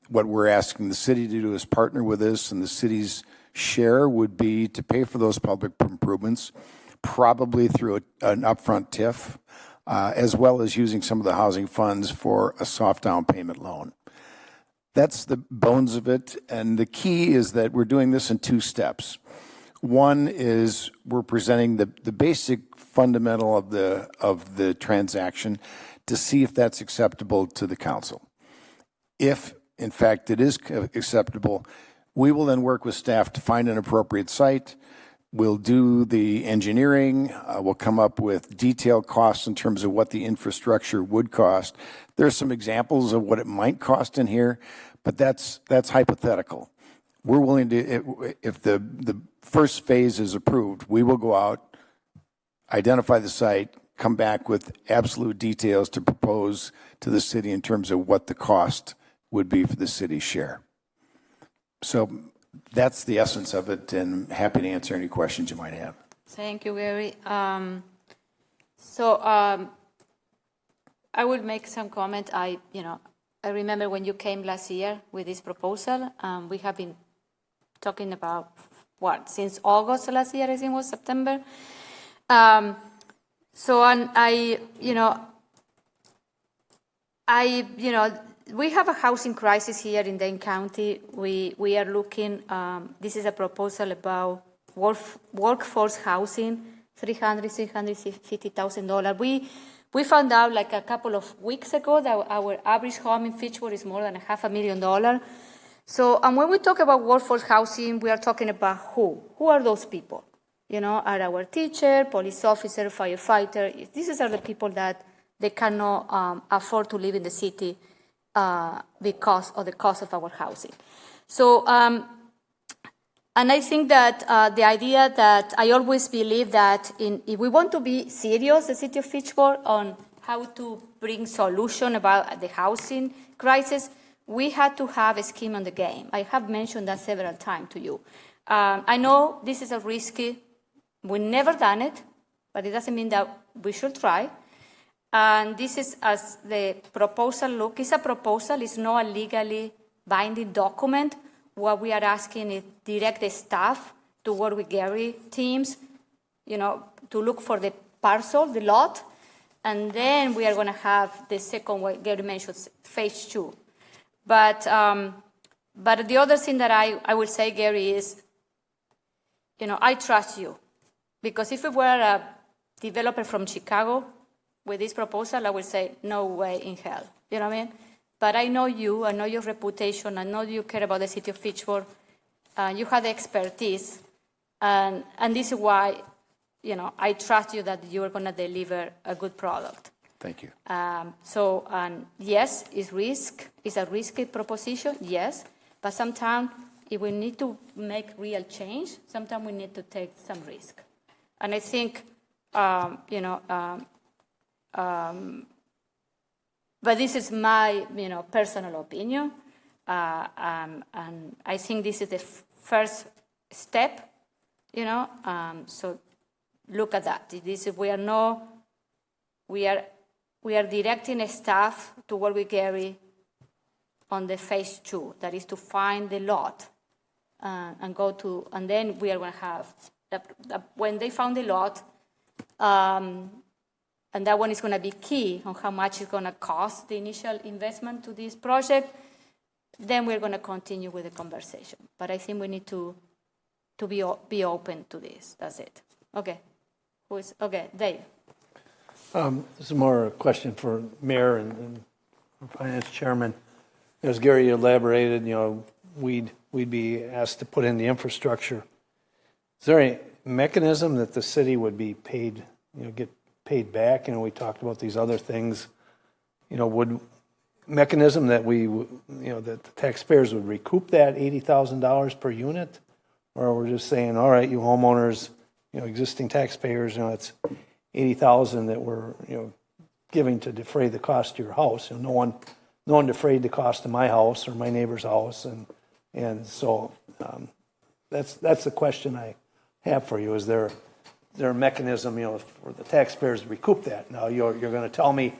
What we're asking the city to do is partner with us, and the city's share would be to pay for those public improvements, probably through an upfront TIF, as well as using some of the housing funds for a soft down payment loan. That's the bones of it, and the key is that we're doing this in two steps. One is we're presenting the basic fundamental of the transaction to see if that's acceptable to the council. If, in fact, it is acceptable, we will then work with staff to find an appropriate site. We'll do the engineering. We'll come up with detailed costs in terms of what the infrastructure would cost. There's some examples of what it might cost in here, but that's hypothetical. We're willing to, if the first phase is approved, we will go out, identify the site, come back with absolute details to propose to the city in terms of what the cost would be for the city's share. So that's the essence of it, and happy to answer any questions you might have. Thank you, Gary. I will make some comment. I remember when you came last year with this proposal. We have been talking about since August last year, I think it was September. We have a housing crisis here in Dane County. We are looking, this is a proposal about workforce housing, $350,000. We found out like a couple of weeks ago that our average home in Fitchburg is more than $500,000. So, and when we talk about workforce housing, we are talking about who? Who are those people? Are our teacher, police officer, firefighter. These are the people that they cannot afford to live in the city because of the cost of our housing. So And I think that the idea that I always believe that if we want to be serious, the city of Fitchburg, on how to bring solution about the housing crisis, we had to have a scheme on the game. I have mentioned that several times to you. I know this is a risky, we've never done it, but it doesn't mean that we should try. And this is as the proposal look. It's a proposal, it's not a legally binding document. What we are asking is direct the staff to work with Gary teams, to look for the parcel, the lot, and then we are going to have the second way Gary mentioned, phase 2. But the other thing that I will say, Gary, is, I trust you, because if it were a developer from Chicago with this proposal, I would say no way in hell. You know what I mean? But I know you, I know your reputation, I know you care about the city of Fitchburg, you have the expertise, and this is why, I trust you that you are going to deliver a good product. Thank you. Yes, it's a risky proposition, yes, but sometimes if we need to make real change, sometimes we need to take some risk. And I think, but this is my, personal opinion, and I think this is the first step, so look at that. We are directing staff to work with Gary on the phase 2, that is to find the lot and then we are going to have, when they found the lot, and that one is going to be key on how much it's going to cost the initial investment to this project, then we're going to continue with the conversation. But I think we need to be open to this. That's it. Okay. Dave. This is more a question for Mayor and Finance Chairman. As Gary elaborated, we'd be asked to put in the infrastructure. Is there a mechanism that the city would be paid, get paid back? We talked about these other things. Would mechanism that that the taxpayers would recoup that $80,000 per unit, or we're just saying, all right, you homeowners, existing taxpayers, it's $80,000 that we're giving to defray the cost of your house. No one defrayed the cost of my house or my neighbor's house, and so that's the question I have for you. Is there a mechanism, for the taxpayers to recoup that? Now you're going to tell me,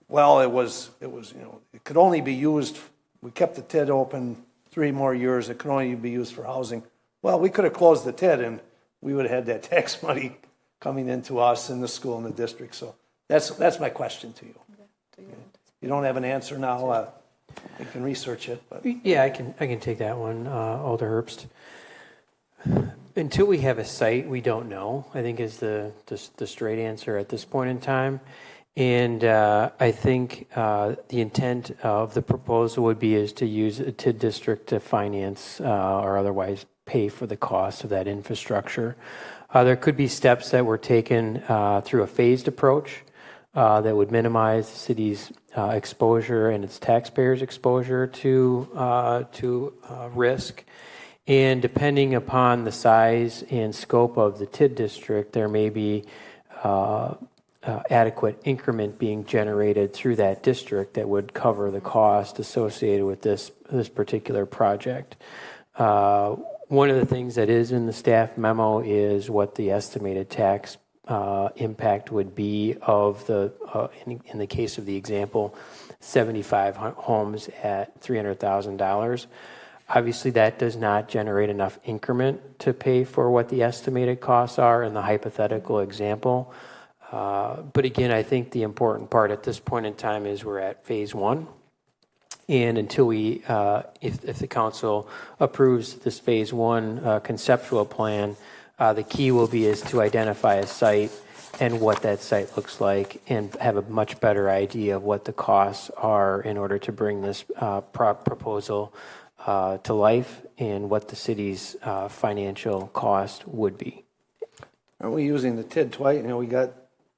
well, it could only be used. We kept the TID open 3 more years. It could only be used for housing. Well, we could have closed the TID, and we would have had that tax money coming into us in the school and the district. So that's my question to you. You don't have an answer now. You can research it. But yeah, I can take that one, Alder Herbst. Until we have a site, we don't know, I think is the straight answer at this point in time. And I think the intent of the proposal would be is to use a TID district to finance or otherwise pay for the cost of that infrastructure. There could be steps that were taken through a phased approach that would minimize the city's exposure and its taxpayers' exposure to risk. And depending upon the size and scope of the TID district, there may be adequate increment being generated through that district that would cover the cost associated with this particular project. One of the things that is in the staff memo is what the estimated tax impact would be of in the case of the example, 75 homes at $300,000. Obviously, that does not generate enough increment to pay for what the estimated costs are in the hypothetical example. But again, I think the important part at this point in time is we're at phase 1. And until we, if the council approves this phase 1 conceptual plan, the key will be is to identify a site and what that site looks like and have a much better idea of what the costs are in order to bring this proposal to life and what the city's financial cost would be. Aren't we using the TID twice? We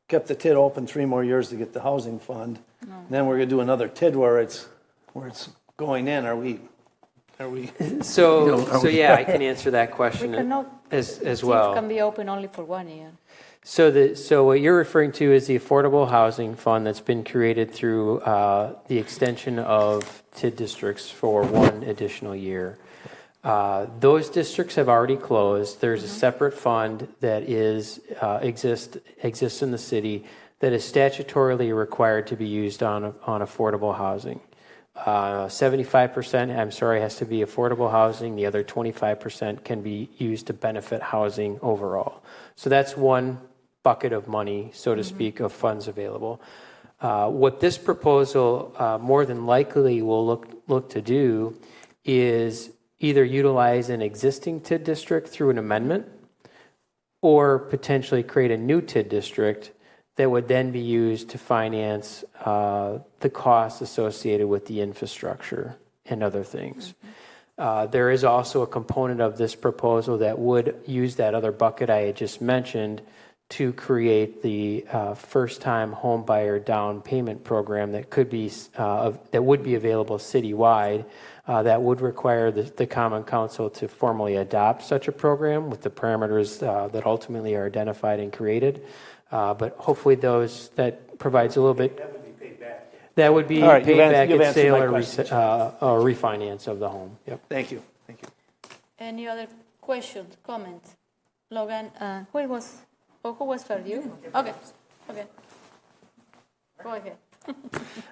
kept the TID open 3 more years to get the housing fund. No. Then we're going to do another TID where it's going in. Are we Are we? So yeah, I can answer that question as well. Can be open only for 1 year. So what you're referring to is the Affordable Housing Fund that's been created through the extension of TID districts for 1 additional year. Those districts have already closed. There's a separate fund that exists in the city that is statutorily required to be used on affordable housing. 75%, has to be affordable housing. The other 25% can be used to benefit housing overall. So that's one bucket of money, so to speak, of funds available. What this proposal more than likely will look to do is either utilize an existing TID district through an amendment or potentially create a new TID district that would then be used to finance the costs associated with the infrastructure and other things. There is also a component of this proposal that would use that other bucket I had just mentioned to create the first-time home buyer down payment program that could be that would be available citywide. That would require the Common Council to formally adopt such a program with the parameters that ultimately are identified and created. But hopefully that provides a little bit. That would be paid back. That would be paid back at sale or refinance of the home. Yep. Thank you. Thank you. Any other questions, comments? Logan, who was for you? Okay. Go ahead.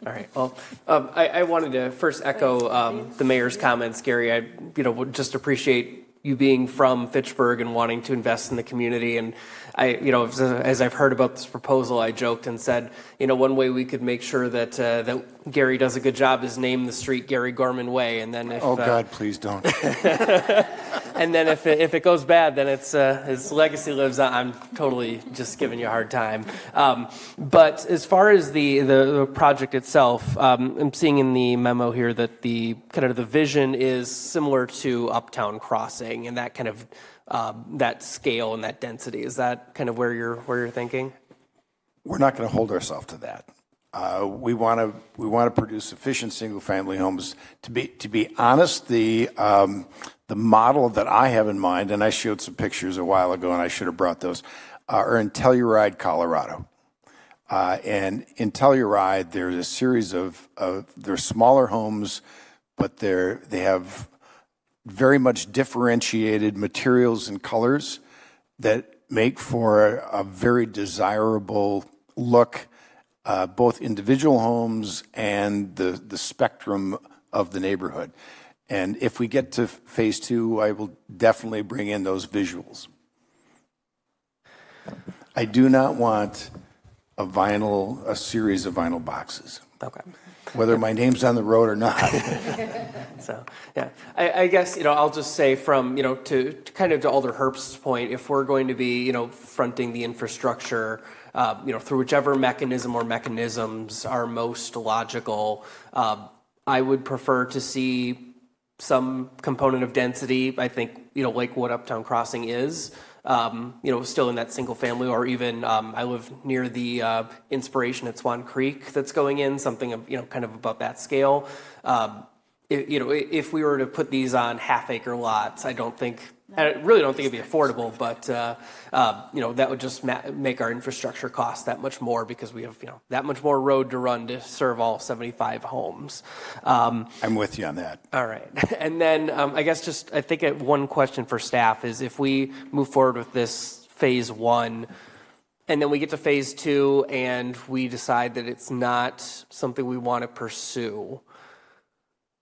All right. Well, I wanted to first echo the mayor's comments, Gary. I would just appreciate you being from Fitchburg and wanting to invest in the community. And as I've heard about this proposal, I joked and said, one way we could make sure that Gary does a good job is name the street Gary Gorman Way. And then if God, please don't. and then if it goes bad, then it's his legacy lives on. I'm totally just giving you a hard time. But as far as the project itself, I'm seeing in the memo here that the vision is similar to Uptown Crossing and that kind of that scale and that density. Is that kind of where you're thinking? We're not going to hold ourselves to that. We want to produce efficient single-family homes. To be honest, the model that I have in mind, and I showed some pictures a while ago, and I should have brought those, are in Telluride, Colorado. And in Telluride, there's a series of they're smaller homes, but they have very much differentiated materials and colors that make for a very desirable look, both individual homes and the spectrum of the neighborhood. And if we get to phase 2, I will definitely bring in those visuals. I do not want a series of vinyl boxes. Okay. Whether my name's on the road or not. So, yeah, I guess, I'll just say from, to kind of to Alder Herbst's point, if we're going to be, fronting the infrastructure, through whichever mechanism or mechanisms are most logical, I would prefer to see some component of density. I think, like what Uptown Crossing is, still in that single family, or even I live near the Inspiration at Swan Creek that's going in, something of, kind of about that scale. If we were to put these on half-acre lots, I really don't think it'd be affordable, but that would just make our infrastructure cost that much more because we have that much more road to run to serve all 75 homes. I'm with you on that. All right, and then I guess I think one question for staff is if we move forward with this phase 1. And then we get to phase 2 and we decide that it's not something we want to pursue.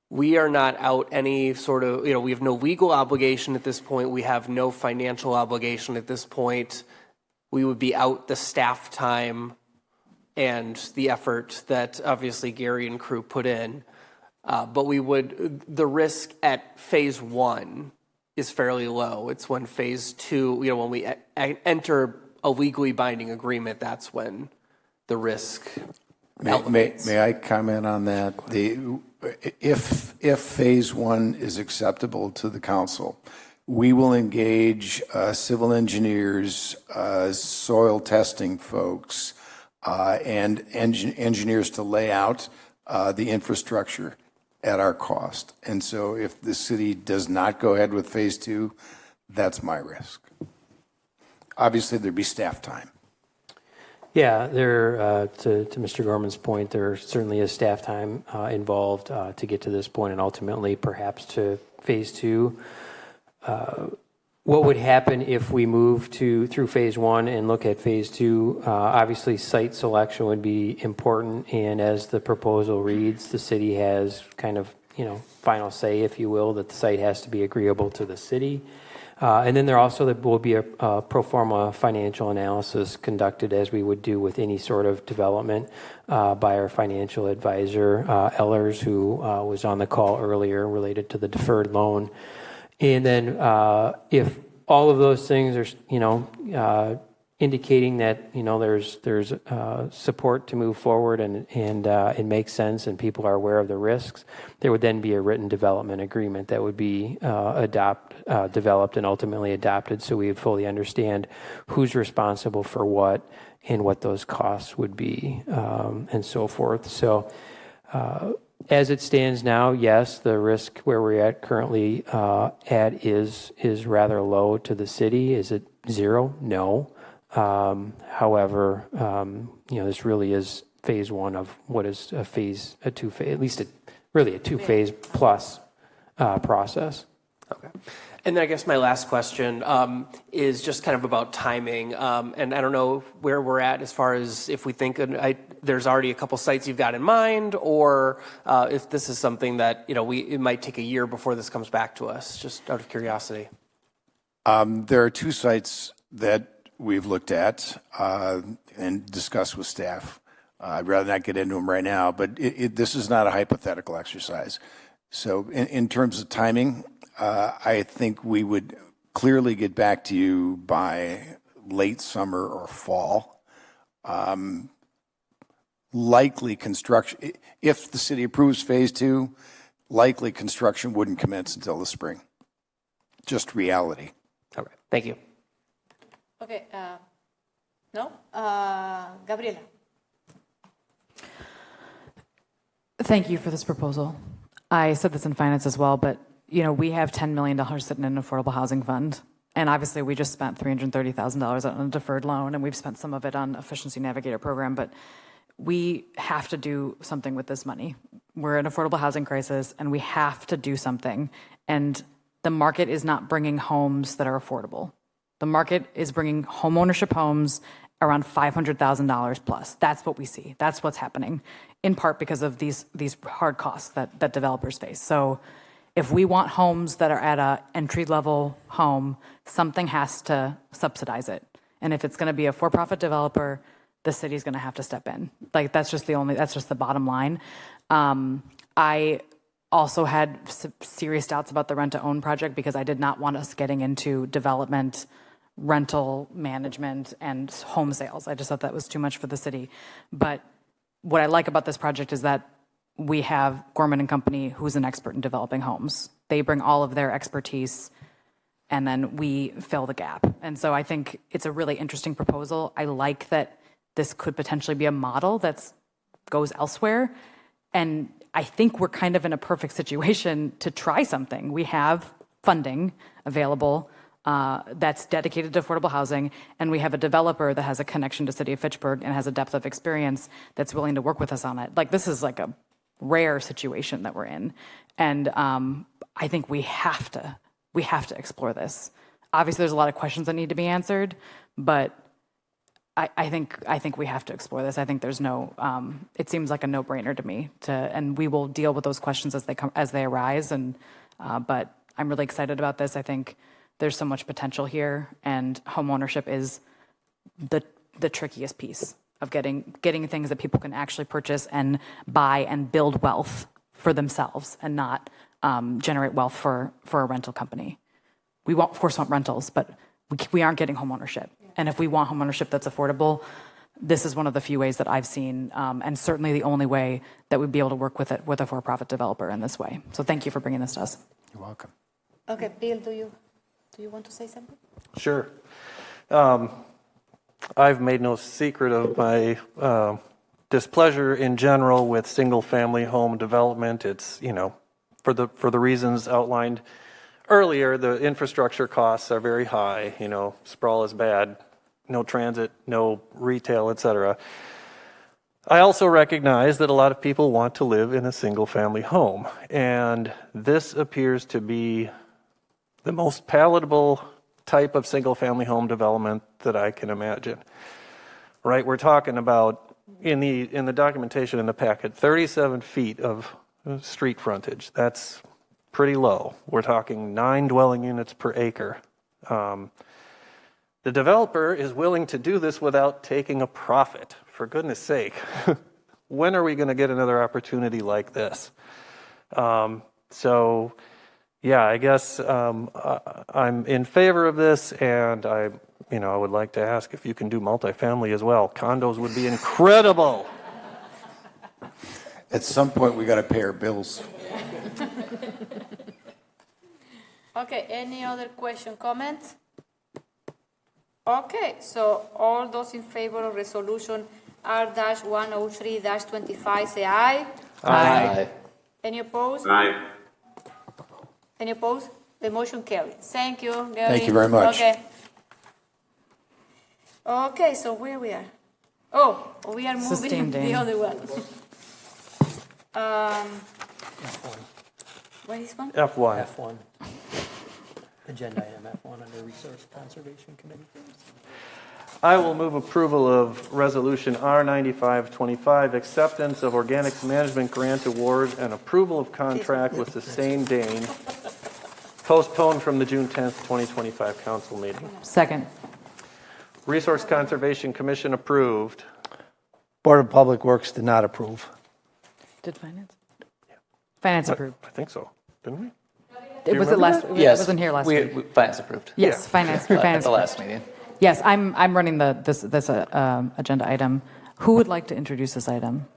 We are not out any sort of, we have no legal obligation at this point. We have no financial obligation at this point. We would be out the staff time and the effort that obviously Gary and crew put in. But the risk at phase 1 is fairly low. It's when phase 2, when we enter a legally binding agreement, that's when the risk elevates. May I comment on that? If phase 1 is acceptable to the council, we will engage civil engineers, soil testing folks, and engineers to lay out the infrastructure at our cost. And so if the city does not go ahead with phase two, that's my risk. Obviously, there'd be staff time. Yeah, to Mr. Gorman's point, there certainly is staff time involved to get to this point and ultimately perhaps to phase two. What would happen if we move through phase one and look at phase two? Obviously, site selection would be important, and as the proposal reads, the city has kind of, final say, if you will, that the site has to be agreeable to the city. And then there will be a pro forma financial analysis conducted, as we would do with any sort of development, by our financial advisor, Ellers, who was on the call earlier related to the deferred loan. And then if all of those things are, indicating that, there's support to move forward and it makes sense and people are aware of the risks, there would then be a written development agreement that would be developed and ultimately adopted, so we would fully understand who's responsible for what and what those costs would be, and so forth. So as it stands now, yes, the risk where we're at currently is rather low to the city. Is it zero? No. However, this really is phase one of what is a two-phase, at least really a two-phase plus process. Okay. And then I guess my last question is just kind of about timing. And I don't know where we're at as far as if we think there's already a couple sites you've got in mind, or if this is something that, it might take a year before this comes back to us, just out of curiosity. There are two sites that we've looked at and discussed with staff. I'd rather not get into them right now, but this is not a hypothetical exercise. So in terms of timing, I think we would clearly get back to you by late summer or fall. Likely construction, if the city approves phase two, likely construction wouldn't commence until the spring. Just reality. All right, thank you. Okay, no? Gabriela. Thank you for this proposal. I said this in finance as well, but we have $10 million sitting in an affordable housing fund. And obviously we just spent $330,000 on a deferred loan, and we've spent some of it on Efficiency Navigator program, but we have to do something with this money. We're in an affordable housing crisis and we have to do something. And the market is not bringing homes that are affordable. The market is bringing homeownership homes around $500,000 plus. That's what we see. That's what's happening, in part because of these hard costs that developers face. So if we want homes that are at a entry-level home, something has to subsidize it. And if it's going to be a for-profit developer, the city's going to have to step in. That's just the bottom line. I also had serious doubts about the rent-to-own project because I did not want us getting into development, rental management, and home sales. I just thought that was too much for the city. But what I like about this project is that we have Gorman and Company, who's an expert in developing homes. They bring all of their expertise, and then we fill the gap. And so I think it's a really interesting proposal. I like that this could potentially be a model that goes elsewhere. And I think we're kind of in a perfect situation to try something. We have funding available that's dedicated to affordable housing, and we have a developer that has a connection to City of Fitchburg and has a depth of experience that's willing to work with us on it. This is like a rare situation that we're in, and I think we have to explore this. Obviously, there's a lot of questions that need to be answered, but I think we have to explore this. I think there's no. It seems like a no-brainer to me. And we will deal with those questions as they arise. But I'm really excited about this. I think there's so much potential here, and homeownership is the trickiest piece of getting things that people can actually purchase and buy and build wealth for themselves, and not generate wealth for a rental company. We of course want rentals, but we aren't getting homeownership. And if we want homeownership that's affordable, this is one of the few ways that I've seen, and certainly the only way that we'd be able to work with a for-profit developer in this way. So thank you for bringing this to us. You're welcome. Okay, Bill, do you want to say something? Sure. I've made no secret of my displeasure in general with single-family home development. It's, for the reasons outlined earlier, the infrastructure costs are very high. Sprawl is bad, no transit, no retail, etc. I also recognize that a lot of people want to live in a single-family home, and this appears to be the most palatable type of single-family home development that I can imagine. Right, we're talking about, in the documentation in the packet, 37 feet of street frontage. That's pretty low. We're talking 9 dwelling units per acre. The developer is willing to do this without taking a profit. For goodness sake, when are we going to get another opportunity like this? So, yeah, I guess I'm in favor of this, and I would like to ask if you can do multifamily as well. Condos would be incredible. At some point, we got to pay our bills. Okay, any other question, comments? Okay, so all those in favor of resolution R-103-25 say aye. Aye. Any opposed? Aye. Any opposed? The motion carries. Thank you, Gary. Thank you very much. Okay. Okay, so where we are? Oh, we are moving Sustained the aim. other one. What is one? F1. F1. Agenda item F1 under Resource Conservation Committee. I will move approval of Resolution R9525, acceptance of organics management grant award and approval of contract with Sustained Dane, postponed from the June 10th, 2025 council meeting. Second. Resource Conservation Commission approved. Board of Public Works did not approve. Did Finance? Finance approved. I think so, didn't we? It was it last? Yes. It wasn't here last week. Finance approved. Yes, Finance. At the last meeting. Yes, I'm running this agenda item. Who would like to introduce this item?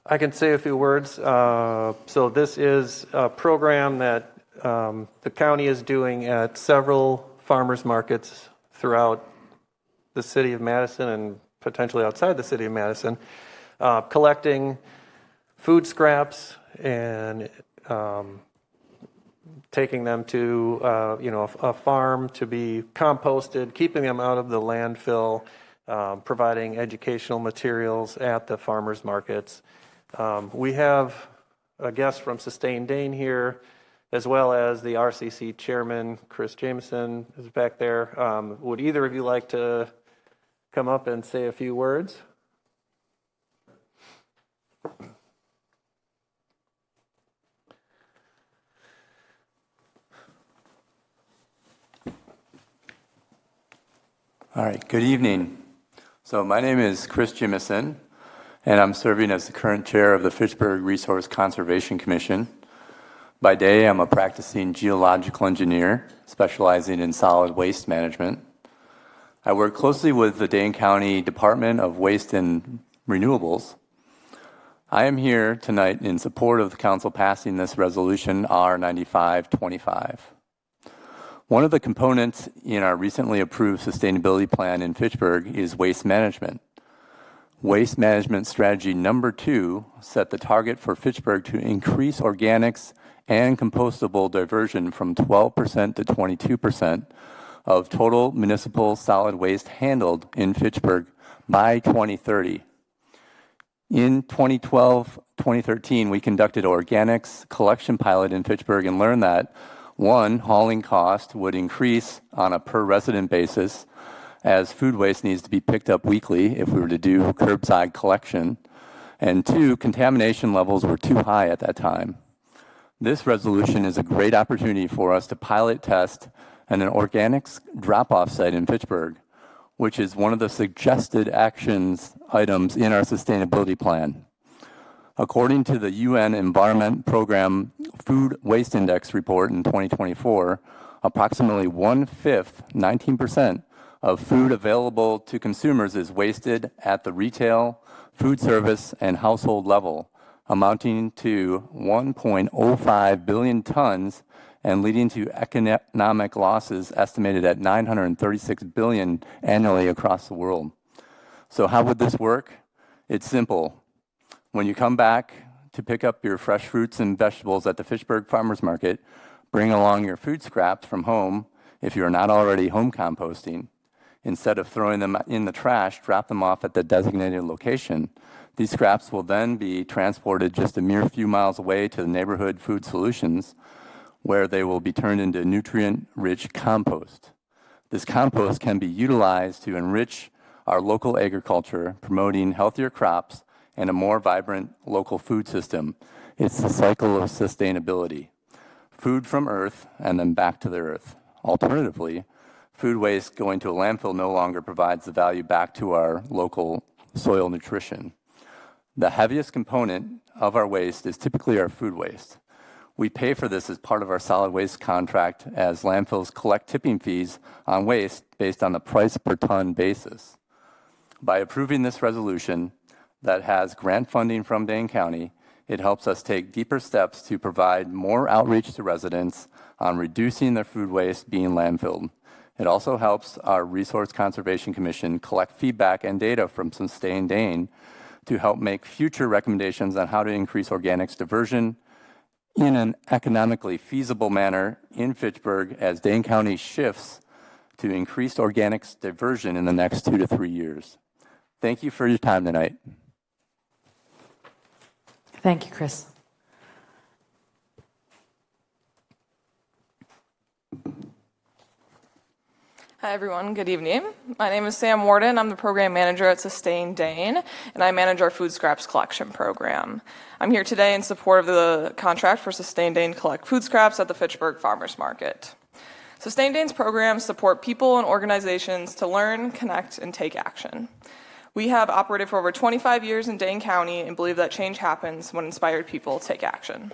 I can say a few words. So this is a program that the county is doing at several farmers markets throughout the city of Madison and potentially outside the city of Madison, collecting food scraps and taking them to a farm to be composted, keeping them out of the landfill, providing educational materials at the farmers markets. We have a guest from Sustained Dane here, as well as the RCC chairman, Chris Jameson, is back there. Would either of you like to come up and say a few words? All right, good evening. So my name is Chris Jimison, and I'm serving as the current chair of the Fitchburg Resource Conservation Commission. By day, I'm a practicing geological engineer specializing in solid waste management. I work closely with the Dane County Department of Waste and Renewables. I am here tonight in support of the council passing this resolution R9525. One of the components in our recently approved sustainability plan in Fitchburg is waste management. Waste management strategy number 2 set the target for Fitchburg to increase organics and compostable diversion from 12% to 22% of total municipal solid waste handled in Fitchburg by 2030. In 2012-2013, we conducted an organics collection pilot in Fitchburg and learned that 1, hauling cost would increase on a per resident basis as food waste needs to be picked up weekly if we were to do curbside collection. And 2, contamination levels were too high at that time. This resolution is a great opportunity for us to pilot test an organics drop-off site in Fitchburg, which is one of the suggested actions items in our sustainability plan. According to the UN Environment Program Food Waste Index report in 2024, approximately 1/5, 19%, of food available to consumers is wasted at the retail, food service, and household level, amounting to 1.05 billion tons and leading to economic losses estimated at 936 billion annually across the world. So how would this work? It's simple. When you come back to pick up your fresh fruits and vegetables at the Fitchburg Farmers Market, bring along your food scraps from home if you're not already home composting. Instead of throwing them in the trash, drop them off at the designated location. These scraps will then be transported just a mere few miles away to the neighborhood food solutions, where they will be turned into nutrient-rich compost. This compost can be utilized to enrich our local agriculture, promoting healthier crops and a more vibrant local food system. It's the cycle of sustainability. Food from earth and then back to the earth. Alternatively, food waste going to a landfill no longer provides the value back to our local soil nutrition. The heaviest component of our waste is typically our food waste. We pay for this as part of our solid waste contract as landfills collect tipping fees on waste based on the price per ton basis. By approving this resolution that has grant funding from Dane County, it helps us take deeper steps to provide more outreach to residents on reducing their food waste being landfilled. It also helps our Resource Conservation Commission collect feedback and data from Sustain Dane to help make future recommendations on how to increase organics diversion in an economically feasible manner in Fitchburg as Dane County shifts to increased organics diversion in the next 2 to 3 years. Thank you for your time tonight. Thank you, Chris. Hi, everyone. Good evening. My name is Sam Warden. I'm the program manager at Sustain Dane, and I manage our food scraps collection program. I'm here today in support of the contract for Sustain Dane to collect food scraps at the Fitchburg Farmers Market. Sustain Dane's programs support people and organizations to learn, connect, and take action. We have operated for over 25 years in Dane County and believe that change happens when inspired people take action.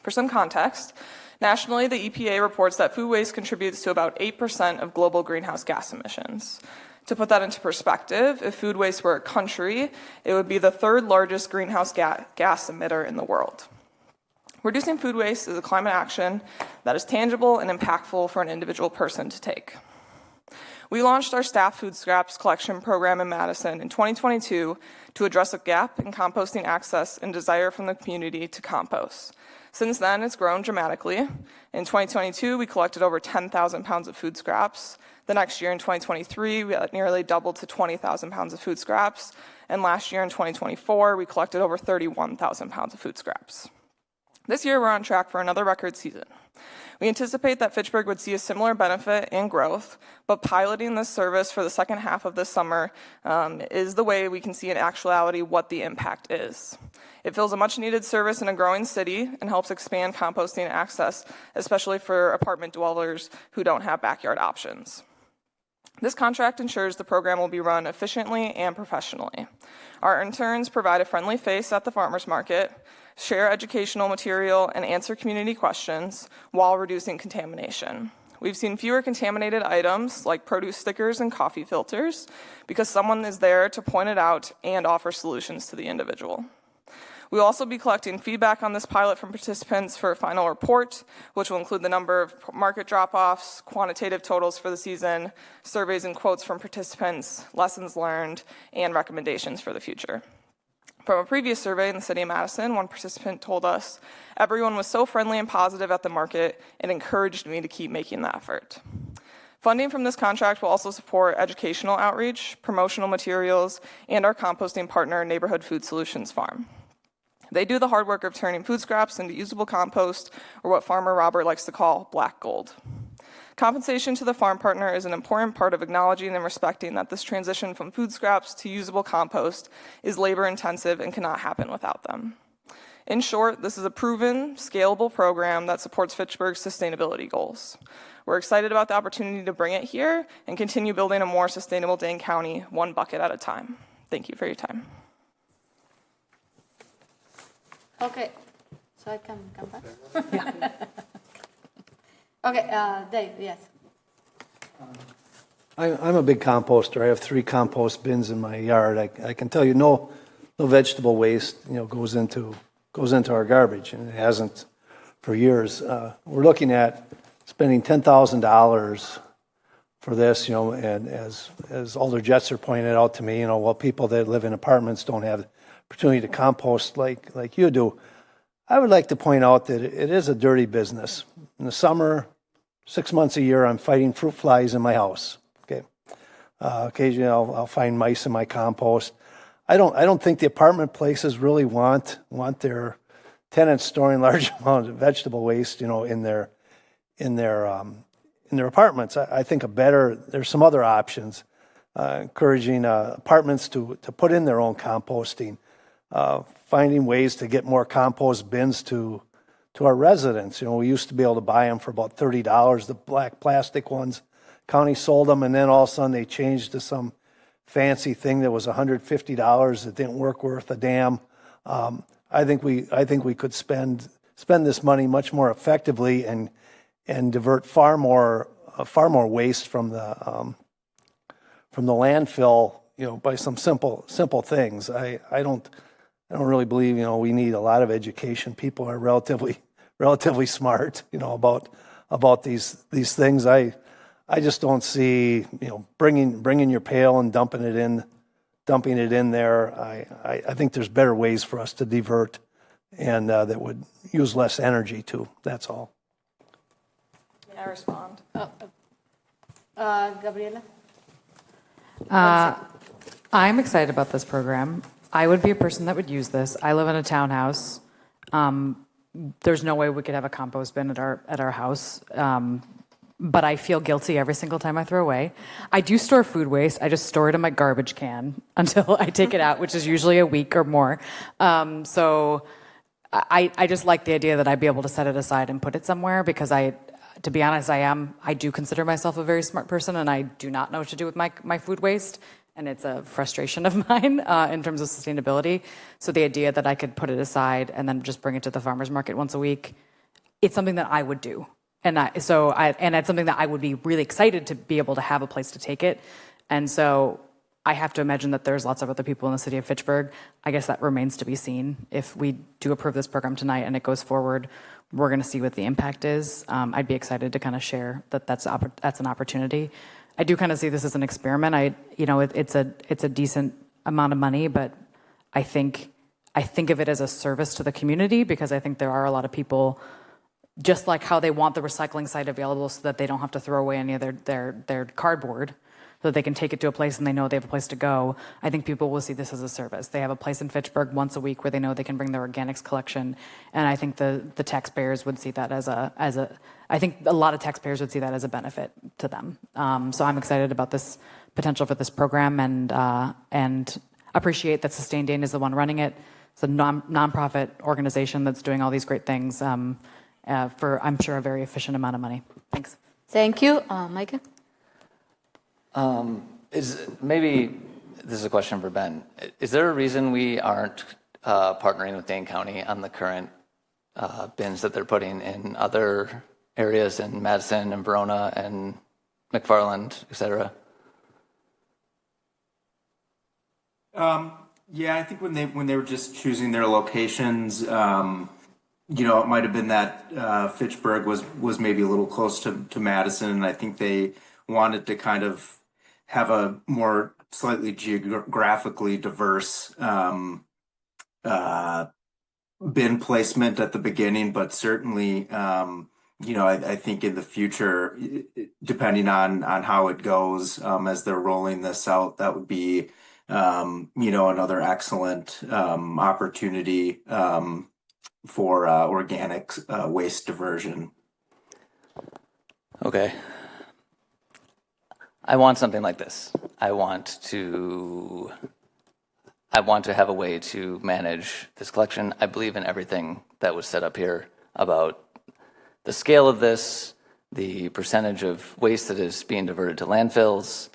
For some context, nationally, the EPA reports that food waste contributes to about 8% of global greenhouse gas emissions. To put that into perspective, if food waste were a country, it would be the third largest greenhouse gas emitter in the world. Reducing food waste is a climate action that is tangible and impactful for an individual person to take. We launched our staff food scraps collection program in Madison in 2022 to address a gap in composting access and desire from the community to compost. Since then, it's grown dramatically. In 2022, we collected over 10,000 pounds of food scraps. The next year, in 2023, we nearly doubled to 20,000 pounds of food scraps. And last year, in 2024, we collected over 31,000 pounds of food scraps. This year, we're on track for another record season. We anticipate that Fitchburg would see a similar benefit and growth, but piloting this service for the second half of this summer is the way we can see in actuality what the impact is. It fills a much-needed service in a growing city and helps expand composting access, especially for apartment dwellers who don't have backyard options. This contract ensures the program will be run efficiently and professionally. Our interns provide a friendly face at the farmers market, share educational material, and answer community questions while reducing contamination. We've seen fewer contaminated items like produce stickers and coffee filters because someone is there to point it out and offer solutions to the individual. We'll also be collecting feedback on this pilot from participants for a final report, which will include the number of market drop-offs, quantitative totals for the season, surveys and quotes from participants, lessons learned, and recommendations for the future. From a previous survey in the city of Madison, one participant told us, "Everyone was so friendly and positive at the market, it encouraged me to keep making the effort." Funding from this contract will also support educational outreach, promotional materials, and our composting partner, Neighborhood Food Solutions Farm. They do the hard work of turning food scraps into usable compost, or what Farmer Robert likes to call black gold. Compensation to the farm partner is an important part of acknowledging and respecting that this transition from food scraps to usable compost is labor-intensive and cannot happen without them. In short, this is a proven, scalable program that supports Fitchburg's sustainability goals. We're excited about the opportunity to bring it here and continue building a more sustainable Dane County, one bucket at a time. Thank you for your time. Okay, so I can come back? Yeah. Okay, Dave, yes. I'm a big composter. I have 3 compost bins in my yard. I can tell you no vegetable waste goes into our garbage, and it hasn't for years. We're looking at spending $10,000 for this, and as Alder Jetser pointed out to me, well, people that live in apartments don't have the opportunity to compost like you do. I would like to point out that it is a dirty business. In the summer, 6 months a year, I'm fighting fruit flies in my house. Okay, occasionally I'll find mice in my compost. I don't think the apartment places really want their tenants storing large amounts of vegetable waste, in their apartments. I think there's some other options, encouraging apartments to put in their own composting, finding ways to get more compost bins to our residents. We used to be able to buy them for about $30, the black plastic ones. County sold them, and then all of a sudden they changed to some fancy thing that was $150 that didn't work worth a damn. I think we could spend this money much more effectively and divert far more waste from the landfill, by some simple things. I don't really believe we need a lot of education. People are relatively smart, about these things. I just don't see bringing your pail and dumping it in there. I think there's better ways for us to divert, and that would use less energy too. That's all. May I respond? Gabriela? I'm excited about this program. I would be a person that would use this. I live in a townhouse. There's no way we could have a compost bin at our house. But I feel guilty every single time I throw away. I do store food waste. I just store it in my garbage can until I take it out, which is usually a week or more. So I just like the idea that I'd be able to set it aside and put it somewhere, because to be honest, I do consider myself a very smart person, and I do not know what to do with my food waste. And it's a frustration of mine in terms of sustainability. So the idea that I could put it aside and then just bring it to the farmer's market once a week, it's something that I would do. And it's something that I would be really excited to be able to have a place to take it. And so I have to imagine that there's lots of other people in the city of Fitchburg. I guess that remains to be seen. If we do approve this program tonight and it goes forward, we're going to see what the impact is. I'd be excited to kind of share that's an opportunity. I do kind of see this as an experiment. It's a decent amount of money, but I think of it as a service to the community, because I think there are a lot of people, just like how they want the recycling site available so that they don't have to throw away any of their cardboard, so that they can take it to a place and they know they have a place to go. I think people will see this as a service. They have a place in Fitchburg once a week where they know they can bring their organics collection, and I think the taxpayers would see that I think a lot of taxpayers would see that as a benefit to them. So I'm excited about this potential for this program, and appreciate that Sustain Dane is the one running it. It's a nonprofit organization that's doing all these great things for, I'm sure, a very efficient amount of money. Thanks. Thank you. Micah? Maybe this is a question for Ben. Is there a reason we aren't partnering with Dane County on the current bins that they're putting in other areas in Madison and Verona and McFarland, et cetera? Yeah, I think when they were just choosing their locations, it might have been that Fitchburg was maybe a little close to Madison, and I think they wanted to kind of have a more slightly geographically diverse bin placement at the beginning, but certainly, I think in the future, depending on how it goes, as they're rolling this out, that would be, another excellent opportunity for organic waste diversion. Okay. I want something like this. I want to have a way to manage this collection. I believe in everything that was set up here about the scale of this, the percentage of waste that is being diverted to landfills.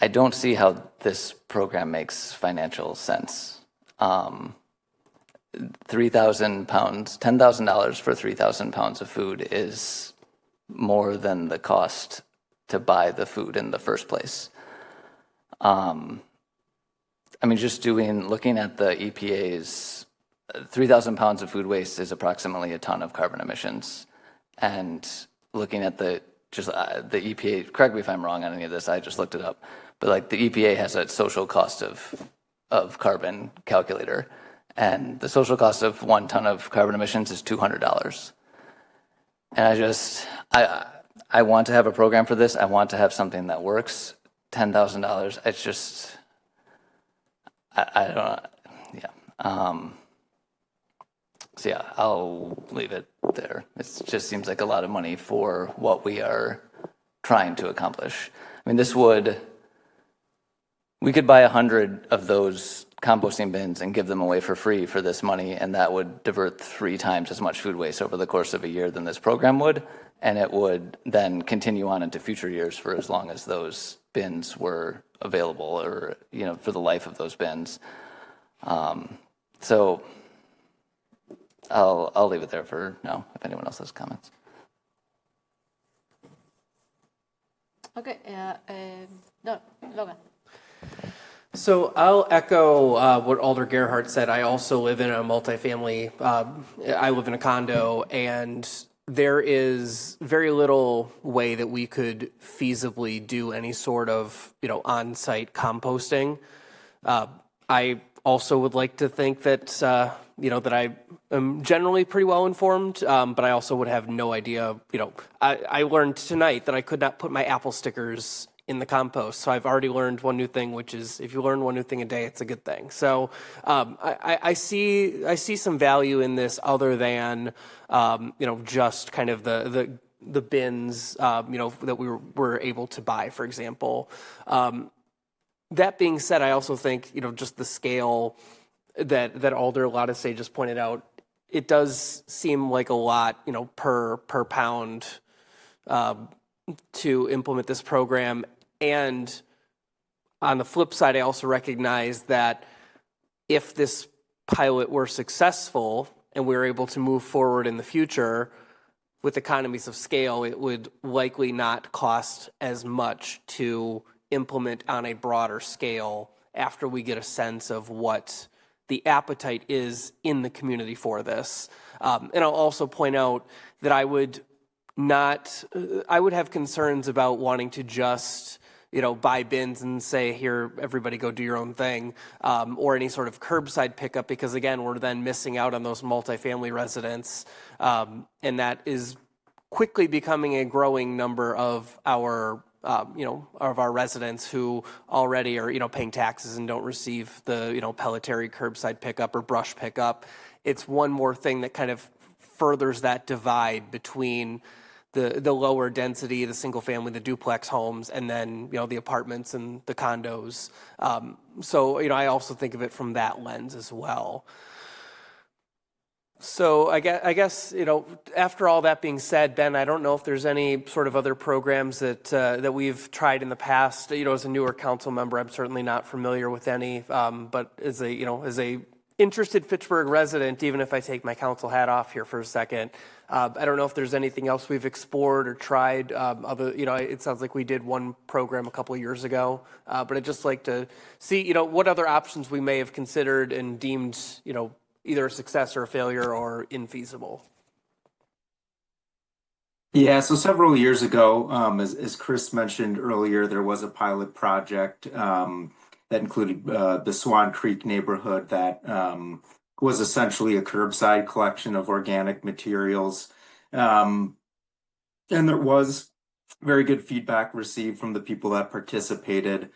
I don't see how this program makes financial sense. 3,000 pounds, $10,000 for 3,000 pounds of food is more than the cost to buy the food in the first place. Looking at the EPA's 3,000 pounds of food waste is approximately a ton of carbon emissions. And looking at the just the EPA, correct me if I'm wrong on any of this, I just looked it up, but like the EPA has a social cost of carbon calculator, and the social cost of 1 ton of carbon emissions is $200. And I want to have a program for this. I want to have something that works. $10,000, it's just, I don't, yeah. So yeah, I'll leave it there. It just seems like a lot of money for what we are trying to accomplish. I mean, we could buy 100 of those composting bins and give them away for free for this money, and that would divert 3 times as much food waste over the course of a year than this program would, and it would then continue on into future years for as long as those bins were available, or for the life of those bins. So I'll leave it there for now, if anyone else has comments. Okay, no, Logan. So I'll echo what Alder Gerhardt said. I also live in a multifamily, I live in a condo, and there is very little way that we could feasibly do any sort of, on-site composting. I also would like to think that, that I am generally pretty well informed, but I also would have no idea, I learned tonight that I could not put my apple stickers in the compost. So I've already learned one new thing, which is if you learn one new thing a day, it's a good thing. So I see some value in this other than, just kind of the bins, that we were able to buy, for example. That being said, I also think, just the scale that Alder Lattice just pointed out, it does seem like a lot, per pound, to implement this program. And on the flip side, I also recognize that if this pilot were successful and we were able to move forward in the future with economies of scale, it would likely not cost as much to implement on a broader scale after we get a sense of what the appetite is in the community for this. And I'll also point out that I would have concerns about wanting to just, buy bins and say, here, everybody go do your own thing, or any sort of curbside pickup, because again, we're then missing out on those multifamily residents. And that is quickly becoming a growing number of our residents who already are, paying taxes and don't receive the, Pelletary curbside pickup or brush pickup. It's one more thing that kind of furthers that divide between the lower density, the single family, the duplex homes, and then, the apartments and the condos. So, I also think of it from that lens as well. So I guess, after all that being said, Ben, I don't know if there's any sort of other programs that we've tried in the past. As a newer council member, I'm certainly not familiar with any, but as a interested Fitchburg resident, even if I take my council hat off here for a second, I don't know if there's anything else we've explored or tried. It sounds like we did one program a couple of years ago, but I'd just like to see, what other options we may have considered and deemed, either a success or a failure or infeasible. Yeah, so several years ago, as Chris mentioned earlier, there was a pilot project that included the Swan Creek neighborhood that was essentially a curbside collection of organic materials. And there was very good feedback received from the people that participated.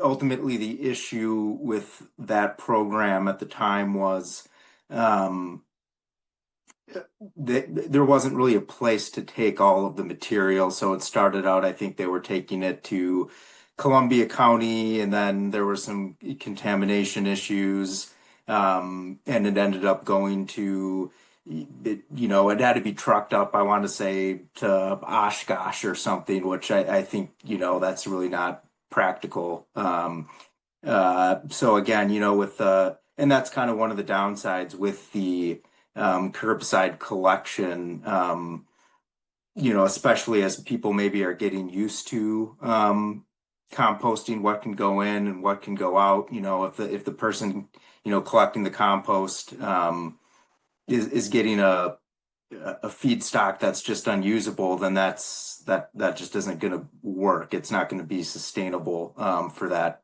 Ultimately, the issue with that program at the time was there wasn't really a place to take all of the material. So it started out, I think they were taking it to Columbia County, and then there were some contamination issues, and it ended up going to, it had to be trucked up, I want to say, to Oshkosh or something, which I think, that's really not practical. So again, and that's kind of one of the downsides with the curbside collection, especially as people maybe are getting used to composting, what can go in and what can go out. If the person collecting the compost is getting a a feedstock that's just unusable, then that just isn't going to work. It's not going to be sustainable for that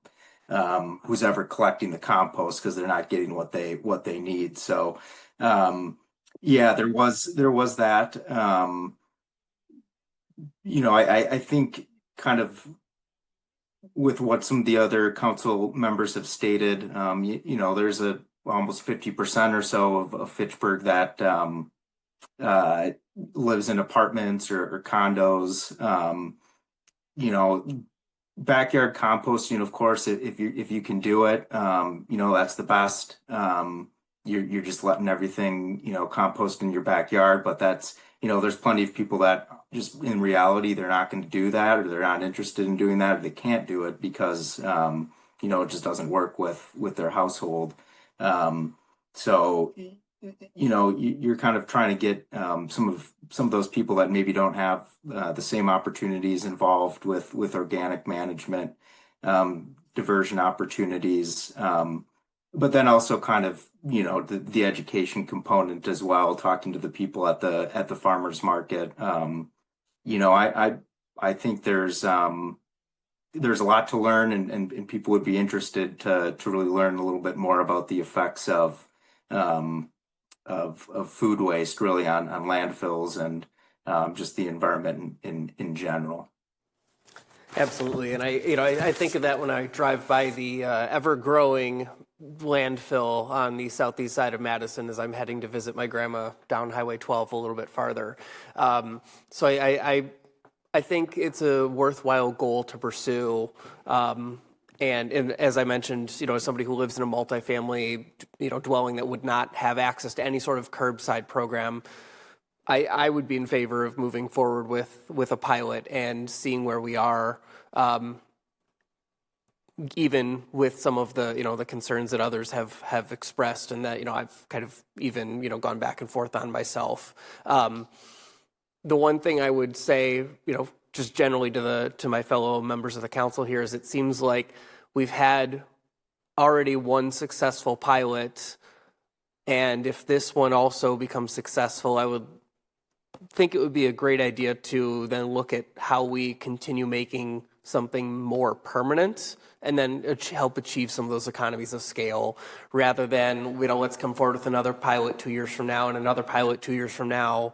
who's ever collecting the compost, because they're not getting what they need. So yeah, there was that. I think kind of with what some of the other council members have stated, there's almost 50% or so of Fitchburg that lives in apartments or condos. Backyard composting, of course, if you can do it, that's the best. You're just letting everything, compost in your backyard, but that's, there's plenty of people that just in reality, they're not going to do that, or they're not interested in doing that, or they can't do it because, it just doesn't work with their household. So, you're kind of trying to get some of those people that maybe don't have the same opportunities involved with organic management, diversion opportunities, but then also kind of the education component as well. Talking to the people at the farmers market, I think there's a lot to learn, and people would be interested to really learn a little bit more about the effects of food waste really on landfills and just the environment in general. Absolutely, and I think of that when I drive by the ever-growing landfill on the southeast side of Madison as I'm heading to visit my grandma down Highway 12 a little bit farther. So I think it's a worthwhile goal to pursue. And as I mentioned, as somebody who lives in a multifamily, dwelling that would not have access to any sort of curbside program, I would be in favor of moving forward with a pilot and seeing where we are, even with some of the the concerns that others have expressed, and that I've kind of even gone back and forth on myself. The one thing I would say, just generally to my fellow members of the council here, is it seems like we've had already one successful pilot, and if this one also becomes successful, I would think it would be a great idea to then look at how we continue making something more permanent and then help achieve some of those economies of scale, rather than let's come forward with another pilot 2 years from now and another pilot 2 years from now,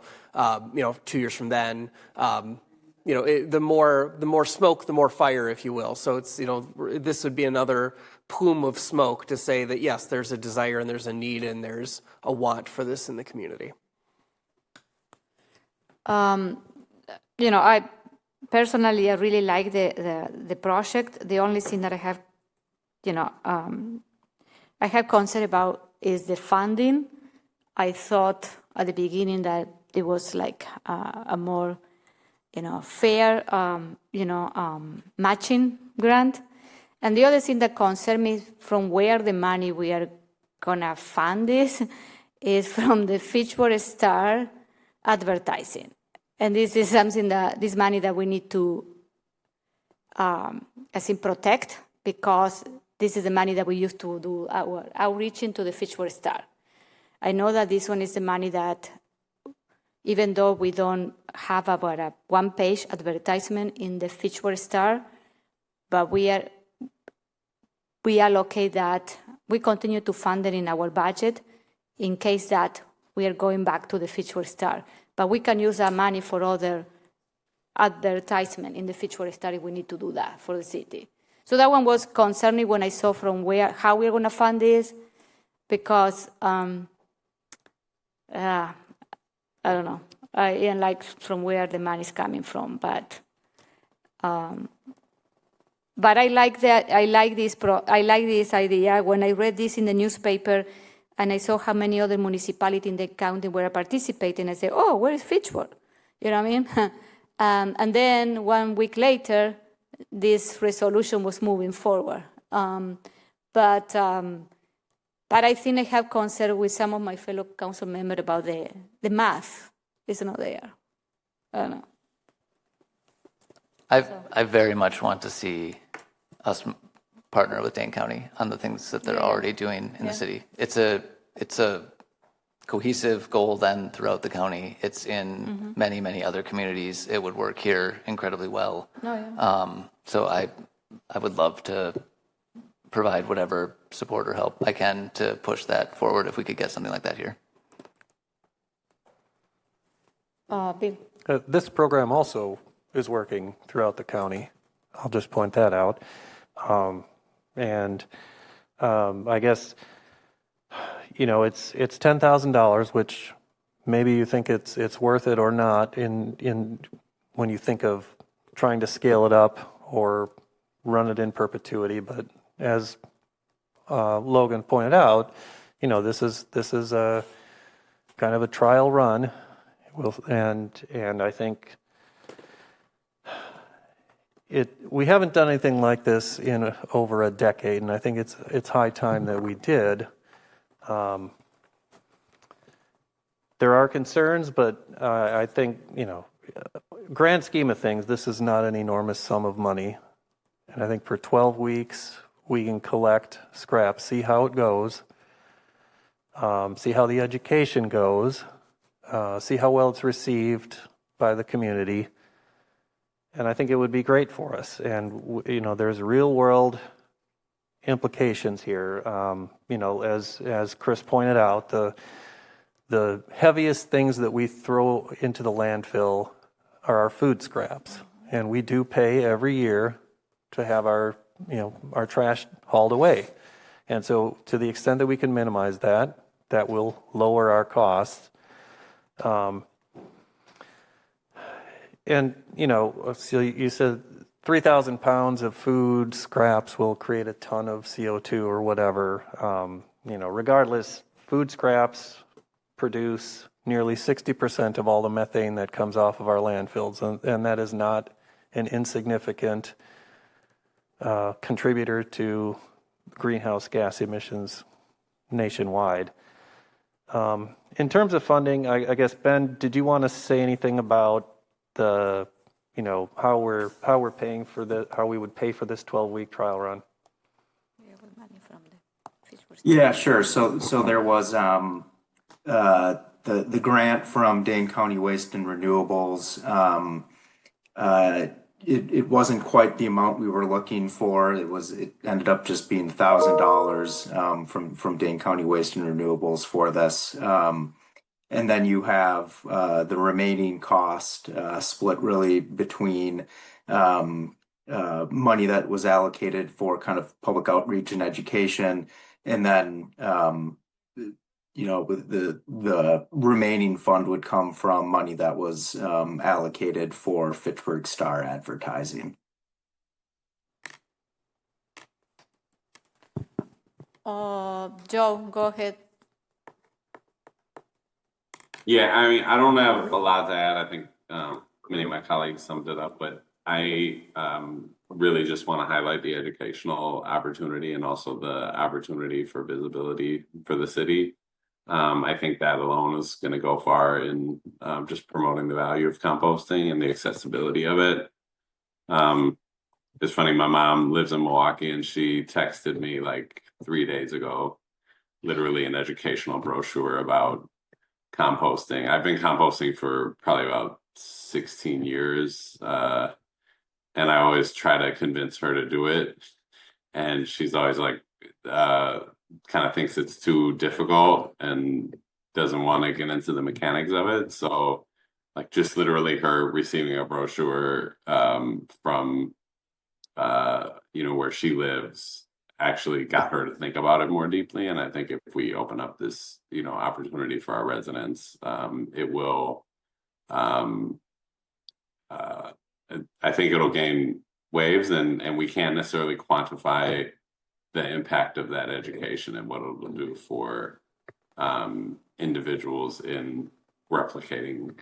2 years from then. The more smoke, the more fire, if you will. So it's, this would be another plume of smoke to say that, yes, there's a desire and there's a need and there's a want for this in the community. I personally, I really like the project. The only thing that I have, I have concern about is the funding. I thought at the beginning that it was like a more fair, matching grant. And the other thing that concerns me from where the money we are gonna fund this is from the Fitchburg Star advertising. And this is something this money that we need to, protect, because this is the money that we use to do our outreach into the Fitchburg Star. I know that this one is the money that, even though we don't have about a one-page advertisement in the Fitchburg Star, but we allocate that, we continue to fund it in our budget in case that we are going back to the Fitchburg Star. But we can use that money for other advertisement in the Fitchburg Star if we need to do that for the city. So that one was concerning when I saw from how we're going to fund this, because I don't know. I didn't like from where the money is coming from, but I like that. I like this idea. When I read this in the newspaper, and I saw how many other municipalities in the county were participating, I said, "Oh, where is Fitchburg?" You know what I mean? And then 1 week later, this resolution was moving forward. But I think I have concern with some of my fellow council members about the math is not there. I don't know. I very much want to see us partner with Dane County on the things that they're already doing in the city. It's a cohesive goal then throughout the county. It's in many, many other communities. It would work here incredibly well. Oh, yeah. So I would love to provide whatever support or help I can to push that forward if we could get something like that here. Bill. This program also is working throughout the county. I'll just point that out. I guess, it's $10,000, which maybe you think it's worth it or not in when you think of trying to scale it up or run it in perpetuity. But as Logan pointed out, this is a kind of a trial run, and I think we haven't done anything like this in over a decade, and I think it's high time that we did. There are concerns, but I think, grand scheme of things, this is not an enormous sum of money. And I think for 12 weeks, we can collect scraps, see how it goes, see how the education goes, see how well it's received by the community. And I think it would be great for us. And, there's real world implications here. As Chris pointed out, the heaviest things that we throw into the landfill are our food scraps. And we do pay every year to have our trash hauled away. And so to the extent that we can minimize that will lower our costs. So you said 3,000 pounds of food scraps will create a ton of CO2 or whatever. Regardless, food scraps produce nearly 60% of all the methane that comes off of our landfills, and that is not an insignificant contributor to greenhouse gas emissions nationwide. In terms of funding, I guess, Ben, did you want to say anything about how we're paying for how we would pay for this 12-week trial run? Yeah, sure. So there was the grant from Dane County Waste and Renewables. It wasn't quite the amount we were looking for. It ended up just being $1,000 from Dane County Waste and Renewables for this. And then you have the remaining cost split really between money that was allocated for kind of public outreach and education, and then the remaining fund would come from money that was allocated for Fitchburg Star advertising. Joe, go ahead. Yeah, I mean, I don't have a lot to add. I think many of my colleagues summed it up, but I really just want to highlight the educational opportunity and also the opportunity for visibility for the city. I think that alone is going to go far in just promoting the value of composting and the accessibility of it. It's funny, my mom lives in Milwaukee and she texted me like 3 days ago, literally an educational brochure about composting. I've been composting for probably about 16 years. And I always try to convince her to do it. And she's always like, kind of thinks it's too difficult and doesn't want to get into the mechanics of it. So like just literally her receiving a brochure from where she lives actually got her to think about it more deeply. And I think if we open up this, opportunity for our residents, it will, I think it'll gain waves, and we can't necessarily quantify the impact of that education and what it'll do for individuals in replicating,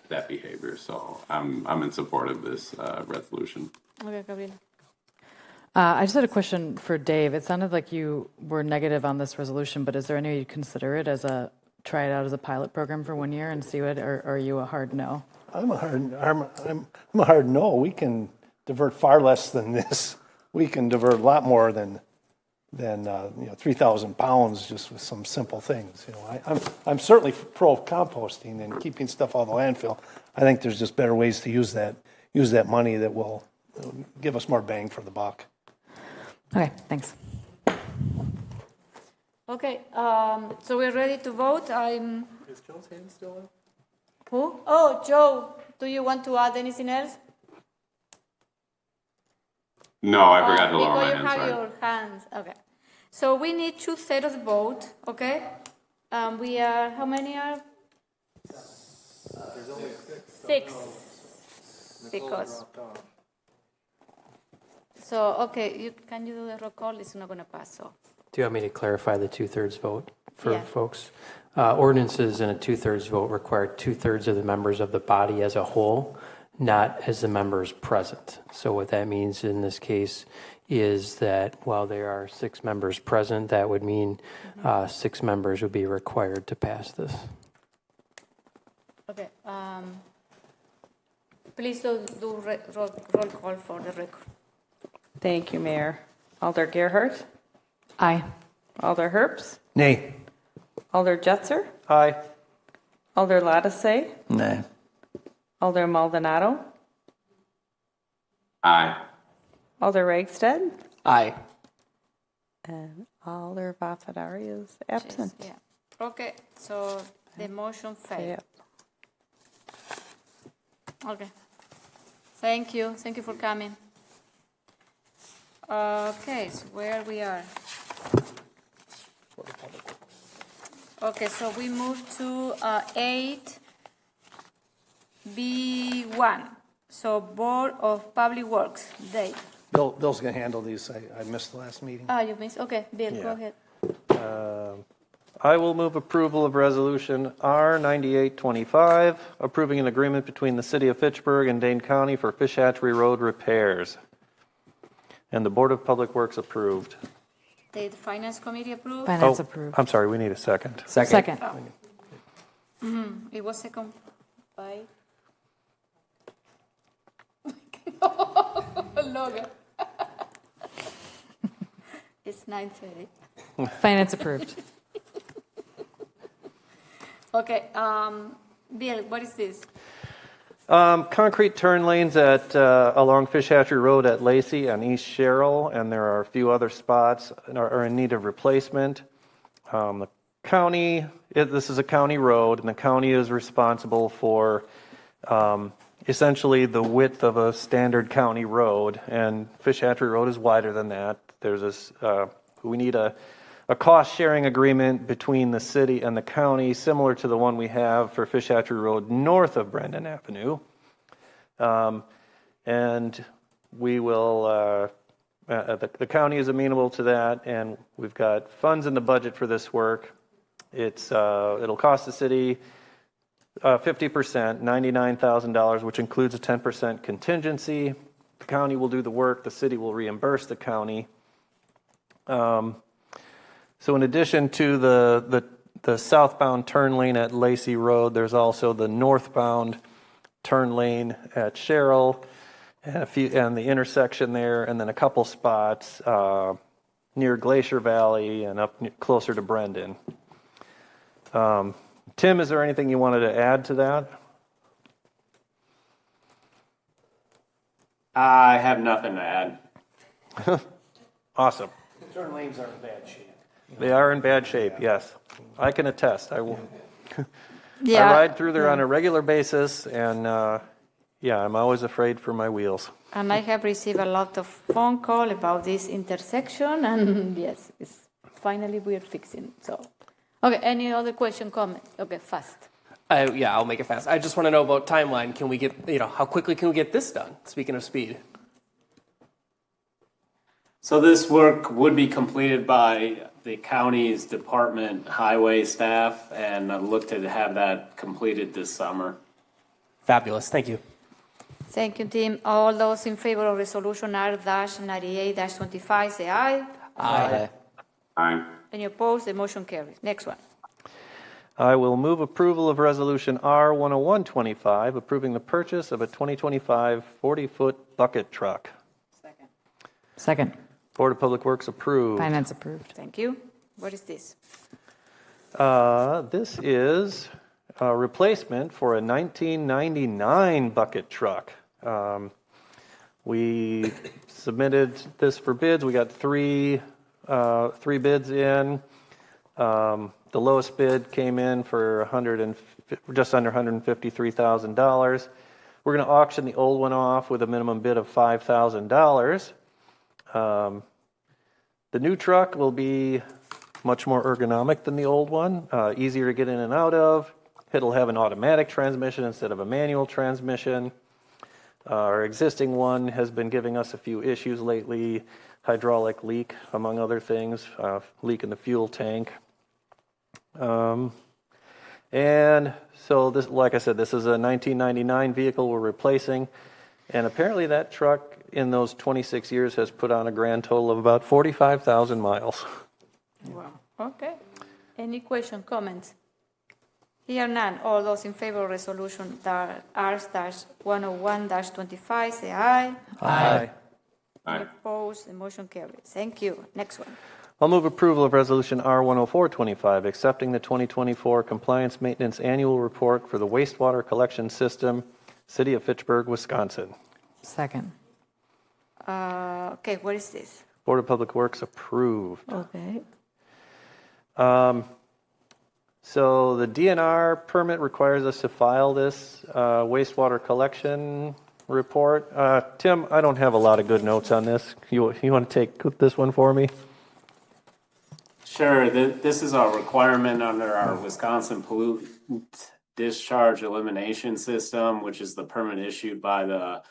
that behavior. So I'm in support of this resolution. Okay, Gabriela. I just had a question for Dave. It sounded like you were negative on this resolution, but is there any way you'd consider it try it out as a pilot program for 1 year and see it, or are you a hard no? I'm a hard no. We can divert far less than this. We can divert a lot more than 3,000 pounds just with some simple things. I'm certainly pro composting and keeping stuff out of the landfill. I think there's just better ways to use that money that will give us more bang for the buck. Okay, thanks. Okay, so we're ready to vote. Is Joe's hand still up? Who? Oh, Joe, do you want to add anything else? No, I forgot to lower my Because you hand, have sorry. your hands. Okay. So we need 2/3 vote, okay? We are, how many are? There's only 6. Because. So, okay, can you do the roll call? It's not going to pass, so. Do you want me to clarify the 2/3 vote for Yeah. folks? Ordinances in a 2/3 vote require 2/3 of the members of the body as a whole, not as the members present. So what that means in this case is that while there are 6 members present, that would mean 6 members would be required to pass this. Okay. Please do roll call for the record. Thank you, Mayor. Alder Gerhart? Aye. Alder Herps? Nay. Alder Jetzer? Aye. Alder Lattice? Nay. Alder Maldonado? Aye. Alder Ragsted? Aye. And Alder Vafadari is absent. Yeah. Okay, so the motion failed. Okay. Thank you. Thank you for coming. Okay, so where we are. Okay, so we move to 8B1. So Board of Public Works, Dave. Bill's going to handle these. I missed the last meeting. You missed? Okay, Bill, go ahead. I will move approval of Resolution R9825, approving an agreement between the City of Fitchburg and Dane County for Fish Hatchery Road repairs. And the Board of Public Works approved. The Finance Committee approved? Finance approved. I'm sorry, we need a second. Second. It was second by Logan. It's 9:30. Finance approved. Okay, Bill, what is this? Concrete turn lanes at along Fish Hatchery Road at Lacey and East Sherrill, and there are a few other spots are in need of replacement. The county, this is a county road, and the county is responsible for essentially the width of a standard county road, and Fish Hatchery Road is wider than that. There's this, we need a cost-sharing agreement between the city and the county, similar to the one we have for Fish Hatchery Road north of Brendan Avenue. And we will, the county is amenable to that, and we've got funds in the budget for this work. It'll cost the city 50%, $99,000, which includes a 10% contingency. The county will do the work. The city will reimburse the county. So in addition to the southbound turn lane at Lacey Road, there's also the northbound turn lane at Sherrill and the intersection there, and then a couple spots near Glacier Valley and up closer to Brendan. Tim, is there anything you wanted to add to that? I have nothing to add. Awesome. The turn lanes are in bad shape. They are in bad shape, yes. I can attest. I will. Yeah. I ride through there on a regular basis, and I'm always afraid for my wheels. And I have received a lot of phone call about this intersection, and yes, finally we're fixing. So, okay, any other question, comment? Okay, fast. Yeah, I'll make it fast. I just want to know about timeline. Can we get, how quickly can we get this done? Speaking of speed. So this work would be completed by the county's department highway staff, and I look to have that completed this summer. Fabulous. Thank you. Thank you, Tim. All those in favor of resolution R-98-25, say aye. Aye. Aye. Any opposed? The motion carries. Next one. I will move approval of Resolution R10125, approving the purchase of a 2025 40-foot bucket truck. Second. Board of Public Works approved. Finance approved. Thank you. What is this? This is a replacement for a 1999 bucket truck. We submitted this for bids. We got three bids in. The lowest bid came in for just under $153,000. We're going to auction the old one off with a minimum bid of $5,000. The new truck will be much more ergonomic than the old one, easier to get in and out of. It'll have an automatic transmission instead of a manual transmission. Our existing one has been giving us a few issues lately, hydraulic leak, among other things, leak in the fuel tank. And so this, like I said, this is a 1999 vehicle we're replacing, and apparently that truck in those 26 years has put on a grand total of about 45,000 miles. Wow. Okay. Any question, comments? Here none. All those in favor of resolution R-101-25 say aye. Aye. Any opposed? The motion carries. Thank you. Next one. I'll move approval of Resolution R-104-25, accepting the 2024 Compliance Maintenance Annual Report for the Wastewater Collection System, City of Fitchburg, Wisconsin. Second. Okay, what is this? Board of Public Works approved. Okay. So the DNR permit requires us to file this wastewater collection report. Tim, I don't have a lot of good notes on this. You want to take this one for me? Sure. This is a requirement under our Wisconsin Pollutant Discharge Elimination System, which is the permit issued by the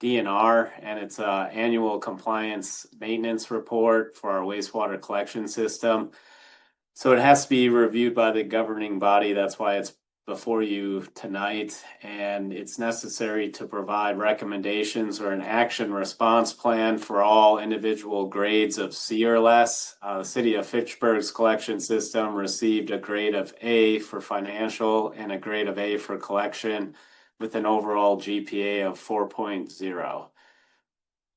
DNR, and it's an annual compliance maintenance report for our wastewater collection system. So it has to be reviewed by the governing body. That's why it's before you tonight, and it's necessary to provide recommendations or an action response plan for all individual grades of C or less. The City of Fitchburg's collection system received a grade of A for financial and a grade of A for collection with an overall GPA of 4.0.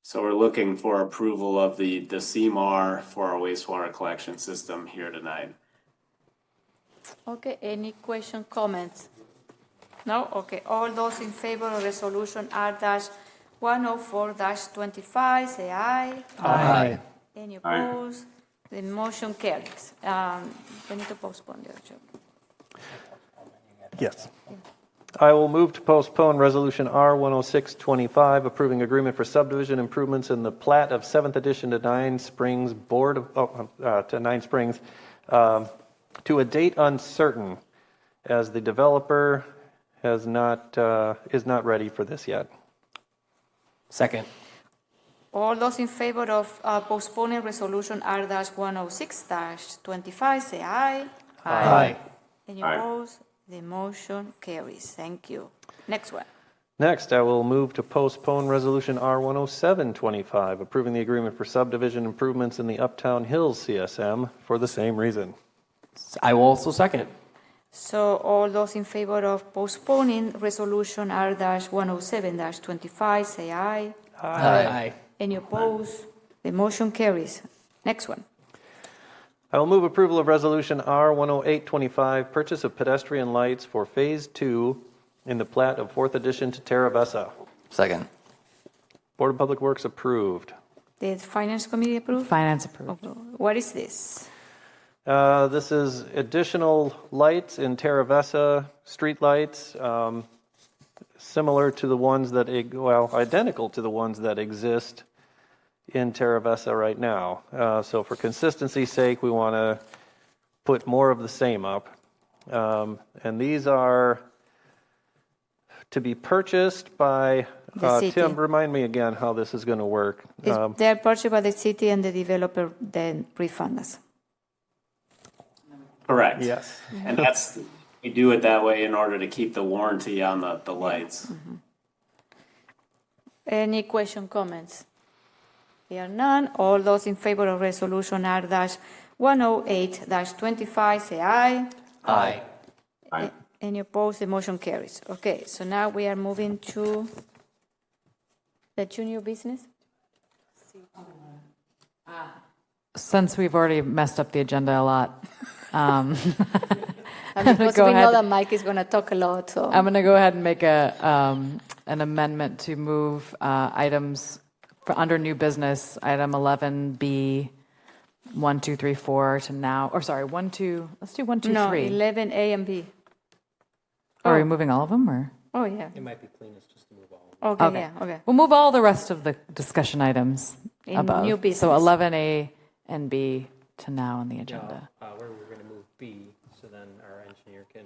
So we're looking for approval of the CMAR for our wastewater collection system here tonight. Okay, any question, comments? No? Okay, all those in favor of resolution R-104-25 say aye. Aye. Any opposed? The motion carries. We need to postpone the action. Yes. I will move to postpone Resolution R-106-25, approving agreement for subdivision improvements in the plat of 7th Edition to Nine Springs to a date uncertain, as the developer is not ready for this yet. Second. All those in favor of postponing resolution R-106-25 say aye. Aye. Any opposed? The motion carries. Thank you. Next one. Next, I will move to postpone Resolution R-107-25, approving the agreement for subdivision improvements in the Uptown Hills CSM for the same reason. I will also second. So all those in favor of postponing resolution R-107-25 say aye. Aye. Any opposed? The motion carries. Next one. I will move approval of Resolution R-108-25, purchase of pedestrian lights for Phase 2 in the plat of 4th Edition to Terra Vesa. Second. Board of Public Works approved. Did Finance Committee approve? Finance approved. Okay. What is this? This is additional lights in Terra Vesa, street lights, similar to the ones that, identical to the ones that exist in Terra Vesa right now. So for consistency's sake, we want to put more of the same up. And these are to be purchased by, Tim, remind me again how this is going to work. They're purchased by the city and the developer then refund us. Correct. Yes. And we do it that way in order to keep the warranty on the lights. Mm-hmm. Any question, comments? There are none. All those in favor of resolution R-108-25 say aye. Aye. Aye. Any opposed? The motion carries. Okay, so now we are moving to the junior business. Since we've already messed up the agenda a lot, And I'm gonna because go we know ahead. that Mike is going to talk a lot, so. I'm going to go ahead and make an amendment to move items for under new business, item 11B, 1, 2, 3, 4 to now, or sorry, 1, 2, let's do 1, 2, 3. No, 11A and B. Are we moving all of them, or? Oh, yeah. It might be cleanest just to move all. Okay, yeah, okay. We'll move all the rest of the discussion items In above. new business. So 11A and B to now on the agenda. Where we're going to move B, so then our engineer can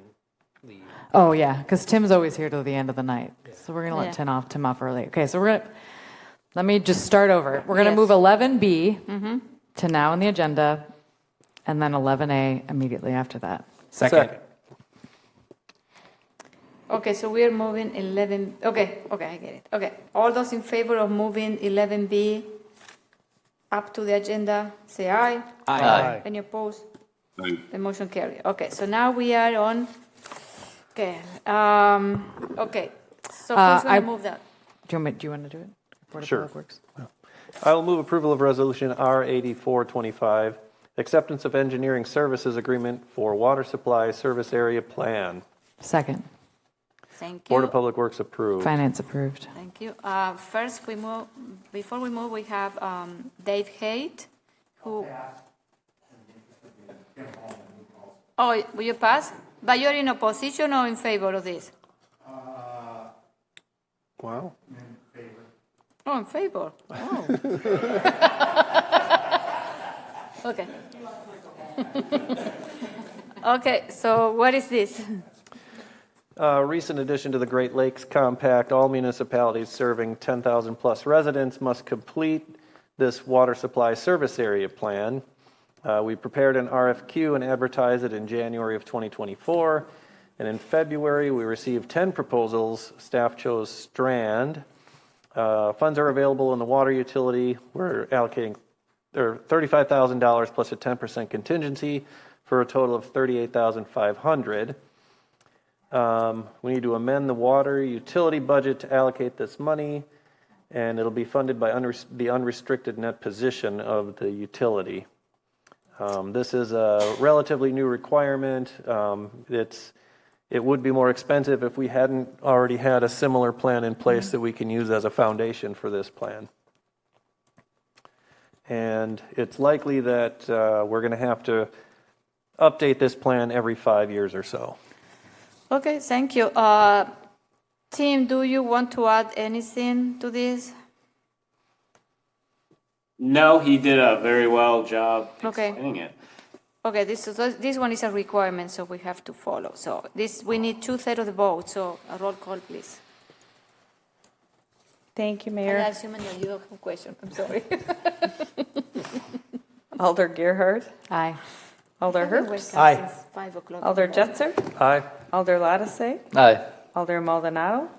leave. Oh, yeah, because Tim's always here till the end of the night. So we're going to let Yeah. Tim off early. Okay, so let me just start over. We're going to Yes. move 11B Mm-hmm. to now on the agenda, and then 11A immediately after that. Second. Okay, so we are moving 11, okay, I get it. Okay, all those in favor of moving 11B up to the agenda, say aye. Aye. Any opposed? Aye. The motion carried. Okay, so now we are on, okay, okay. So who's going to move that? Do you want to do it? Board of Sure. Public Works? I will move approval of resolution R8425, acceptance of engineering services agreement for water supply service area plan. Second. Thank you. Board of Public Works approved. Finance approved. Thank you. First, before we move, we have Dave Haight, who... Oh, will you pass? But you're in opposition or in favor of this? Wow. Oh, in favor. Oh. Okay. Okay, so what is this? Recent addition to the Great Lakes Compact, all municipalities serving 10,000 plus residents must complete this water supply service area plan. We prepared an RFQ and advertised it in January of 2024. And in February, we received 10 proposals. Staff chose Strand. Funds are available in the water utility. We're allocating $35,000 plus a 10% contingency for a total of $38,500. We need to amend the water utility budget to allocate this money, and it'll be funded by the unrestricted net position of the utility. This is a relatively new requirement. It would be more expensive if we hadn't already had a similar plan in place that we can use as a foundation for this plan. And it's likely that we're going to have to update this plan every 5 years or so. Okay, thank you. Tim, do you want to add anything to this? No, he did a very well job Okay. explaining it. Okay, this one is a requirement, so we have to follow. So we need 2/3 of the vote, so a roll call, please. Thank you, I Mayor. assume that you have a question, I'm sorry. Alder Gerhart. Aye. Alder We're Herbst. since 5 o'clock. Alder Jetser. Aye. Alder Lattice. Aye. Alder Maldonado.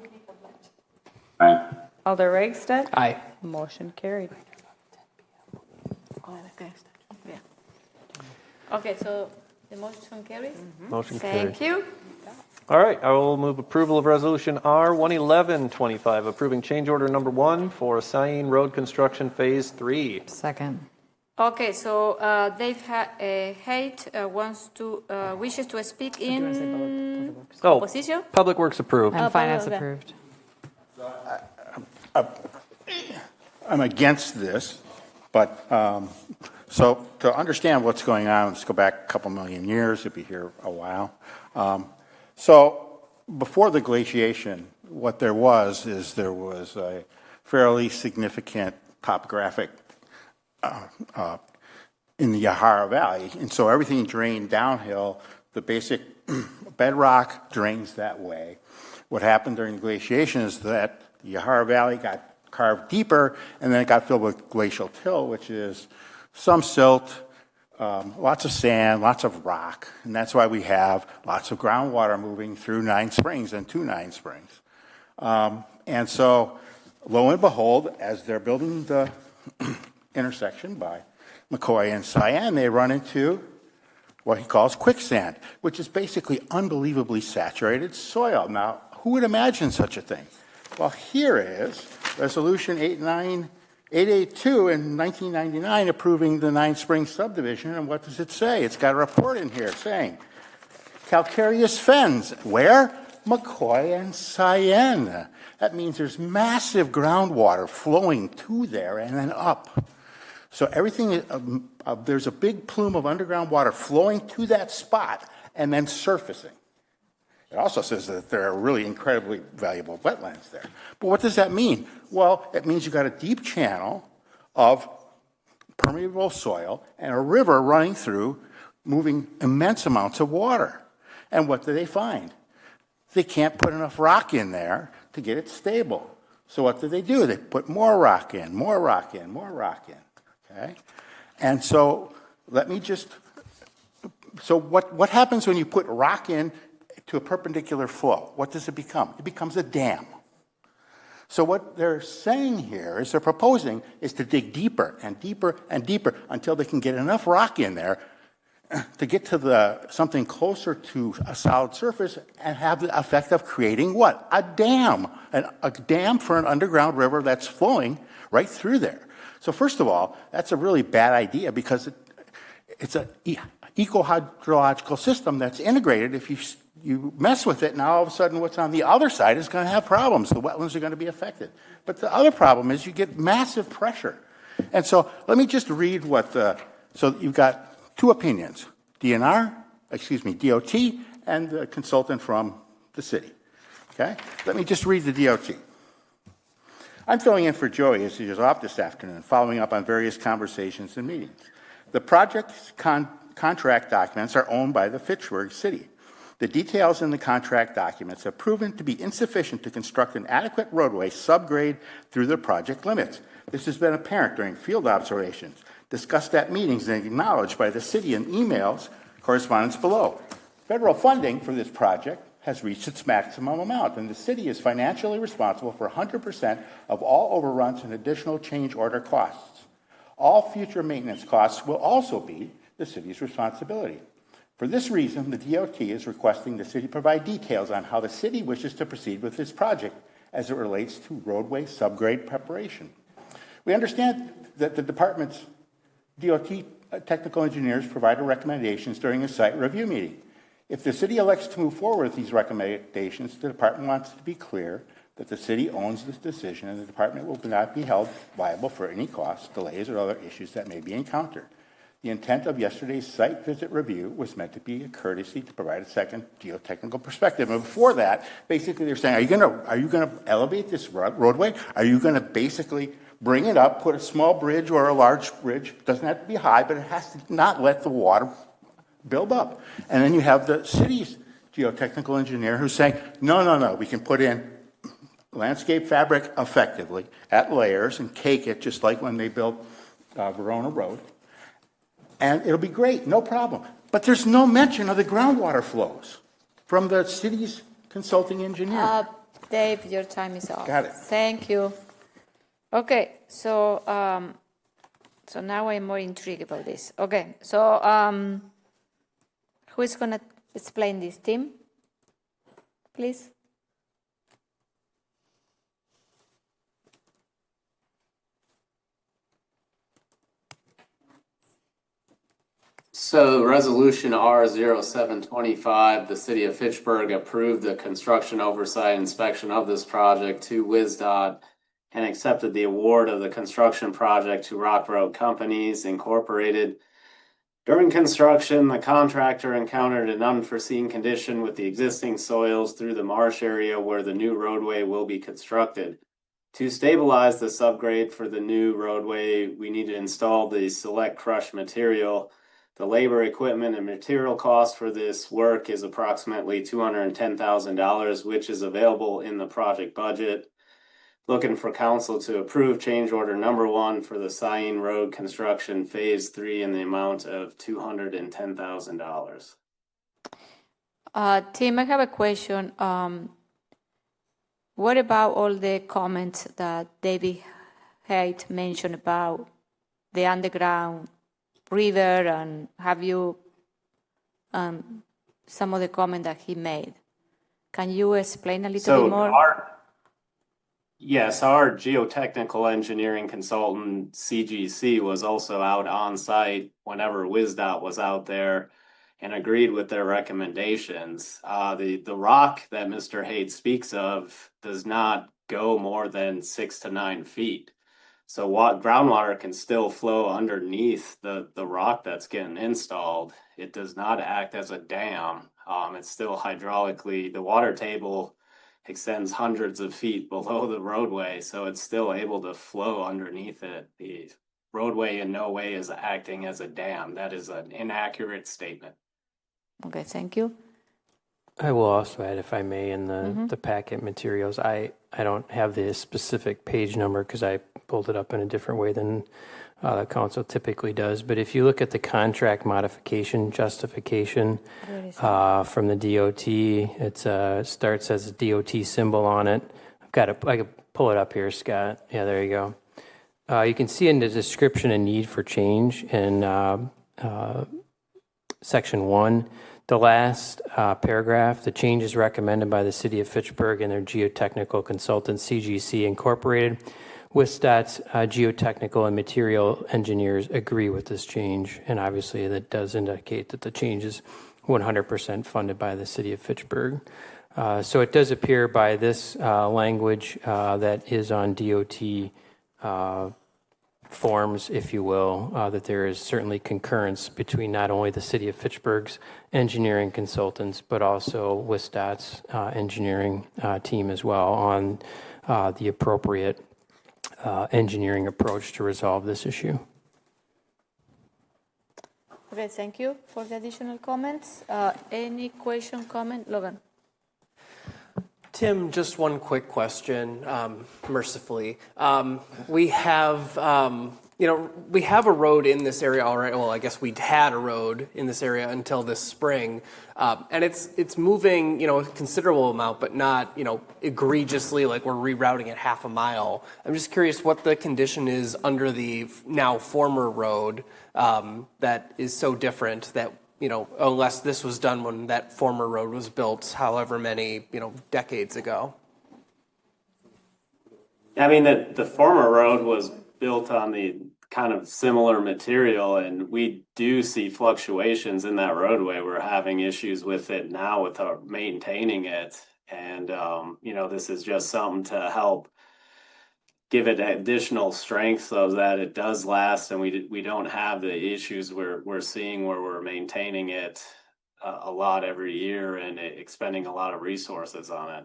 Aye. Alder Ragsted. Aye. Motion carried. Oh, okay. Yeah. Okay, so the motion carries? Motion carried. Thank you. All right, I will move approval of resolution R11125, approving change order number 1 for Sain Road construction phase 3. Second. Okay, so Dave Haight wishes to speak in opposition? Public Works approved. And Finance okay. approved. I'm against this, but so to understand what's going on, let's go back a couple million years. You'll be here a while. So before the glaciation, what there was a fairly significant topographic in the Yahara Valley, and so everything drained downhill. The basic bedrock drains that way. What happened during the glaciation is that the Yahara Valley got carved deeper, and then it got filled with glacial till, which is some silt, lots of sand, lots of rock, and that's why we have lots of groundwater moving through 9 Springs and to 9 Springs. And so, lo and behold, as they're building the intersection by McCoy and Cyan, they run into what he calls quicksand, which is basically unbelievably saturated soil. Now, who would imagine such a thing? Well, here is Resolution 882 in 1999 approving the Nine Springs subdivision, and what does it say? It's got a report in here saying, calcareous fens, where? McCoy and Cayenne. That means there's massive groundwater flowing to there and then up. So everything, there's a big plume of underground water flowing to that spot and then surfacing. It also says that there are really incredibly valuable wetlands there. But what does that mean? Well, it means you've got a deep channel of permeable soil and a river running through, moving immense amounts of water. And what do they find? They can't put enough rock in there to get it stable. So what do? They put more rock in, more rock in, more rock in. Okay? And so let me just, so what happens when you put rock in to a perpendicular flow? What does it become? It becomes a dam. So what they're saying here is they're proposing is to dig deeper and deeper and deeper until they can get enough rock in there to get to something closer to a solid surface and have the effect of creating what? A dam. A dam for an underground river that's flowing right through there. So first of all, that's a really bad idea because it's an eco-hydrological system that's integrated. If you mess with it, now all of a sudden what's on the other side is going to have problems. The wetlands are going to be affected. But the other problem is you get massive pressure. And so let me just read so you've got two opinions, DOT, and the consultant from the city. Okay? Let me just read the DOT. I'm filling in for Joey as he is off this afternoon, following up on various conversations and meetings. The project's contract documents are owned by the Fitchburg City. The details in the contract documents have proven to be insufficient to construct an adequate roadway subgrade through the project limits. This has been apparent during field observations, discussed at meetings, and acknowledged by the city in emails correspondence below. Federal funding for this project has reached its maximum amount, and the city is financially responsible for 100% of all overruns and additional change order costs. All future maintenance costs will also be the city's responsibility. For this reason, the DOT is requesting the city provide details on how the city wishes to proceed with this project as it relates to roadway subgrade preparation. We understand that the department's DOT technical engineers provided recommendations during a site review meeting. If the city elects to move forward with these recommendations, the department wants to be clear that the city owns this decision and the department will not be held liable for any costs, delays, or other issues that may be encountered. The intent of yesterday's site visit review was meant to be a courtesy to provide a second geotechnical perspective. And before that, basically they're saying, are you going to elevate this roadway? Are you going to basically bring it up, put a small bridge or a large bridge? It doesn't have to be high, but it has to not let the water build up. And then you have the city's geotechnical engineer who's saying, no, we can put in landscape fabric effectively at layers and cake it just like when they built Verona Road. And it'll be great, no problem. But there's no mention of the groundwater flows from the city's consulting engineer. Dave, your time is off. Got it. Thank you. Okay, so now I'm more intrigued about this. Okay, so who is going to explain this, Tim? Please. So Resolution R0725, the City of Fitchburg approved the construction oversight inspection of this project to WisDOT and accepted the award of the construction project to Rock Road Companies Incorporated. During construction, the contractor encountered an unforeseen condition with the existing soils through the marsh area where the new roadway will be constructed. To stabilize the subgrade for the new roadway, we need to install the select crushed material. The labor, equipment, and material cost for this work is approximately $210,000, which is available in the project budget. Looking for council to approve change order number 1 for the Cayenne Road construction phase 3 in the amount of $210,000. Tim, I have a question. What about all the comments that David Haight mentioned about the underground river, and have you some of the comment that he made? Can you explain a little bit more? Yes, our geotechnical engineering consultant, CGC, was also out on site whenever WisDOT was out there and agreed with their recommendations. The rock that Mr. Haight speaks of does not go more than 6 to 9 feet. So groundwater can still flow underneath the rock that's getting installed. It does not act as a dam. It's still hydraulically, the water table extends hundreds of feet below the roadway, so it's still able to flow underneath it. The roadway in no way is acting as a dam. That is an inaccurate statement. Okay, thank you. I will also add, if I may, in the packet materials, I don't have the specific page number because I pulled it up in a different way than the council typically does. But if you look at the contract modification justification from the DOT, it starts as a DOT symbol on it. I can pull it up here, Scott. Yeah, there you go. You can see in the description a need for change in section 1. The last paragraph, the changes recommended by the City of Fitchburg and their geotechnical consultant, CGC Incorporated. WisDOT's geotechnical and material engineers agree with this change, and obviously that does indicate that the change is 100% funded by the City of Fitchburg. So it does appear by this language that is on DOT forms, if you will, that there is certainly concurrence between not only the City of Fitchburg's engineering consultants, but also WisDOT's engineering team as well on the appropriate engineering approach to resolve this issue. Okay, thank you for the additional comments. Any question, comment? Logan. Tim, just one quick question, mercifully. We have a road in this area already. Well, I guess we'd had a road in this area until this spring, and it's moving, a considerable amount, but not, egregiously like we're rerouting it half a mile. I'm just curious what the condition is under the now former road that is so different that, unless this was done when that former road was built, however many, decades ago. I mean, the former road was built on the kind of similar material, and we do see fluctuations in that roadway. We're having issues with it now with our maintaining it. And, this is just something to help give it additional strength so that it does last, and we don't have the issues we're seeing where we're maintaining it a lot every year and expending a lot of resources on it.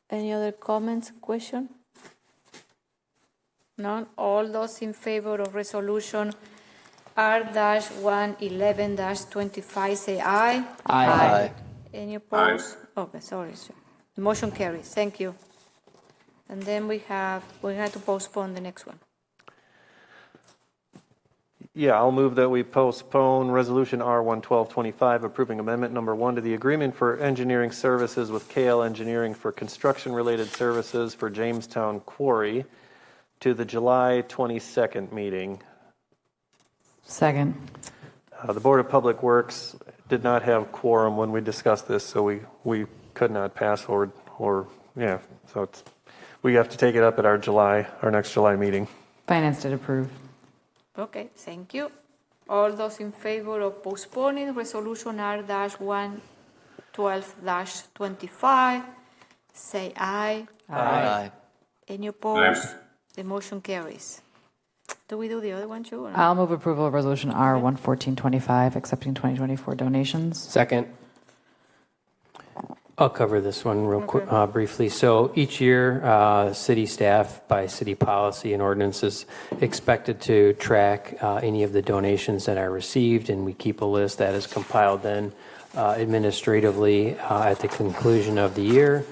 Any other comments, question? None? All those in favor of resolution R-111-25 say aye. Aye. Any opposed? Okay, sorry, sir. The motion carries. Thank you. And then we had to postpone the next one. Yeah, I'll move that we postpone Resolution R-11225, approving Amendment Number 1 to the Agreement for Engineering Services with KL Engineering for construction-related services for Jamestown Quarry to the July 22nd meeting. Second. The Board of Public Works did not have quorum when we discussed this, so we could not pass forward, so we have to take it up at our next July meeting. Finance did approve. Okay, thank you. All those in favor of postponing resolution R-112-25 say aye. Aye. Any opposed? The motion carries. Do we do the other one too? Or no? I'll move approval of resolution R-11425, accepting 2024 donations. Second. I'll cover this one real quick, briefly. So each year, city staff, by city policy and ordinance, is expected to track any of the donations that are received, and we keep a list that is compiled then administratively at the conclusion of the year.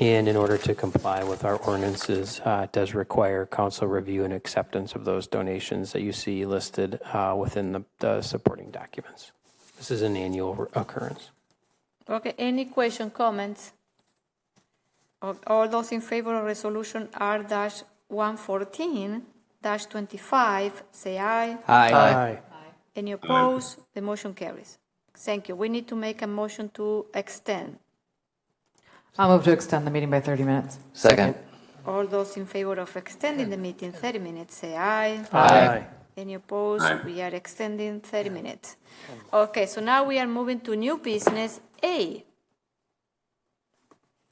And in order to comply with our ordinances, it does require council review and acceptance of those donations that you see listed within the supporting documents. This is an annual occurrence. Okay, any question, comments? All those in favor of resolution R-114-25 say aye. Aye. Any opposed? The motion carries. Thank you. We need to make a motion to extend. I'll move to extend the meeting by 30 minutes. Second. All those in favor of extending the meeting 30 minutes, say aye. Aye. Any opposed? Aye. We are extending 30 minutes. Okay, so now we are moving to new business A.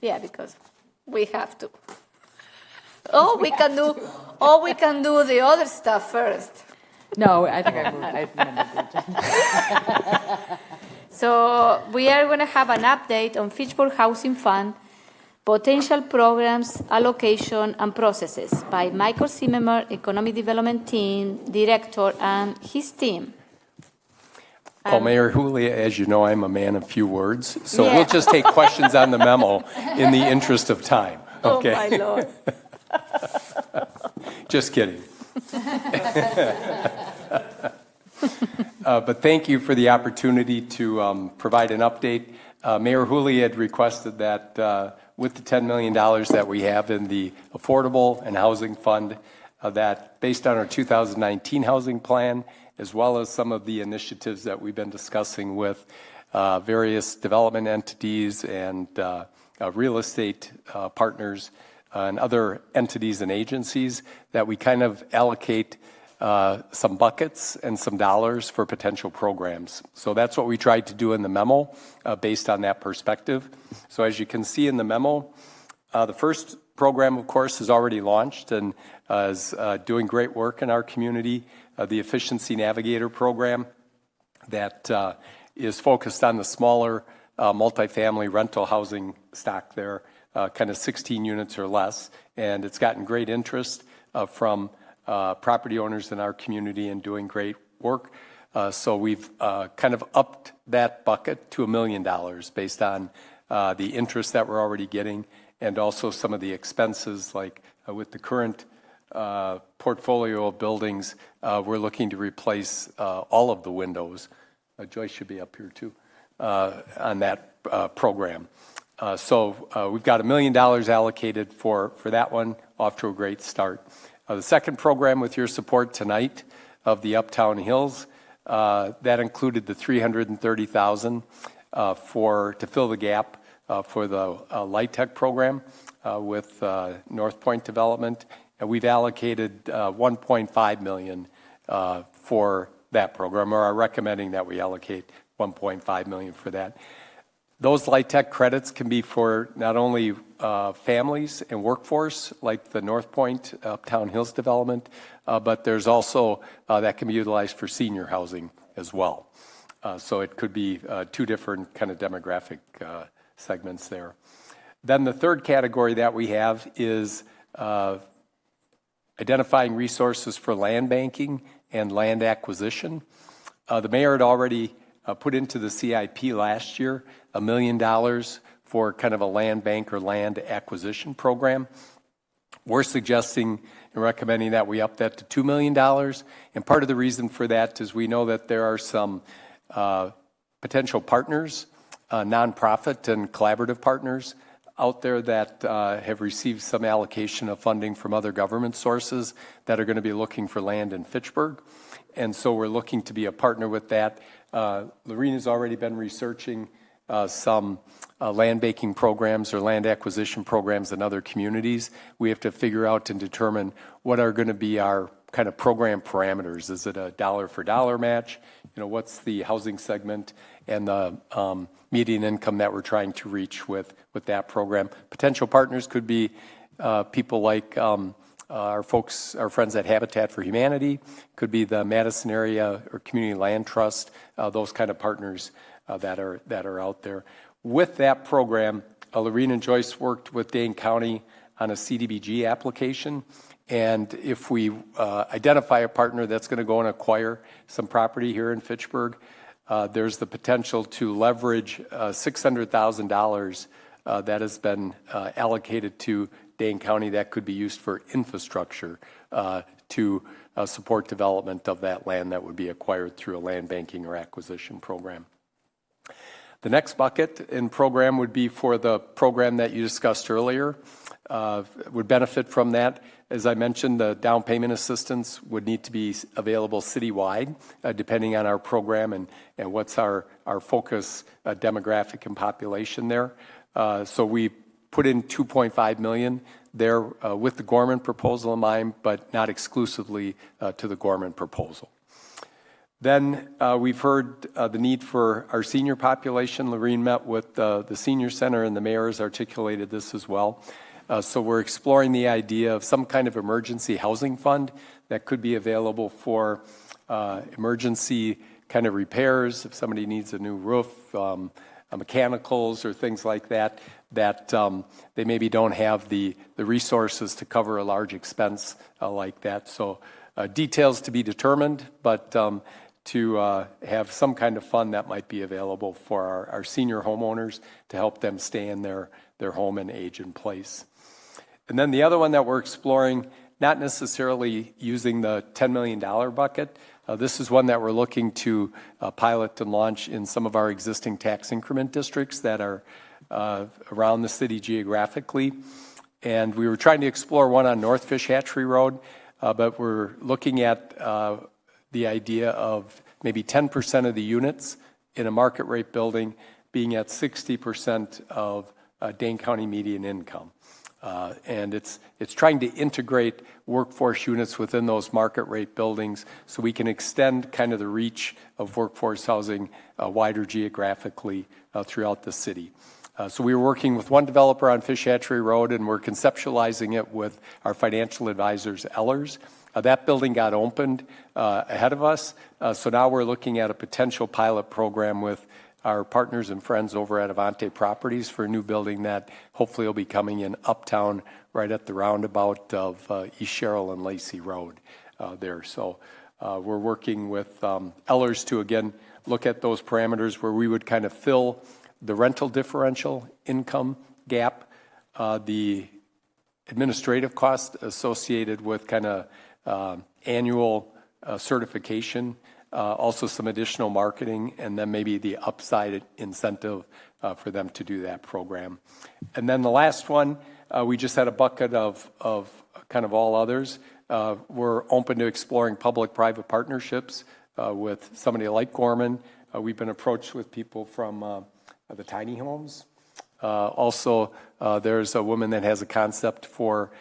Yeah, because we have to. We can do the other stuff first. No, I think I moved. I amended the agenda. So we are going to have an update on Fitchburg Housing Fund, potential programs, allocation, and processes by Michael Zimmerman, Economic Development Team Director, and his team. Well, Mayor Julia, as you know, I'm a man of few words, so Yeah. we'll just take questions on the memo in the interest of time. Okay? Oh, my Lord. Just kidding. But thank you for the opportunity to provide an update. Mayor Julia had requested that with the $10 million that we have in the Affordable and Housing Fund, that based on our 2019 housing plan, as well as some of the initiatives that we've been discussing with various development entities and real estate partners and other entities and agencies, that we kind of allocate some buckets and some dollars for potential programs. So that's what we tried to do in the memo based on that perspective. So as you can see in the memo, the first program, of course, is already launched and is doing great work in our community. The Efficiency Navigator program that is focused on the smaller multifamily rental housing stock there, kind of 16 units or less. And it's gotten great interest from property owners in our community and doing great work. So we've kind of upped that bucket to $1 million based on the interest that we're already getting and also some of the expenses, like with the current portfolio of buildings, we're looking to replace all of the windows. Joyce should be up here too on that program. So we've got $1 million allocated for that one, off to a great start. The second program, with your support tonight, of the Uptown Hills, that included the $330,000 to fill the gap for the Light Tech program with North Point Development. And we've allocated $1.5 million for that program, or are recommending that we allocate $1.5 million for that. Those Light Tech credits can be for not only families and workforce, like the North Point Uptown Hills development, but there's also that can be utilized for senior housing as well. So it could be two different kind of demographic segments there. Then the third category that we have is identifying resources for land banking and land acquisition. The mayor had already put into the CIP last year $1 million for kind of a land bank or land acquisition program. We're suggesting and recommending that we up that to $2 million. And part of the reason for that is we know that there are some potential partners, nonprofit and collaborative partners out there that have received some allocation of funding from other government sources that are going to be looking for land in Fitchburg. And so we're looking to be a partner with that. Lorena's already been researching some land banking programs or land acquisition programs in other communities. We have to figure out and determine what are going to be our kind of program parameters. Is it a dollar for dollar match? You know, what's the housing segment and the median income that we're trying to reach with that program? Potential partners could be people like our friends at Habitat for Humanity, could be the Madison Area or Community Land Trust, those kind of partners that are out there. With that program, Lorena and Joyce worked with Dane County on a CDBG application. And if we identify a partner that's going to go and acquire some property here in Fitchburg, there's the potential to leverage $600,000 that has been allocated to Dane County that could be used for infrastructure to support development of that land that would be acquired through a land banking or acquisition program. The next bucket in program would be for the program that you discussed earlier. Would benefit from that. As I mentioned, the down payment assistance would need to be available citywide, depending on our program and what's our focus demographic and population there. So we put in $2.5 million there with the Gorman proposal in mind, but not exclusively to the Gorman proposal. Then we've heard the need for our senior population. Lorene met with the senior center, and the mayor has articulated this as well. So we're exploring the idea of some kind of emergency housing fund that could be available for emergency kind of repairs, if somebody needs a new roof, mechanicals or things like that, that they maybe don't have the resources to cover a large expense like that. So details to be determined, but to have some kind of fund that might be available for our senior homeowners to help them stay in their home and age in place. And then the other one that we're exploring, not necessarily using the $10 million bucket. This is one that we're looking to pilot and launch in some of our existing tax increment districts that are around the city geographically. And we were trying to explore one on North Fish Hatchery Road, but we're looking at the idea of maybe 10% of the units in a market rate building being at 60% of Dane County median income. And it's trying to integrate workforce units within those market rate buildings so we can extend kind of the reach of workforce housing wider geographically throughout the city. So we were working with one developer on Fish Hatchery Road, and we're conceptualizing it with our financial advisors, Ellers. That building got opened ahead of us, so now we're looking at a potential pilot program with our partners and friends over at Avante Properties for a new building that hopefully will be coming in uptown right at the roundabout of East Sherrill and Lacey Road there. So we're working with Ellers to, again, look at those parameters where we would kind of fill the rental differential income gap, the administrative cost associated with kind of annual certification, also some additional marketing, and then maybe the upside incentive for them to do that program. And then the last one, we just had a bucket of kind of all others. We're open to exploring public-private partnerships with somebody like Gorman. We've been approached with people from the tiny homes. Also, there's a woman that has a concept for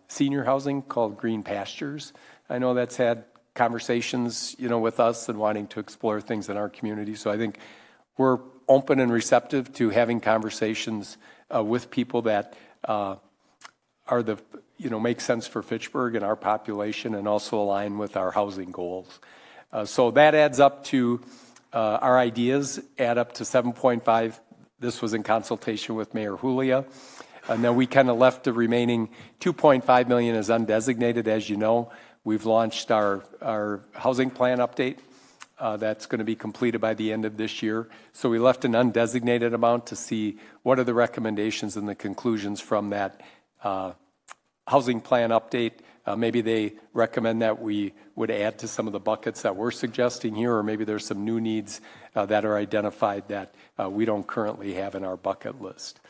senior housing called Green Pastures. I know that's had conversations, with us and wanting to explore things in our community. So I think we're open and receptive to having conversations with people that are make sense for Fitchburg and our population and also align with our housing goals. So that adds up to our ideas add up to 7.5. This was in consultation with Mayor Julia. And then we kind of left the remaining 2.5 million as undesignated. As you know, we've launched our housing plan update that's going to be completed by the end of this year. So we left an undesignated amount to see what are the recommendations and the conclusions from that housing plan update. Maybe they recommend that we would add to some of the buckets that we're suggesting here, or maybe there's some new needs that are identified that we don't currently have in our bucket list.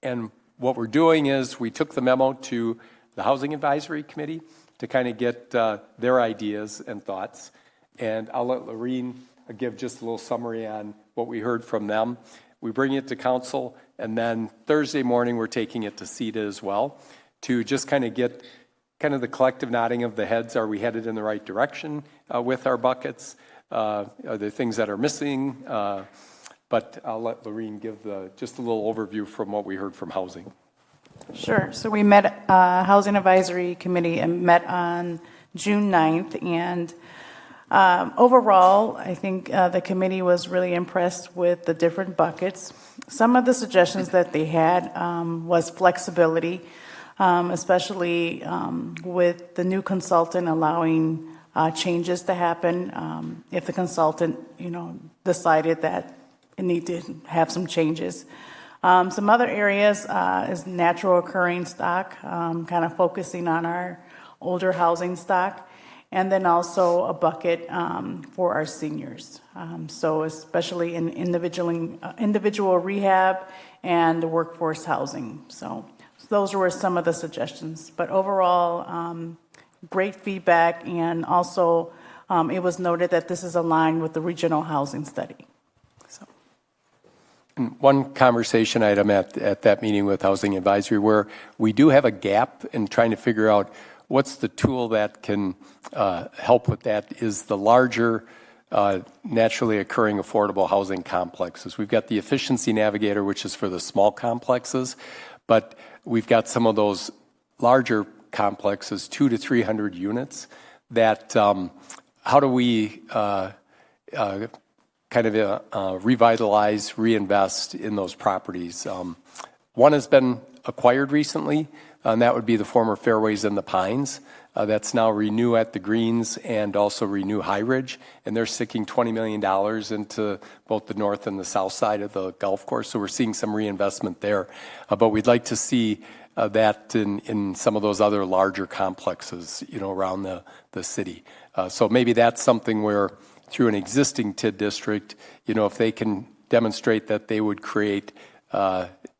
And what we're doing is we took the memo to the Housing Advisory Committee to kind of get their ideas and thoughts. And I'll let Lorene give just a little summary on what we heard from them. We bring it to council, and then Thursday morning we're taking it to CETA as well to just kind of get kind of the collective nodding of the heads. Are we headed in the right direction with our buckets? Are there things that are missing? But I'll let Lorene give just a little overview from what we heard from housing. Sure. So we met Housing Advisory Committee and met on June 9th. And overall, I think the committee was really impressed with the different buckets. Some of the suggestions that they had was flexibility, especially with the new consultant allowing changes to happen if the consultant, decided that it needed to have some changes. Some other areas is natural occurring stock, kind of focusing on our older housing stock, and then also a bucket for our seniors. So especially in individual rehab and workforce housing. So those were some of the suggestions. But overall, great feedback, and also it was noted that this is aligned with the regional housing study. one conversation item at that meeting with Housing Advisory where we do have a gap in trying to figure out what's the tool that can help with that is the larger naturally occurring affordable housing complexes. We've got the Efficiency Navigator, which is for the small complexes, but we've got some of those larger complexes, 200 to 300 units, that how do we revitalize, reinvest in those properties. One has been acquired recently, and that would be the former Fairways in the Pines. That's now Renew at the Greens and also Renew High Ridge, and they're sticking $20 million into both the north and the south side of the golf course, so we're seeing some reinvestment there. But we'd like to see that in some of those other larger complexes, around the city. So maybe that's something where through an existing TID district, if they can demonstrate that they would create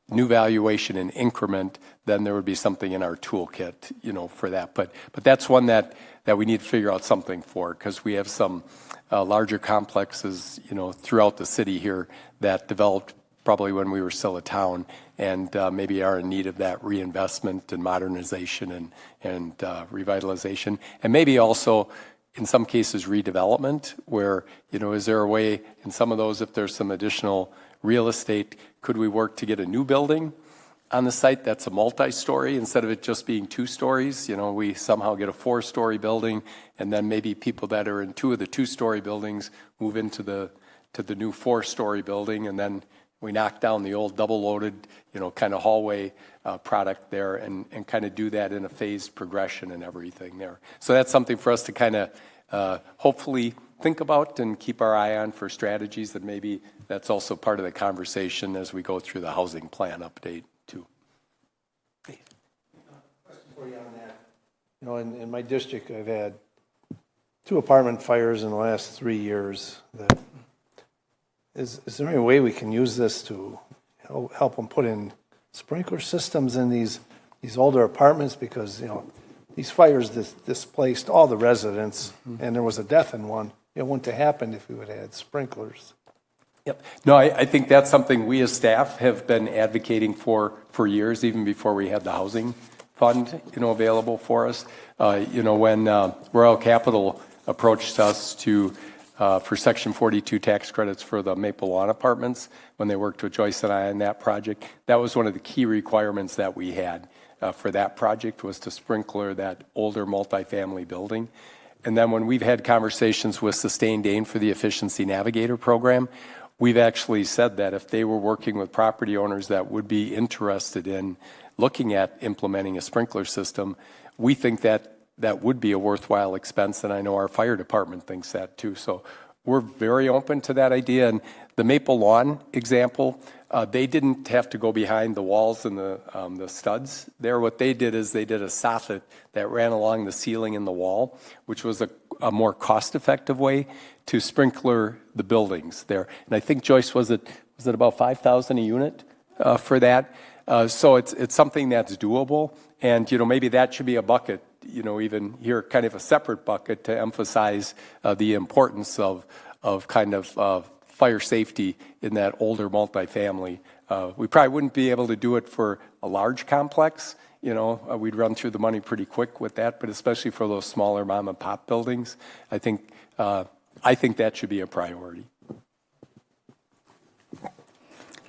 new valuation and increment, then there would be something in our toolkit, for that. But that's one that we need to figure out something for, because we have some larger complexes, throughout the city here that developed probably when we were still a town, and maybe are in need of that reinvestment and modernization and revitalization, and maybe also in some cases redevelopment, where, is there a way in some of those, if there's some additional real estate, could we work to get a new building on the site that's a multi-story instead of it just being 2 stories? We somehow get a 4-story building, and then maybe people that are in 2 of the 2-story buildings move into the new 4-story building, and then we knock down the old double-loaded, kind of hallway product there, and kind of do that in a phased progression and everything there. So that's something for us to kind of hopefully think about and keep our eye on for strategies, that maybe that's also part of the conversation as we go through the housing plan update too. Question for you on that. In my district, I've had 2 apartment fires in the last 3 years. Is there any way we can use this to help them put in sprinkler systems in these older apartments? Because, these fires displaced all the residents, and there was a death in one. It wouldn't have happened if we would have had sprinklers. Yep. No, I think that's something we as staff have been advocating for years, even before we had the housing fund, available for us. When Royal Capital approached us for Section 42 tax credits for the Maple Lawn apartments, when they worked with Joyce and I on that project, that was one of the key requirements that we had for that project, was to sprinkler that older multifamily building. And then when we've had conversations with Sustained Gain for the Efficiency Navigator program, we've actually said that if they were working with property owners that would be interested in looking at implementing a sprinkler system, we think that would be a worthwhile expense, and I know our fire department thinks that too. So we're very open to that idea. And the Maple Lawn example, they didn't have to go behind the walls and the studs there. What they did is they did a soffit that ran along the ceiling and the wall, which was a more cost-effective way to sprinkler the buildings there. And I think, Joyce, was it about $5,000 a unit for that? So it's something that's doable, and maybe that should be a bucket. Even here, kind of a separate bucket to emphasize the importance of fire safety in that older multifamily. We probably wouldn't be able to do it for a large complex. We'd run through the money pretty quick with that, but especially for those smaller mom and pop buildings, I think that should be a priority.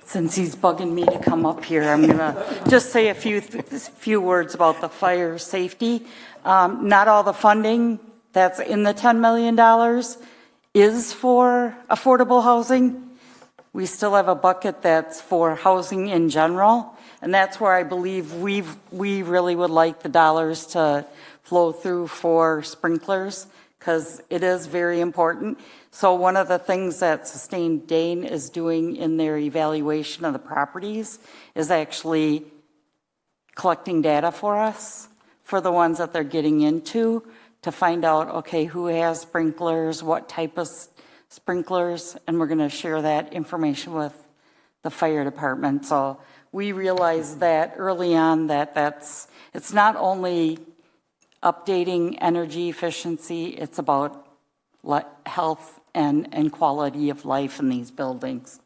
Since he's bugging me to come up here, I'm going to just say a few words about the fire safety. Not all the funding that's in the $10 million is for affordable housing. We still have a bucket that's for housing in general, and that's where I believe we really would like the dollars to flow through for sprinklers, because it is very important. So one of the things that Sustained Gain is doing in their evaluation of the properties is actually collecting data for us, for the ones that they're getting into, to find out, okay, who has sprinklers, what type of sprinklers, and we're going to share that information with the fire department. So we realized that early on that it's not only updating energy efficiency, it's about health and quality of life in these buildings.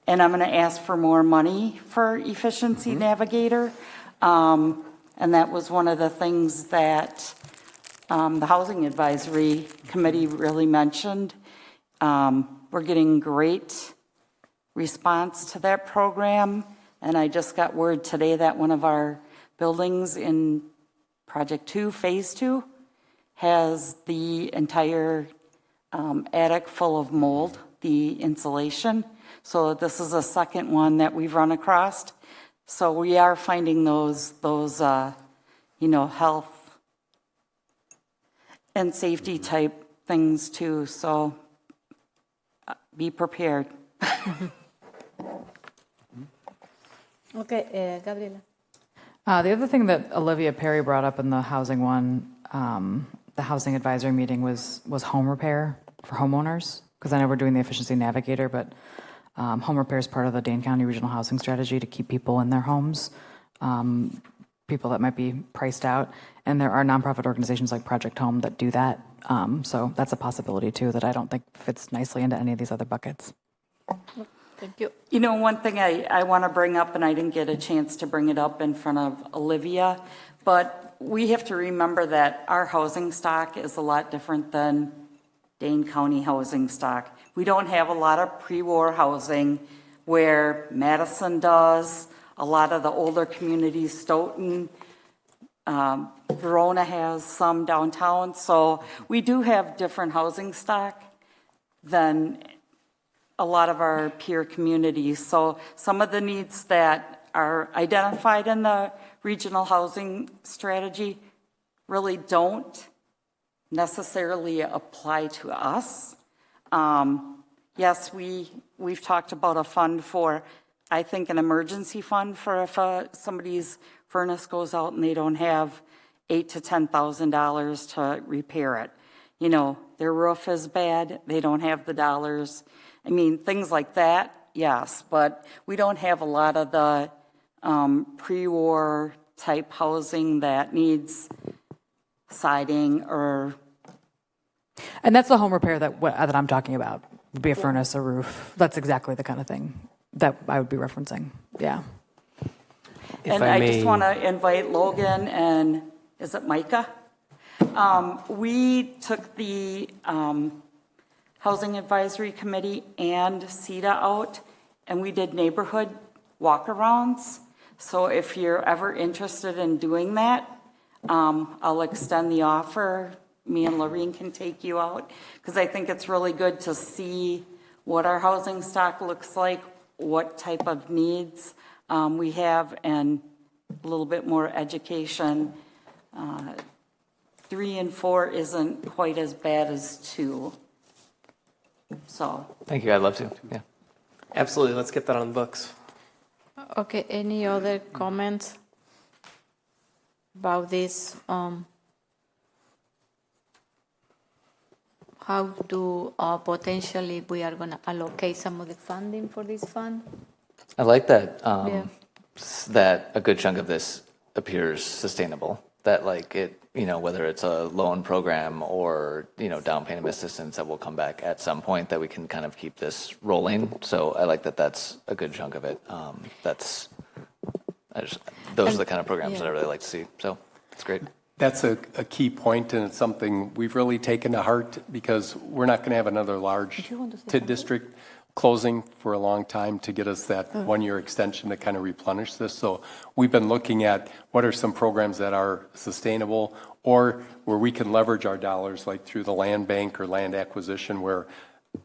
and I'm going to ask for more money for Efficiency Navigator. And that was one of the things that the Housing Advisory Committee really mentioned. We're getting great response to that program, and I just got word today that one of our buildings in Project 2, Phase 2, has the entire attic full of mold, the insulation. So this is a second one that we've run across. So we are finding those health and safety type things too. So be prepared. Okay, Gabriela. The other thing that Olivia Perry brought up in the housing one, the housing advisory meeting was home repair for homeowners, because I know we're doing the efficiency navigator, but home repair is part of the Dane County Regional Housing Strategy to keep people in their homes, people that might be priced out. And there are nonprofit organizations like Project Home that do that. So that's a possibility too that I don't think fits nicely into any of these other buckets. Thank you. You know, one thing I want to bring up, and I didn't get a chance to bring it up in front of Olivia, but we have to remember that our housing stock is a lot different than Dane County housing stock. We don't have a lot of pre-war housing where Madison does, a lot of the older communities, Stoughton, Verona has some downtown. So we do have different housing stock than a lot of our peer communities. So some of the needs that are identified in the regional housing strategy really don't necessarily apply to us. Yes, we've talked about a fund for, I think, an emergency fund for if somebody's furnace goes out and they don't have $8,000 to $10,000 to repair it. You know, their roof is bad, they don't have the dollars. I mean, things like that, yes, but we don't have a lot of the pre-war type housing that needs siding or. And that's the home repair that I'm talking about. Would be a furnace, a roof. That's exactly the kind of thing that I would be referencing. Yeah. And I just want to invite Logan and, is it Micah? We took the Housing Advisory Committee and CETA out, and we did neighborhood walkarounds. So if you're ever interested in doing that, I'll extend the offer. Me and Lorene can take you out, because I think it's really good to see what our housing stock looks like, what type of needs we have, and a little bit more education. 3 and 4 isn't quite as bad as 2. So. Thank you. I'd love to. Yeah. Absolutely. Let's get that on the books. Okay, any other comments about this? How do potentially we are going to allocate some of the funding for this fund? I like that, that a good chunk of this appears sustainable. That like it, whether it's a loan program or, down payment assistance that will come back at some point, that we can kind of keep this rolling. So I like that that's a good chunk of it. Those are the kind of programs that I really like to see. So it's great. That's a key point, and it's something we've really taken to heart, because we're not going to have another large district closing for a long time to get us that 1-year extension to kind of replenish this. So we've been looking at what are some programs that are sustainable, or where we can leverage our dollars, like through the land bank or land acquisition, where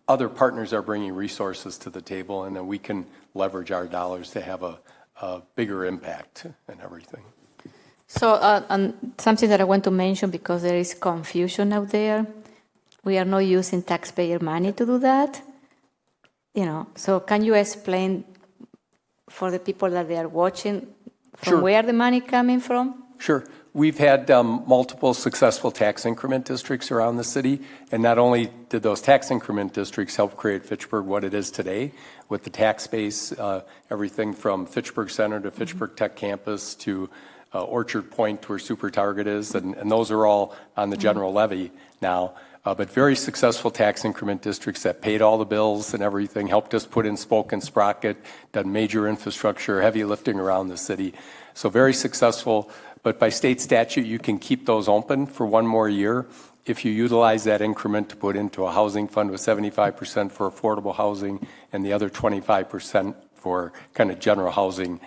other partners are bringing resources to the table, and then we can leverage our dollars to have a bigger impact and everything. So something that I want to mention, because there is confusion out there, we are not using taxpayer money to do that. So can you explain for the people that they are watching from where the money coming from? Sure. We've had multiple successful tax increment districts around the city, and not only did those tax increment districts help create Fitchburg what it is today, with the tax base, everything from Fitchburg Center to Fitchburg Tech Campus to Orchard Point, where Super Target is, and those are all on the general levy now. but very successful tax increment districts that paid all the bills and everything, helped us put in Spoke and Sprocket, done major infrastructure, heavy lifting around the city. So very successful, but by state statute, you can keep those open for one more year if you utilize that increment to put into a housing fund with 75% for affordable housing and the other 25% for kind of general housing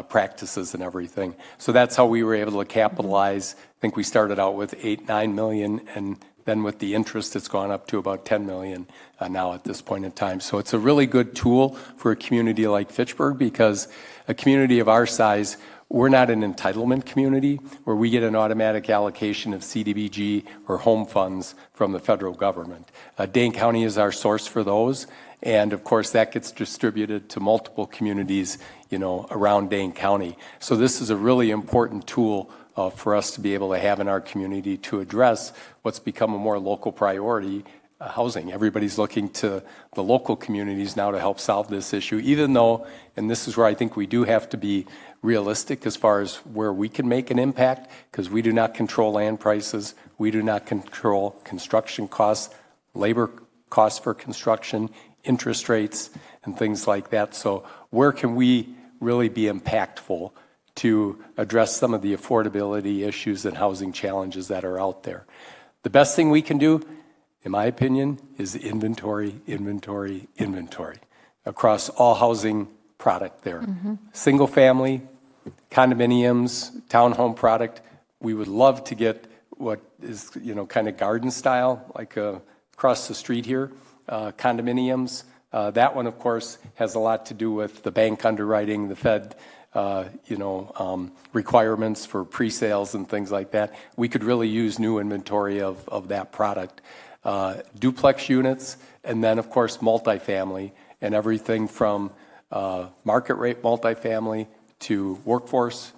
practices and everything. So that's how we were able to capitalize. I think we started out with 8-9 million, and then with the interest, it's gone up to about 10 million now at this point in time. So it's a really good tool for a community like Fitchburg, because a community of our size, we're not an entitlement community where we get an automatic allocation of CDBG or home funds from the federal government. Dane County is our source for those. And of course, that gets distributed to multiple communities, around Dane County. So this is a really important tool for us to be able to have in our community to address what's become a more local priority, housing. Everybody's looking to the local communities now to help solve this issue, even though, and this is where I think we do have to be realistic as far as where we can make an impact, because we do not control land prices, we do not control construction costs, labor costs for construction, interest rates, and things like that. So where can we really be impactful to address some of the affordability issues and housing challenges that are out there? The best thing we can do, in my opinion, is inventory across all housing product there. Single family, condominiums, townhome product. We would love to get what is, kind of garden style, like across the street here, condominiums. That one, of course, has a lot to do with the bank underwriting, the Fed, requirements for pre-sales and things like that. We could really use new inventory of that product. Duplex units, and then, of course, multifamily, and everything from market rate multifamily to workforce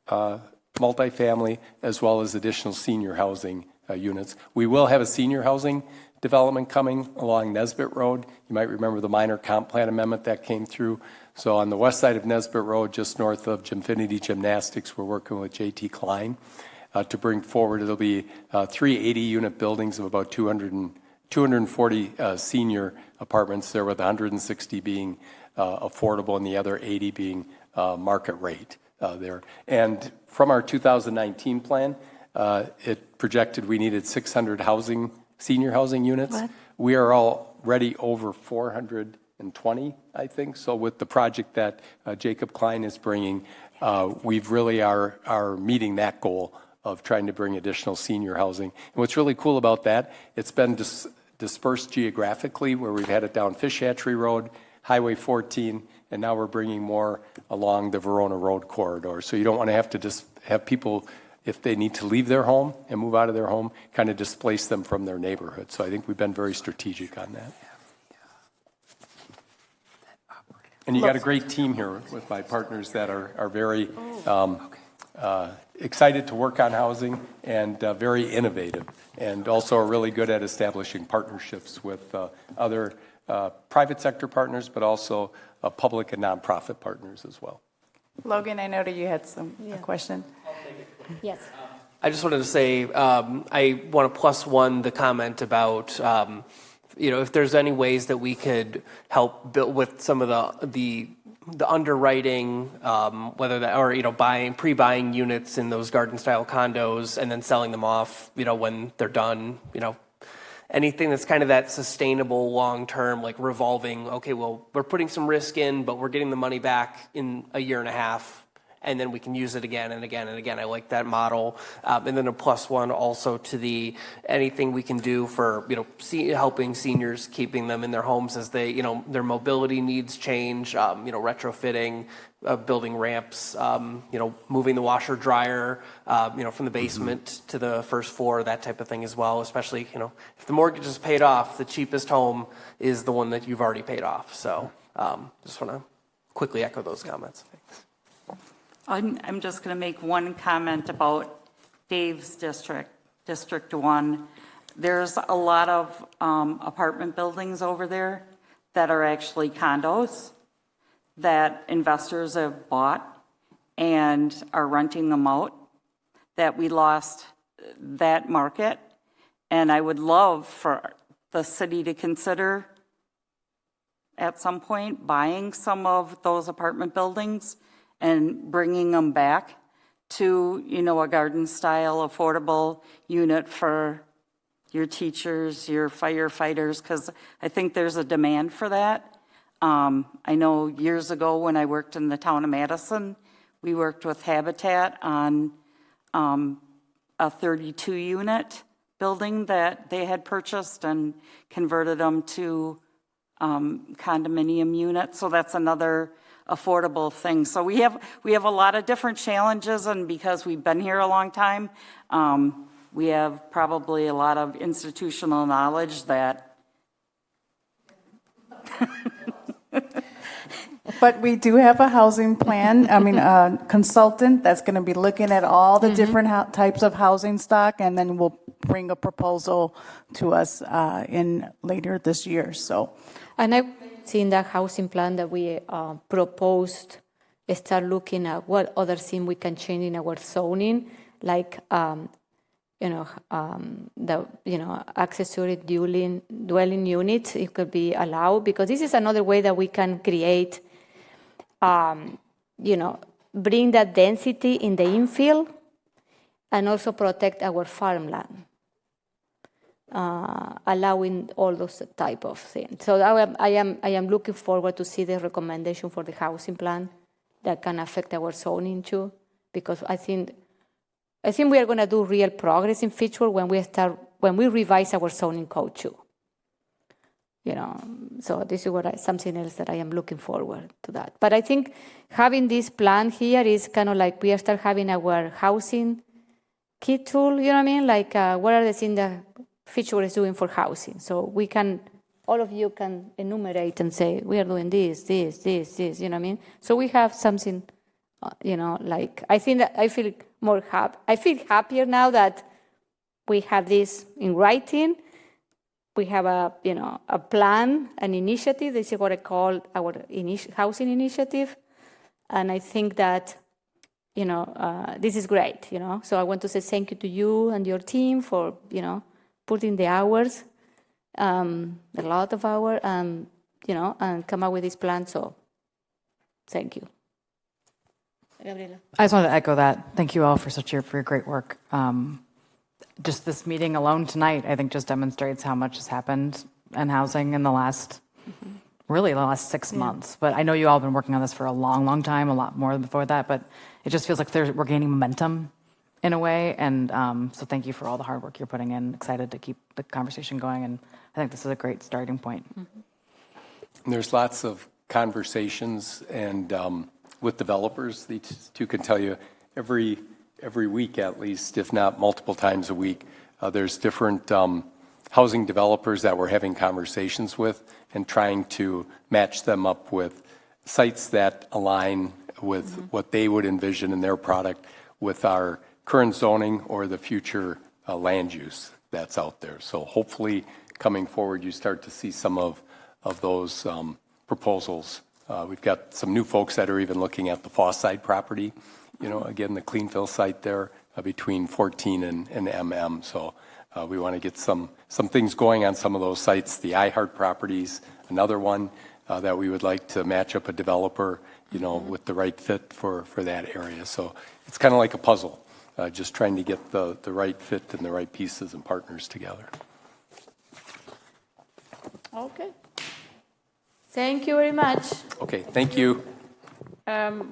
multifamily, as well as additional senior housing units. We will have a senior housing development coming along Nesbitt Road. You might remember the minor comp plan amendment that came through. So on the west side of Nesbitt Road, just north of Gymfinity Gymnastics, we're working with J.T. Klein to bring forward. It'll be 3 80-unit buildings of about 240 senior apartments there, with 160 being affordable and the other 80 being market rate there. And from our 2019 plan, it projected we needed 600 senior housing units. What? We are already over 420, I think. So with the project that Jacob Klein is bringing, we've really are meeting that goal of trying to bring additional senior housing. And what's really cool about that, it's been dispersed geographically, where we've had it down Fish Hatchery Road, Highway 14, and now we're bringing more along the Verona Road corridor. So you don't want to have to just have people, if they need to leave their home and move out of their home, kind of displace them from their neighborhood. So I think we've been very strategic on that. And you got a great team here with my partners that are very excited to work on housing and very innovative, and also are really good at establishing partnerships with other private sector partners, but also public and nonprofit partners as well. Logan, I know that you had a question. Yes. I just wanted to say I want to +1 the comment about if there's any ways that we could help build with some of the underwriting, whether that or pre-buying units in those garden style condos and then selling them off, when they're done, anything that's kind of that sustainable long term, like revolving. Okay, well, we're putting some risk in, but we're getting the money back in a year and a half. And then we can use it again and again and again. I like that model. And then a +1 also to anything we can do for helping seniors, keeping them in their homes as they their mobility needs change. Retrofitting, building ramps. Moving the washer dryer. From the basement to the first floor, that type of thing as well. Especially if the mortgage is paid off, the cheapest home is the one that you've already paid off. So just want to quickly echo those comments. I'm just going to make one comment about Dave's district, District 1. There's a lot of apartment buildings over there that are actually condos that investors have bought and are renting them out, that we lost that market. And I would love for the city to consider at some point buying some of those apartment buildings and bringing them back to, you know, a garden style affordable unit for your teachers, your firefighters, because I think there's a demand for that. I know years ago when I worked in the town of Madison, we worked with Habitat on a 32 unit building that they had purchased and converted them to condominium units. So that's another affordable thing. So we have a lot of different challenges, and because we've been here a long time, we have probably a lot of institutional knowledge that. But we do have a housing plan, a consultant that's going to be looking at all the different types of housing stock, and then we'll bring a proposal to us in later this year. So, and I've seen that housing plan that we proposed, start looking at what other things we can change in our zoning, like accessory dwelling units. It could be allowed, because this is another way that we can create, bring that density in the infill, and also protect our farmland, allowing all those type of things. So I am looking forward to see the recommendation for the housing plan that can affect our zoning too, because I think we are going to do real progress in Fitchburg when we revise our zoning code too. So this is something else that I am looking forward to that. But I think having this plan here is kind of like we start having our housing kit tool, you know what I mean? Like what are the things that Fitchburg is doing for housing? So all of you can enumerate and say, we are doing this, you know what I mean? So we have something, I think that I feel more happy. I feel happier now that we have this in writing. We have a plan, an initiative. This is what I call our housing initiative. And I think that, this is great, So I want to say thank you to you and your team for, putting the hours, a lot of hours, and come up with this plan. So thank you. Gabriela. I just wanted to echo that. Thank you all for your great work. Just this meeting alone tonight, I think, just demonstrates how much has happened in housing in the last 6 months. But I know you all have been working on this for a long, long time, a lot more before that. But it just feels like we're gaining momentum in a way. And so thank you for all the hard work you're putting in. Excited to keep the conversation going. And I think this is a great starting point. There's lots of conversations and with developers. These two can tell you every week at least, if not multiple times a week, there's different housing developers that we're having conversations with and trying to match them up with sites that align with what they would envision in their product with our current zoning or the future land use that's out there. So hopefully coming forward, you start to see some of those proposals. We've got some new folks that are even looking at the Fawside property. Again, the Cleanfill site there between 14 and MM. So we want to get some things going on some of those sites. The iHeart properties, another one that we would like to match up a developer, with the right fit for that area. So it's kind of like a puzzle, just trying to get the right fit and the right pieces and partners together. Okay. Thank you very much. Okay, thank you.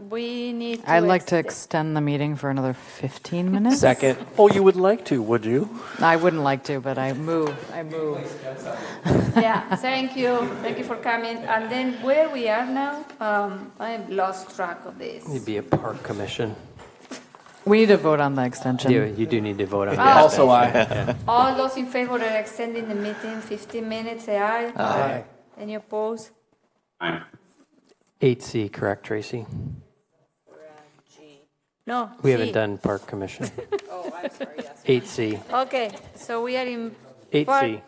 We need to I'd like to extend the meeting for another 15 minutes. Second. Oh, you would like to, would you? I wouldn't like to, but I move. Yeah, thank you. Thank you for coming. And then where we are now, I've lost track of this. You'd be a park commission. We need to vote on the extension. You do need to vote on the Also extension. All those in favor of extending the meeting 15 minutes, say aye. Aye. Any opposed? Aye. 8C, correct, Tracy? No. We C. haven't done park commission. Oh, I'm sorry, yes. 8C. Okay, so we are in 8C.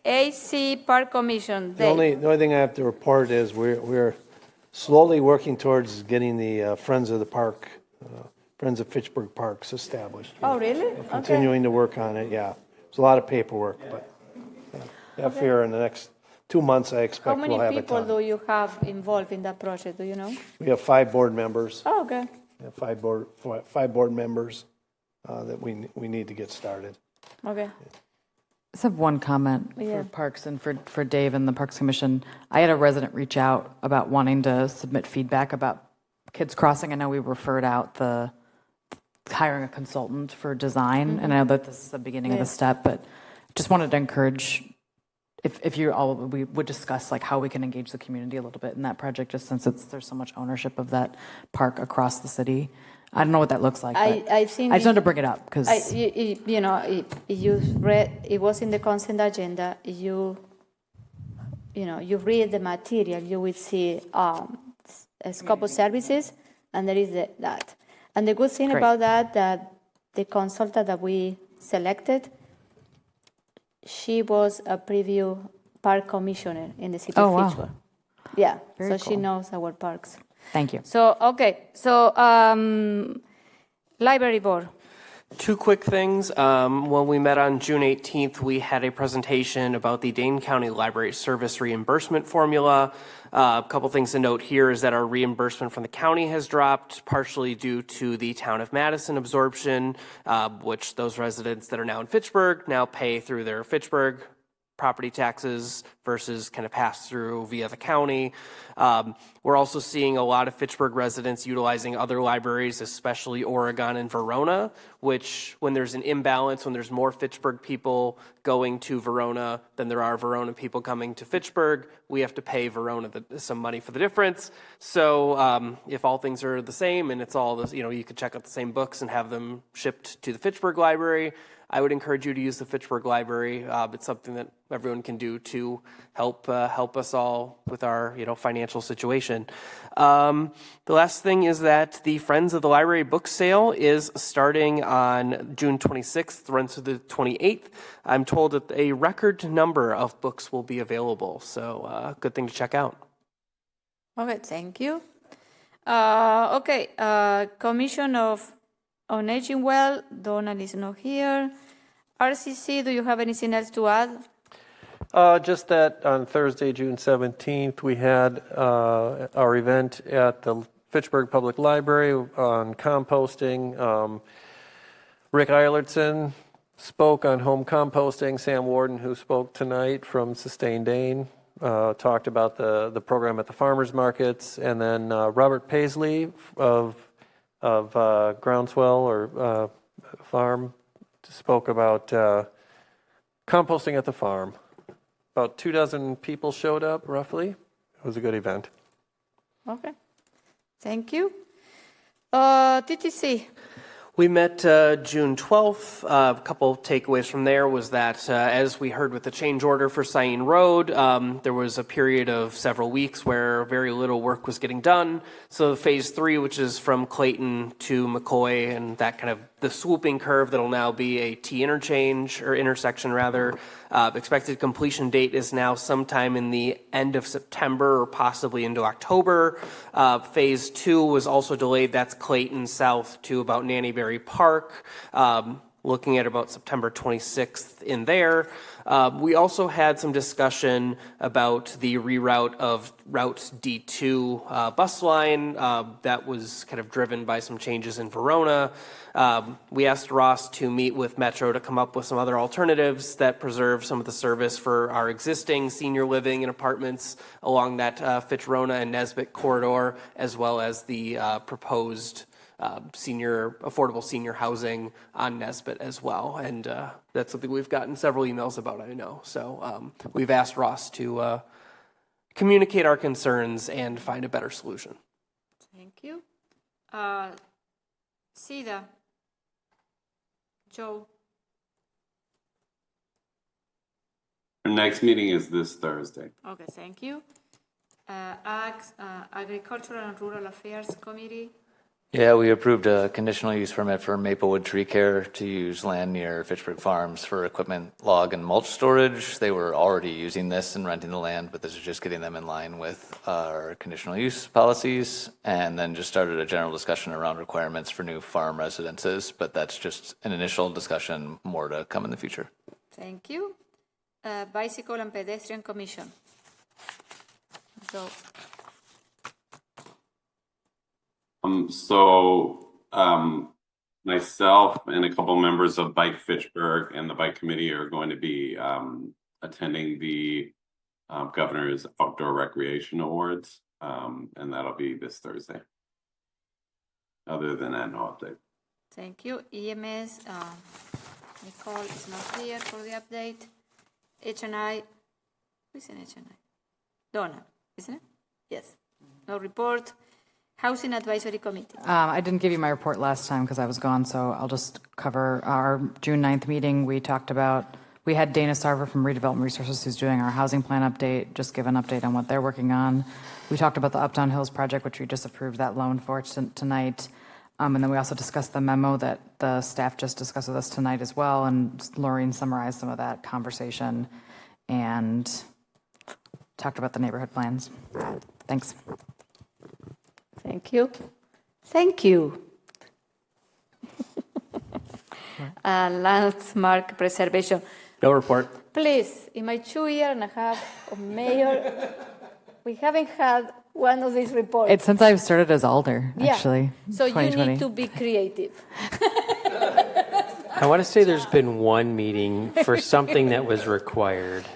AC Park Commission. The only thing I have to report is we're slowly working towards getting the Friends of the Park, Friends of Fitchburg Parks established. Oh, really? We're continuing to work on it, yeah. It's a lot of paperwork, but yeah, here in the next 2 months, I How expect many we'll have a people ton. do you have involved in that project? Do you know? We have 5 board members. Oh, okay. We have five board members that we need to get started. Okay. I just have one comment Yeah. for Parks and for Dave and the Parks Commission. I had a resident reach out about wanting to submit feedback about Kids Crossing. I know we referred out the hiring a consultant for design, and I know that this is the beginning of the step, but just wanted to encourage if you all, we would discuss like how we can engage the community a little bit in that project, just since there's so much ownership of that park across the city. I don't know what that looks like. I think I just wanted to bring it up because you know, if you read, it was in the consent agenda. You know, you read the material, you will see a scope of services, and there is that. And the good thing Great. about that the consultant that we selected, she was a previous park commissioner in the city Oh, of wow. Fitchburg. Yeah, Very so she cool. knows our parks. Thank you. So, okay, so library board. Two quick things. When we met on June 18th, we had a presentation about the Dane County Library Service reimbursement formula. A couple things to note here is that our reimbursement from the county has dropped, partially due to the town of Madison absorption, which those residents that are now in Fitchburg now pay through their Fitchburg property taxes versus kind of pass through via the county. We're also seeing a lot of Fitchburg residents utilizing other libraries, especially Oregon and Verona, which when there's an imbalance, when there's more Fitchburg people going to Verona than there are Verona people coming to Fitchburg, we have to pay Verona some money for the difference. So if all things are the same and it's all, you know, you could check out the same books and have them shipped to the Fitchburg library, I would encourage you to use the Fitchburg Library. It's something that everyone can do to help us all with our financial situation. The last thing is that the Friends of the Library book sale is starting on June 26th, runs through the 28th. I'm told that a record number of books will be available, so good thing to check out. Okay, thank you. Commission on Aging Well, Donald is not here. RCC, do you have anything else to add? Just that on Thursday, June 17th, we had our event at the Fitchburg Public Library on composting. Rick Eilertson spoke on home composting. Sam Warden, who spoke tonight from Sustain Dane, talked about the program at the farmers markets. And then Robert Paisley of Groundswell or Farm spoke about composting at the farm. About 24 people showed up, roughly. It was a good event. Okay, thank you. TTC. We met June 12th. A couple of takeaways from there was that, as we heard with the change order for Cyene Road, there was a period of several weeks where very little work was getting done. So phase 3, which is from Clayton to McCoy, and that kind of the swooping curve that'll now be a T interchange, or intersection rather, expected completion date is now sometime in the end of September or possibly into October. Phase 2 was also delayed. That's Clayton south to about Nannyberry Park, looking at about September 26th in there. We also had some discussion about the reroute of Route D2 bus line that was kind of driven by some changes in Verona. We asked Ross to meet with Metro to come up with some other alternatives that preserve some of the service for our existing senior living and apartments along that Fitch-Rona and Nesbitt corridor, as well as the proposed affordable senior housing on Nesbitt as well. And that's something we've gotten several emails about, I know. So we've asked Ross to communicate our concerns and find a better solution. Thank you. Sida. Joe. Our next meeting is this Thursday. Okay, thank you. Agricultural and Rural Affairs Committee. Yeah, we approved a conditional use permit for Maplewood Tree Care to use land near Fitchburg Farms for equipment, log, and mulch storage. They were already using this and renting the land, but this is just getting them in line with our conditional use policies, and then just started a general discussion around requirements for new farm residences, but that's just an initial discussion, more to come in the future. Thank you. Bicycle and Pedestrian Commission. So, Myself and a couple members of Bike Fitchburg and the Bike Committee are going to be attending the Governor's Outdoor Recreation Awards, and that'll be this Thursday. Other than that, no update. thank you. EMS, Nicole is not here for the update. HNI, who is in HNI? Donna, isn't it? Yes. No report. Housing Advisory Committee. I didn't give you my report last time because I was gone, so I'll just cover our June 9th meeting. We had Dana Sarver from Redevelopment Resources who's doing our housing plan update, just give an update on what they're working on. We talked about the Uptown Hills project, which we just approved that loan for tonight. And then we also discussed the memo that the staff just discussed with us tonight as well, and Laureen summarized some of that conversation and talked about the neighborhood plans. Thanks. Thank you. Thank you. Landmark preservation. No report. Please, in my 2.5 of mayor, we haven't had one of these reports. It's since I've started as alder, actually. So you 2020. need to be creative. I want to say there's been one meeting for something that was required.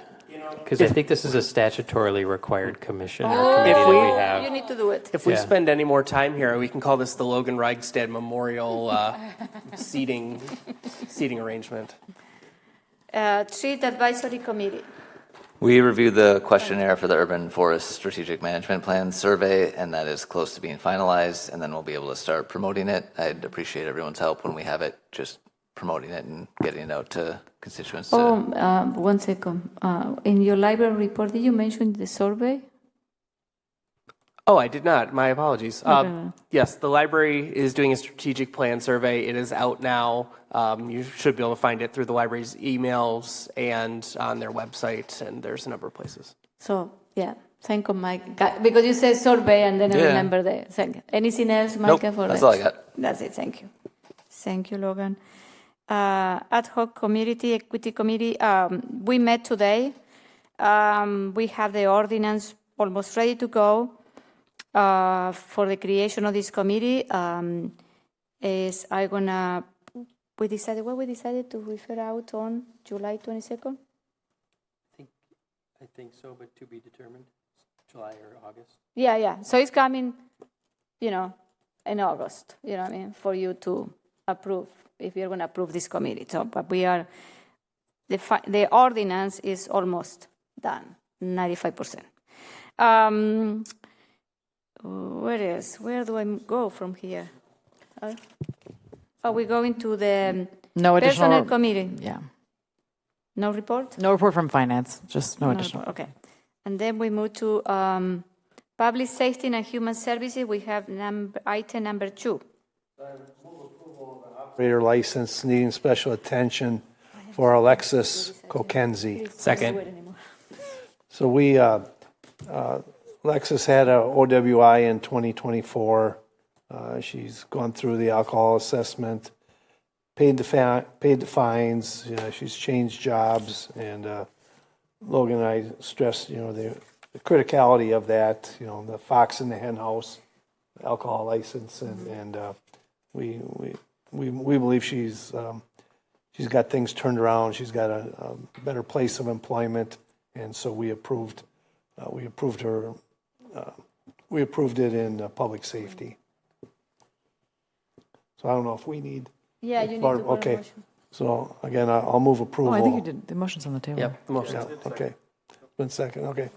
Because I think this is a statutorily required commission or committee that we have. You need to do it. If we spend any more time here, we can call this the Logan Reichstad Memorial seating arrangement. Street Advisory Committee. We reviewed the questionnaire for the Urban Forest Strategic Management Plan survey, and that is close to being finalized, and then we'll be able to start promoting it. I'd appreciate everyone's help when we have it, just promoting it and getting it out to constituents. One second. In your library report, did you mention the survey? Oh, I did not. My apologies. Okay. Yes, the library is doing a strategic plan survey. It is out now. You should be able to find it through the library's emails and on their website, and there's a number of places. So, yeah. Thank you, Mike. Because you said survey, and then I remember the second. Anything else, Mike? Nope, that's all I got. That's it. Thank you. Thank you, Logan. Ad hoc Community Equity Committee. We met today. We have the ordinance almost ready to go for the creation of this committee. We decided to refer out on July 22nd. I think so, but to be determined, July or August. Yeah. So it's coming, in August, for you to approve, if you're going to approve this committee. So, but the ordinance is almost done, 95%. Where do I go from here? Are we going to the personnel committee? Yeah. No report? No report from finance, just no additional. Report. Okay. And then we move to public safety and human services. We have item number 2. Operator license needing special attention for Alexis Kokenzie. Second. So Alexis had a OWI in 2024. She's gone through the alcohol assessment, paid the fines. She's changed jobs, and Logan and I stressed, the criticality of that. The fox in the hen house, alcohol license, and we believe she's got things turned around. She's got a better place of employment, and so we approved her. We approved it in public safety. So I don't know if we need. Yeah, you need to vote on Okay. motion. So again, I'll move approval. Oh, I think you did. The motion's on the table. Yep, the motion. Yeah, okay. 1 second. Okay.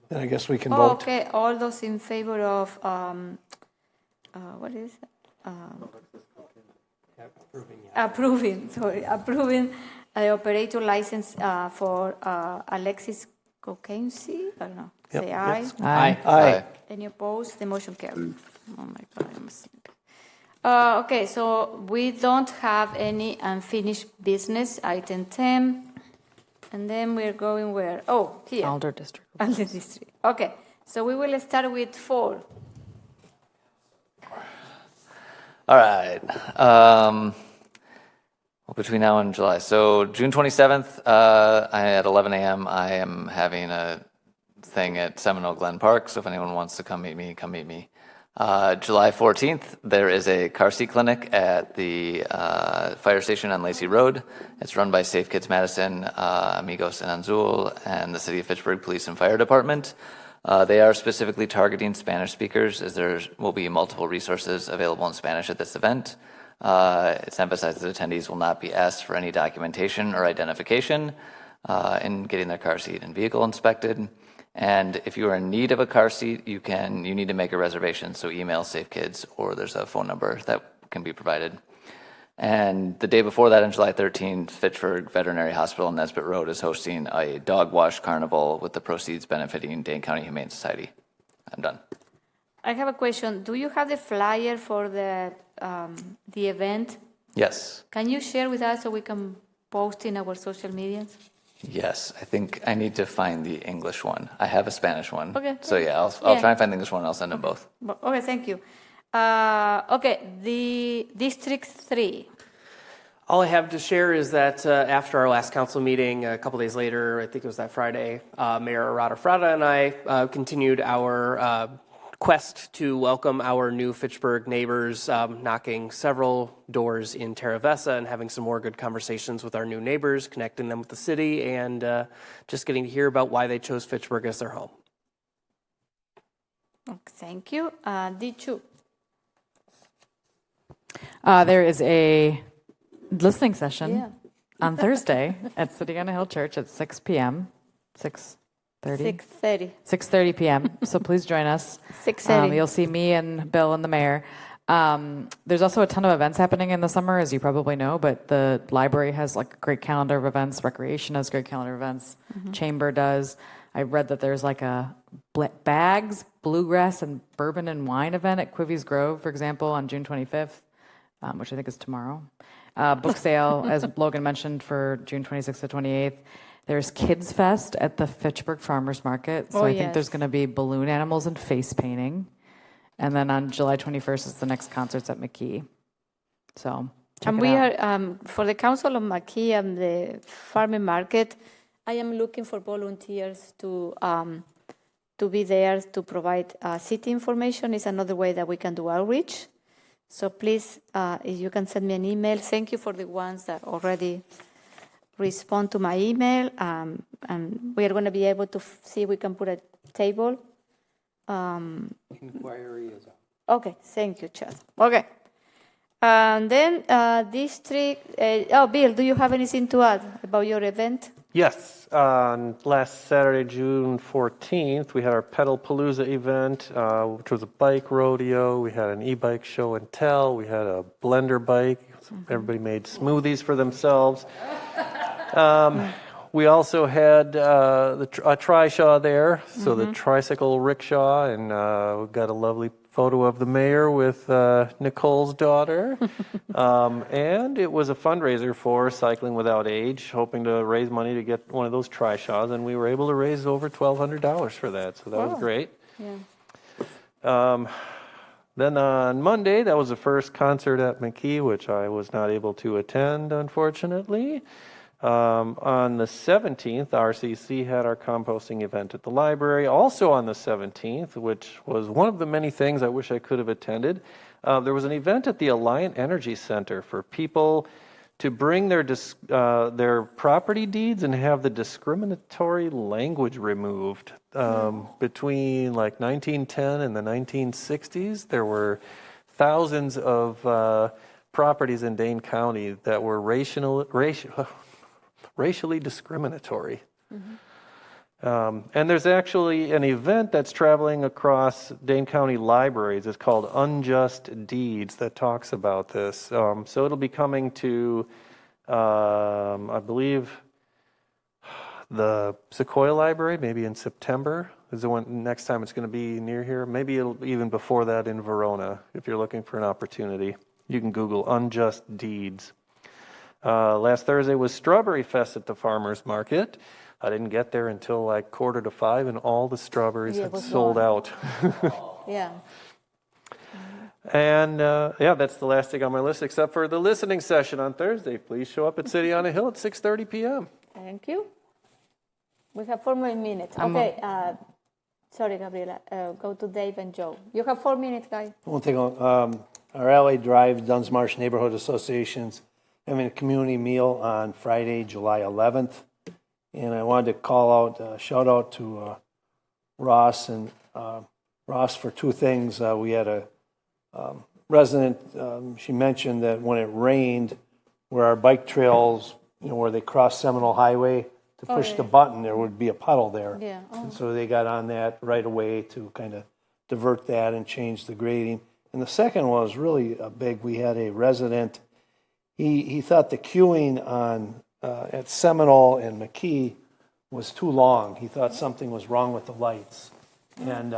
Then I guess we can vote. Okay, all those in favor of approving the operator license for Alexis Kokenzie? I don't know. Yep. Say aye. Aye. Any opposed? The motion carried. Oh my God. Okay, so we don't have any unfinished business, item 10. And then we're going where? Oh, here. Alder District. Alder District. Okay, so we will start with 4. All right. Between now and July. So June 27th, at 11 a.m., I am having a thing at Seminole Glen Park. So if anyone wants to come meet me, come meet me. July 14th, there is a car seat clinic at the fire station on Lacey Road. It's run by Safe Kids Madison, Amigos and Anzul, and the City of Fitchburg Police and Fire Department. They are specifically targeting Spanish speakers, as there will be multiple resources available in Spanish at this event. It's emphasized that attendees will not be asked for any documentation or identification in getting their car seat and vehicle inspected. And if you are in need of a car seat, you need to make a reservation. So email Safe Kids, or there's a phone number that can be provided. And the day before that, on July 13th, Fitchburg Veterinary Hospital on Nesbitt Road is hosting a dog wash carnival with the proceeds benefiting Dane County Humane Society. I'm done. I have a question. Do you have the flyer for the event? Yes. Can you share with us so we can post in our social medias? Yes, I think I need to find the English one. I have a Spanish one. Okay. So yeah, I'll try and find the English one and I'll send them both. Okay, thank you. Okay, the District 3. All I have to share is that after our last council meeting, a couple days later, I think it was that Friday, Mayor Arata Frada and I continued our quest to welcome our new Fitchburg neighbors, knocking several doors in Terra Vesa and having some more good conversations with our new neighbors, connecting them with the city, and just getting to hear about why they chose Fitchburg as their home. Thank you. D2. There is a listening session on Thursday at City on a Hill Church at 6 p.m. 6:30 p.m. So please join us. 6:30. You'll see me and Bill and the mayor. There's also a ton of events happening in the summer, as you probably know, but the library has like a great calendar of events. Recreation has great calendar of events. Chamber does. I read that there's like a bags, bluegrass, and bourbon and wine event at Quivy's Grove, for example, on June 25th, which I think is tomorrow. Book sale, as Logan mentioned, for June 26th to 28th. There's Kids Fest at the Fitchburg Farmers Market. So I think there's going to be balloon animals and face painting. And then on July 21st is the next concerts at McKee. So check it out. Are, for the Council of McKee and the Farming Market, I am looking for volunteers to be there to provide city information. Is another way that we can do outreach. So please, if you can send me an email. Thank you for the ones that already respond to my email, and we are going to be able to see if we can put a table. Inquiry is up. Okay, thank you, Chad. Okay. And then District, Bill, do you have anything to add about your event? Yes, on last Saturday, June 14th, we had our Pedal Palooza event, which was a bike rodeo. We had an e-bike show and tell. We had a blender bike. Everybody made smoothies for themselves. We also had a trishaw there, so the tricycle rickshaw, and we got a lovely photo of the mayor with Nicole's daughter. And it was a fundraiser for Cycling Without Age, hoping to raise money to get one of those trishaws, and we were able to raise over $1,200 for that, so that was great. Yeah. Then on Monday, that was the first concert at McKee, which I was not able to attend, unfortunately. On the 17th, RCC had our composting event at the library. Also on the 17th, which was one of the many things I wish I could have attended, there was an event at the Alliant Energy Center for people to bring their property deeds and have the discriminatory language removed. Between like 1910 and the 1960s, there were thousands of properties in Dane County that were racially discriminatory. And there's actually an event that's traveling across Dane County libraries. It's called Unjust Deeds that talks about this. So it'll be coming to, I believe, the Sequoia Library, maybe in September is the one next time it's going to be near here. Maybe it'll be even before that in Verona, if you're looking for an opportunity. You can Google Unjust Deeds. Last Thursday was Strawberry Fest at the Farmers Market. I didn't get there until like 4:45, and all the strawberries had sold out. Yeah. And yeah, that's the last thing on my list, except for the listening session on Thursday. Please show up at City on a Hill at 6:30 p.m. Thank you. We have 4 more minutes. I'm Okay. Sorry, Gabriela. Go to Dave and Joe. You have 4 minutes, guys. One thing, our LA Drive Duns Marsh Neighborhood Association's having a community meal on Friday, July 11th. And I wanted to call out, shout out to Ross and Ross for two things. We had a resident, she mentioned that when it rained, where our bike trails, where they cross Seminole Highway, to push the button, there would be a puddle there. Yeah. And so they got on that right away to kind of divert that and change the grading. And the second one was really big. We had a resident, he thought the queuing on at Seminole and McKee was too long. He thought something was wrong with the lights. And,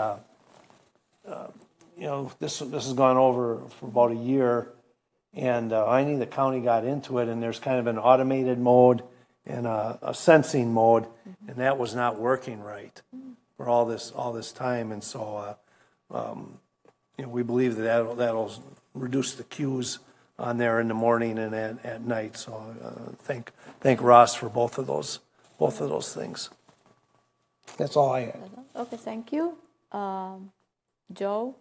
this has gone over for about a year. And I think the county got into it, and there's kind of an automated mode and a sensing mode, and that was not working right for all this time. And so we believe that'll reduce the queues on there in the morning and at night. So thank Ross for both of those things. That's all I had. Okay, thank you. Joe?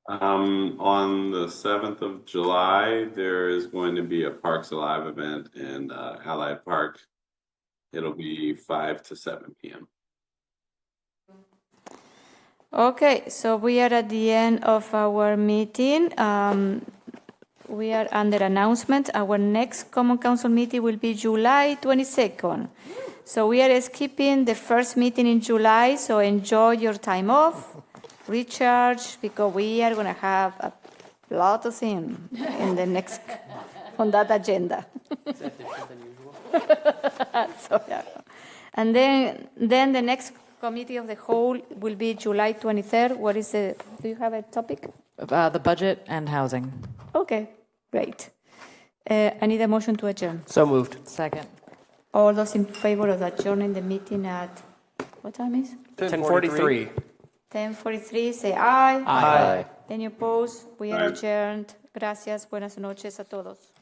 On the 7th of July, there is going to be a Parks Alive event in Allied Park. It'll be 5 to 7 p.m. Okay, so we are at the end of our meeting. We are under announcement. Our next Common Council meeting will be July 22nd. So we are skipping the first meeting in July, so enjoy your time off, recharge, because we are going to have a lot of things in the next, on that agenda. Is that different than usual? So, yeah. And then the next committee of the whole will be July 23rd. What is do you have a topic? The budget and housing. Okay, great. I need a motion to adjourn. So moved. Second. All those in favor of adjourning the meeting at, what time is? 10:43. 10:43, say aye. Aye. Any opposed? We are adjourned. Gracias. Buenas noches a todos.